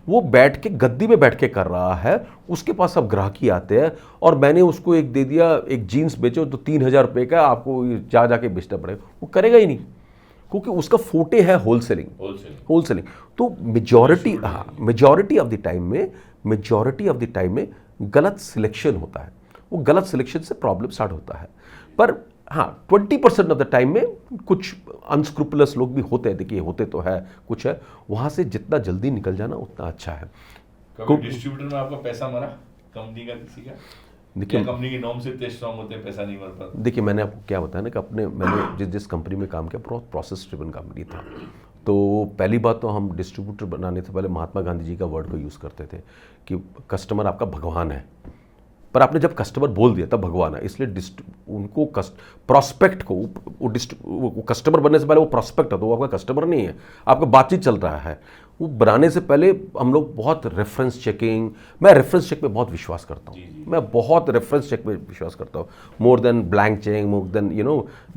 वो बैठ के गद्दी में बैठ के कर रहा है, उसके पास अब ग्राहकी आते हैं, और मैंने उसको एक दे दिया, एक जीन्स बेचो तो 3000 रुपये का, आपको जाके बेचना पड़ेगा, वो करेगा ही नहीं, क्योंकि उसका फोटे है होलसेलिंग। तो मेजॉरिटी ऑफ द टाइम में गलत सिलेक्शन होता है, वो गलत सिलेक्शन से प्रॉब्लम स्टार्ट होता है। पर हाँ, 20% ऑफ द टाइम में कुछ अनस्क्रूपुलस लोग भी होते हैं, देखिए होते तो है, कुछ है, वहाँ से जितना जल्दी निकल जाना उतना अच्छा है। कभी डिस्ट्रीब्यूटर में आपका पैसा मरा, कंपनी का किसी का? देखिए, कंपनी की नॉर्म से इतने स्ट्रांग होते हैं, पैसा नहीं मर पाता। देखिए, मैंने आपको क्या बताया ना कि मैंने जिस कंपनी में काम किया, प्रोसेस ड्रिवन कंपनी था। तो पहली बात तो हम डिस्ट्रीब्यूटर बनाने से पहले महात्मा गांधी जी का वर्ड को यूज़ करते थे कि कस्टमर आपका भगवान है। पर आपने जब कस्टमर बोल दिया तब भगवान है, इसलिए उनको प्रॉस्पेक्ट को, वो कस्टमर बनने से पहले वो प्रॉस्पेक्ट है, तो वो आपका कस्टमर नहीं है, आपका बातचीत चल रहा है। वो बनाने से पहले हम लोग बहुत रेफरेंस चेकिंग, मैं रेफरेंस चेक में बहुत विश्वास करता हूँ, मैं बहुत रेफरेंस चेक में विश्वास करता हूँ, more than blank cheque, more than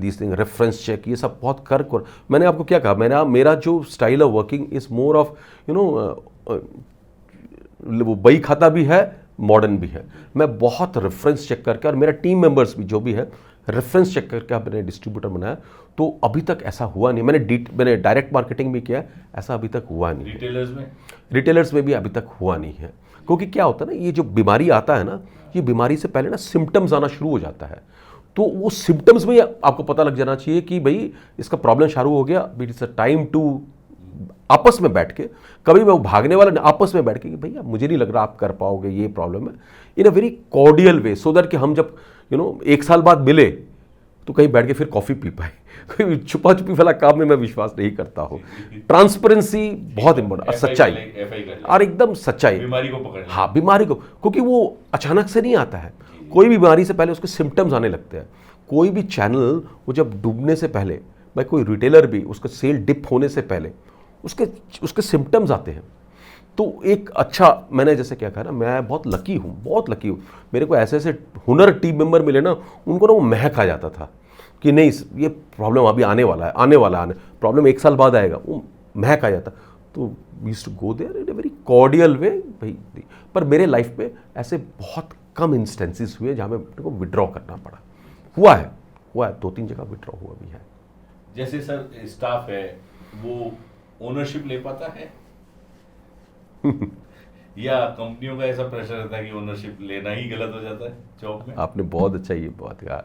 this thing, reference cheque, ये सब बहुत कर। मैंने आपको क्या कहा, मेरा जो style of working is more of वो बही खाता भी है, मॉडर्न भी है। मैं बहुत रेफरेंस चेक करके, और मेरा टीम मेंबर्स भी जो भी है रेफरेंस चेक करके मैंने डिस्ट्रीब्यूटर बनाया। तो अभी तक ऐसा हुआ नहीं, मैंने डायरेक्ट मार्केटिंग भी किया, ऐसा अभी तक हुआ नहीं। रिटेलर्स में भी अभी तक हुआ नहीं है, क्योंकि क्या होता है ना, ये जो बीमारी आता है ना, ये बीमारी से पहले ना सिम्टम्स आना शुरू हो जाता है। तो वो सिम्टम्स में आपको पता लग जाना चाहिए कि भाई इसका प्रॉब्लम शुरू हो गया, इट्स अ टाइम टू आपस में बैठ के, कभी मैं भागने वाला, आपस में बैठ के कि भैया मुझे नहीं लग रहा आप कर पाओगे, ये प्रॉब्लम है, in a very cordial way, so that कि हम जब 1 साल बाद मिले तो कहीं बैठ के फिर कॉफ़ी पी पाए। कोई छुपा छुपी वाला काम में मैं विश्वास नहीं करता हूँ। ट्रांसपेरेंसी बहुत इंपॉर्टेंट, सच्चाई, और एकदम सच्चाई, बीमारी को पकड़ना। हाँ, बीमारी को, क्योंकि वो अचानक से नहीं आता है, कोई भी बीमारी से पहले उसके सिम्टम्स आने लगते हैं। कोई भी चैनल वो जब डूबने से पहले, भाई कोई रिटेलर भी उसका सेल डिप होने से पहले उसके सिम्टम्स आते हैं। तो एक अच्छा, मैंने जैसे क्या कहा ना, मैं बहुत लकी हूँ, मेरे को ऐसे हुनर टीम मेंबर मिले ना, उनको ना वो महक आ जाता था कि नहीं ये प्रॉब्लम अभी आने वाला है, प्रॉब्लम 1 साल बाद आएगा, वो महक आ जाता। तो we used to go there in a very cordial way भाई। पर मेरे लाइफ में ऐसे बहुत कम इंस्टेंसेस हुए जहाँ मेरे को विड्रॉ करना पड़ा। हुआ है 2-3 जगह विड्रॉ हुआ भी है। जैसे सर स्टाफ है, वो ओनरशिप ले पाता है या कंपनियों का ऐसा प्रेशर रहता है कि ओनरशिप लेना ही गलत हो जाता है जॉब में? आपने बहुत अच्छा ये बात कहा।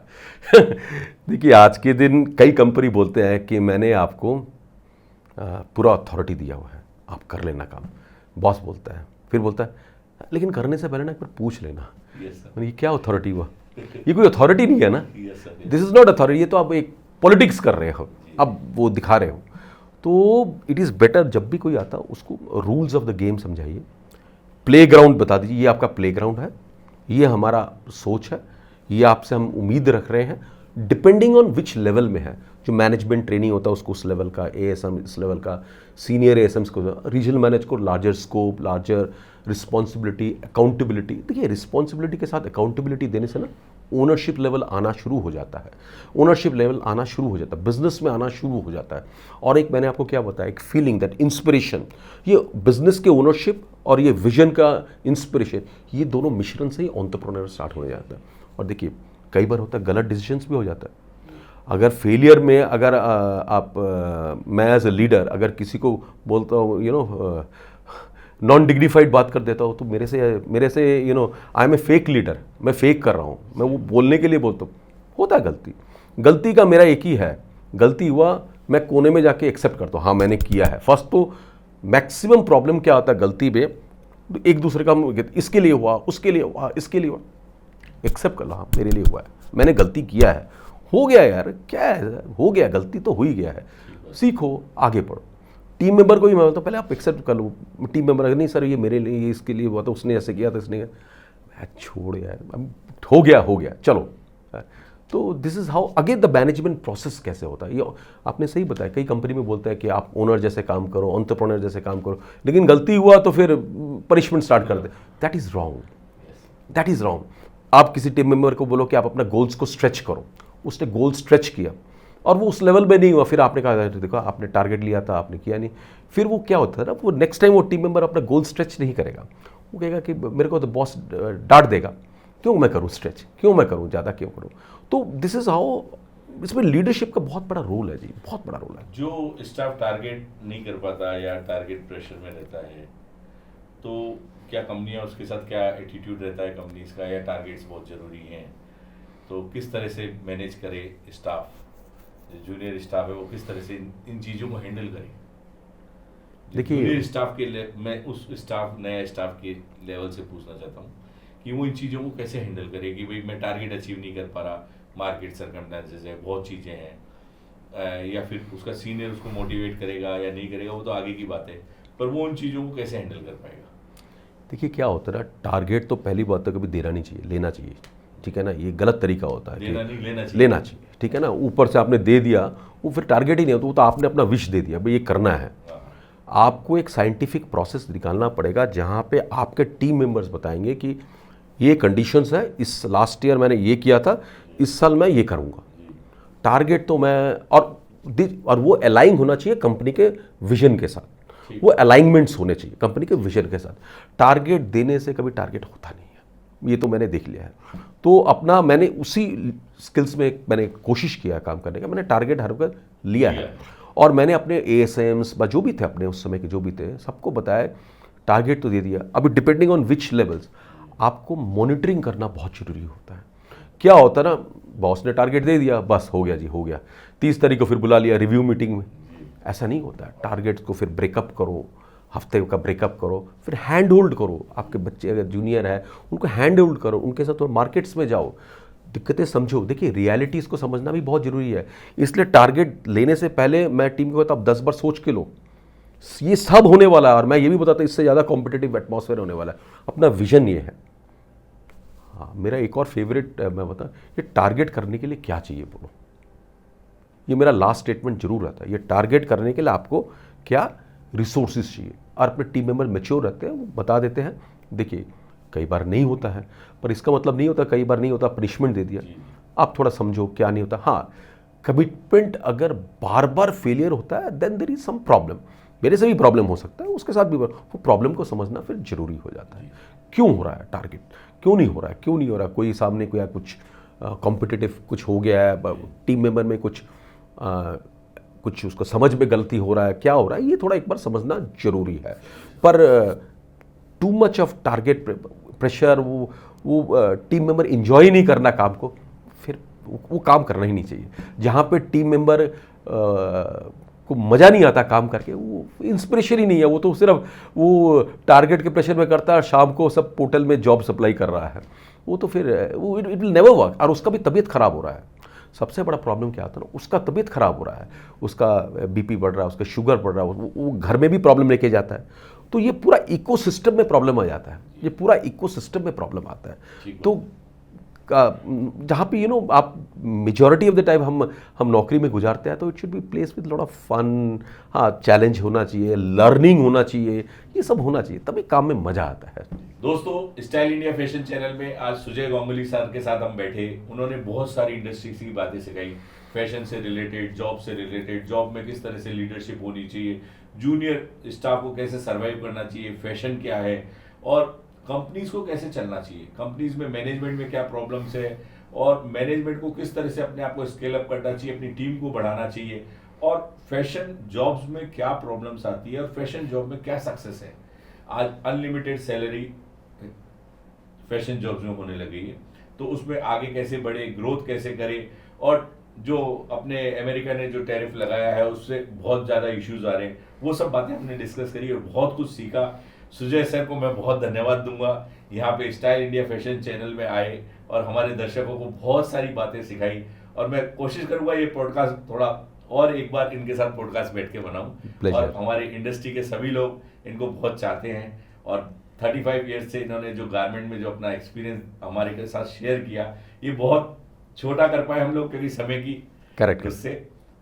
देखिए, आज के दिन कई कंपनी बोलते हैं कि मैंने आपको पूरा अथॉरिटी दिया हुआ है, आप कर लेना काम, बॉस बोलता है, फिर बोलता है लेकिन करने से पहले ना एक बार पूछ लेना। ये क्या अथॉरिटी हुआ? ये कोई अथॉरिटी नहीं है ना, दिस इज नॉट अथॉरिटी, ये तो आप एक पॉलिटिक्स कर रहे हो, अब वो दिखा रहे हो। तो इट इज़ बेटर जब भी कोई आता उसको रूल्स ऑफ द गेम समझाइए, प्लेग्राउंड बता दीजिए, ये आपका प्लेग्राउंड है, ये हमारा सोच है, ये आपसे हम उम्मीद रख रहे हैं, डिपेंडिंग ऑन विच लेवल में है। जो मैनेजमेंट ट्रेनिंग होता है उसको उस लेवल का, एएसएम इस लेवल का, सीनियर एएसएम्स को, रीजनल मैनेजर को larger scope, larger responsibility, accountability. देखिए रिस्पॉन्सिबिलिटी के साथ अकाउंटेबिलिटी देने से ना ओनरशिप लेवल आना शुरू हो जाता है, ओनरशिप लेवल आना शुरू हो जाता है, बिजनेस में आना शुरू हो जाता है। और एक मैंने आपको क्या बताया, एक फीलिंग, दैट इंस्पिरेशन, ये बिजनेस के ओनरशिप और ये विजन का इंस्पिरेशन, ये दोनों मिश्रण से ही एंटरप्रेन्योर स्टार्ट हो जाता है। और देखिए कई बार होता है गलत डिसीजंस भी हो जाता है। अगर फेलियर में अगर मैं एज ए लीडर अगर किसी को बोलता हूँ नॉन डिग्निफाइड बात कर देता हूँ तो मेरे से I am a fake leader, मैं फेक कर रहा हूँ, मैं वो बोलने के लिए बोलता हूँ। होता है गलती का मेरा एक ही है, गलती हुआ मैं कोने में जाके एक्सेप्ट करता हूँ, हाँ मैंने किया है। फर्स्ट तो मैक्सिमम प्रॉब्लम क्या आता है गलती में, एक दूसरे का इसके लिए हुआ, उसके लिए हुआ, इसके लिए हुआ, एक्सेप्ट कर लो, हाँ मेरे लिए हुआ है, मैंने गलती किया है, हो गया यार, क्या है, हो गया, गलती तो हो ही गया है, सीखो आगे बढ़ो। टीम मेंबर को भी मैं बोलता हूँ पहले आप एक्सेप्ट कर लो। टीम मेंबर अगर नहीं सर ये मेरे लिए, ये इसके लिए हुआ तो उसने ऐसे किया था, इसने छोड़ यार, हो गया चलो। तो this is how again the management process कैसे होता है। ये आपने सही बताया, कई कंपनी में बोलता है कि आप ओनर जैसे काम करो, एंटरप्रेन्योर जैसे काम करो, लेकिन गलती हुआ तो फिर पनिशमेंट स्टार्ट कर दे। That is wrong, that is wrong. आप किसी टीम मेंबर को बोलो कि आप अपना गोल्स को स्ट्रेच करो, उसने गोल स्ट्रेच किया और वो उस लेवल में नहीं हुआ, फिर आपने कहा देखो आपने टारगेट लिया था, आपने किया नहीं, फिर वो क्या होता है ना, वो नेक्स्ट टाइम वो टीम मेंबर अपना गोल स्ट्रेच नहीं करेगा। वो कहेगा कि मेरे को तो बॉस डांट देगा, क्यों मैं करूँ स्ट्रेच, क्यों मैं करूँ ज़्यादा, क्यों करूँ। तो दिस इज हाउ, इसमें लीडरशिप का बहुत बड़ा रोल है जी, बहुत बड़ा रोल है। जो स्टाफ टारगेट नहीं कर पाता या टारगेट प्रेशर में रहता है, तो क्या कंपनियां उसके साथ क्या एटीट्यूड रहता है कंपनीज का, या टारगेट्स बहुत ज़रूरी हैं, तो किस तरह से मैनेज करे स्टाफ, जूनियर स्टाफ है वो किस तरह से इन चीज़ों को हैंडल करे। देखिए जूनियर स्टाफ के मैं उस स्टाफ नया स्टाफ के लेवल से पूछना चाहता हूँ कि वो इन चीज़ों को कैसे हैंडल करे कि भाई मैं टारगेट अचीव नहीं कर पा रहा, मार्केट सर्कमस्टेंसेस है, बहुत चीज़ें हैं, या फिर उसका सीनियर उसको मोटिवेट करेगा या नहीं करेगा वो तो आगे की बात है, पर वो उन चीज़ों को कैसे हैंडल कर पाएगा। देखिए क्या होता है ना, टारगेट तो पहली बात तो कभी देना नहीं चाहिए, लेना चाहिए, ठीक है ना। ये गलत तरीका होता है, देना नहीं लेना चाहिए, ठीक है ना। ऊपर से आपने दे दिया, वो फिर टारगेट ही नहीं होता, वो तो आपने अपना विश दे दिया भाई ये करना है। आपको एक साइंटिफिक प्रोसेस निकालना पड़ेगा जहाँ पे आपके टीम मेंबर्स बताएंगे कि ये कंडीशंस है, इस लास्ट ईयर मैंने ये किया था, इस साल मैं ये करूँगा। टारगेट तो मैं और वो अलाइन होना चाहिए कंपनी के विजन के साथ, वो अलाइनमेंट्स होने चाहिए कंपनी के विजन के साथ। टारगेट देने से कभी टारगेट होता नहीं है, ये तो मैंने देख लिया है। तो अपना मैंने उसी स्किल्स में मैंने कोशिश किया काम करने का, मैंने टारगेट हर वक्त लिया है और मैंने अपने एएसएम्स जो भी थे अपने उस समय के जो भी थे सबको बताया टारगेट तो दे दिया। अभी डिपेंडिंग ऑन विच लेवल्स आपको मॉनिटरिंग करना बहुत जरूरी होता है। क्या होता है ना, बॉस ने टारगेट दे दिया, बस हो गया जी हो गया, 30 तारीख को फिर बुला लिया रिव्यू मीटिंग में, ऐसा नहीं होता है। टारगेट्स को फिर ब्रेकअप करो, हफ्ते का ब्रेकअप करो, फिर हैंड होल्ड करो। आपके बच्चे अगर जूनियर है उनको हैंड होल्ड करो, उनके साथ मार्केट्स में जाओ, दिक्कतें समझो। देखिए रियलिटीज़ को समझना भी बहुत ज़रूरी है, इसलिए टारगेट लेने से पहले मैं टीम को कहता हूँ 10 बार सोच के लो, ये सब होने वाला है। और मैं ये भी बताता हूँ इससे ज़्यादा कॉम्पिटिटिव एटमॉस्फेयर होने वाला है, अपना विजन ये है। हाँ मेरा एक और फेवरेट मैं बता, ये टारगेट करने के लिए क्या चाहिए बोलो, ये मेरा लास्ट स्टेटमेंट जरूर रहता है। ये टारगेट करने के लिए आपको क्या रिसोर्सेज चाहिए, और अपने टीम मेंबर मैच्योर रहते हैं, वो बता देते हैं। देखिए कई बार नहीं होता है, पर इसका मतलब नहीं होता कई बार नहीं होता पनिशमेंट दे दिया। आप थोड़ा समझो क्या नहीं होता। हाँ कमिटमेंट अगर बार बार फेलियर होता है then there is some problem, मेरे से भी प्रॉब्लम हो सकता है, उसके साथ भी वो प्रॉब्लम को समझना फिर जरूरी हो जाता है। क्यों हो रहा है टारगेट, क्यों नहीं हो रहा है, क्यों नहीं हो रहा है, कोई सामने कोई कुछ कॉम्पिटिटिव कुछ हो गया है, टीम मेंबर में कुछ उसको समझ में गलती हो रहा है, क्या हो रहा है, ये थोड़ा एक बार समझना जरूरी है। पर too much of target pressure, वो टीम मेंबर इंजॉय नहीं करना काम को, फिर वो काम करना ही नहीं चाहिए। जहाँ पे टीम मेंबर को मज़ा नहीं आता काम करके, वो इंस्पिरेशन ही नहीं है, वो तो सिर्फ वो टारगेट के प्रेशर में करता है, शाम को सब पोर्टल में जॉब सप्लाई कर रहा है, वो तो फिर वो इट विल नेवर वर्क। और उसका भी तबीयत खराब हो रहा है। सबसे बड़ा प्रॉब्लम क्या आता है ना, उसका तबीयत खराब हो रहा है, उसका बीपी बढ़ रहा है, उसका शुगर बढ़ रहा है, वो घर में भी प्रॉब्लम लेके जाता है। तो ये पूरा इकोसिस्टम में प्रॉब्लम आ जाता है, ये पूरा इकोसिस्टम में प्रॉब्लम आता है। तो जहाँ पे आप मेजॉरिटी ऑफ द टाइम हम नौकरी में गुजारते हैं, तो it should be place with lot of fun. हाँ, चैलेंज होना चाहिए, लर्निंग होना चाहिए, ये सब होना चाहिए, तभी काम में मज़ा आता है। दोस्तों, स्टाइल इंडिया फैशन चैनल में आज सुजय गांगुली सर के साथ हम बैठे। उन्होंने बहुत सारी इंडस्ट्री की बातें सिखाई, फैशन से रिलेटेड, जॉब से रिलेटेड, जॉब में किस तरह से लीडरशिप होनी चाहिए, जूनियर स्टाफ को कैसे सर्वाइव करना चाहिए, फैशन क्या है, और कंपनीज को कैसे चलना चाहिए, कंपनीज में मैनेजमेंट में क्या प्रॉब्लम्स है, और मैनेजमेंट को किस तरह से अपने आप को स्केल अप करना चाहिए, अपनी टीम को बढ़ाना चाहिए, और फैशन जॉब्स में क्या प्रॉब्लम्स आती है, और फैशन जॉब में क्या सक्सेस है। आज अनलिमिटेड सैलरी फैशन जॉब्स में होने लगी है, तो उसमें आगे कैसे बढ़े, ग्रोथ कैसे करे, और जो अपने अमेरिका ने जो टैरिफ लगाया है उससे बहुत ज़्यादा इश्यूज आ रहे हैं, वो सब बातें हमने डिस्कस करी और बहुत कुछ सीखा। सुजय सर को मैं बहुत धन्यवाद दूंगा, यहाँ पे स्टाइल इंडिया फैशन चैनल में आए और हमारे दर्शकों को बहुत सारी बातें सिखाई। और मैं कोशिश करूंगा ये पॉडकास्ट थोड़ा और एक बार इनके साथ पॉडकास्ट बैठ के बनाऊं, और हमारे इंडस्ट्री के सभी लोग इनको बहुत चाहते हैं। और 35 ईयर्स से इन्होंने जो गारमेंट में जो अपना एक्सपीरियंस हमारे के साथ शेयर किया, ये बहुत छोटा कर पाए हम लोग क्योंकि समय की करेक्ट उससे।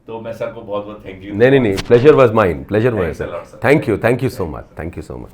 तो मैं सर को बहुत बहुत थैंक यू। नहीं, pleasure was mine, pleasure was. Thank you so much, thank you so much.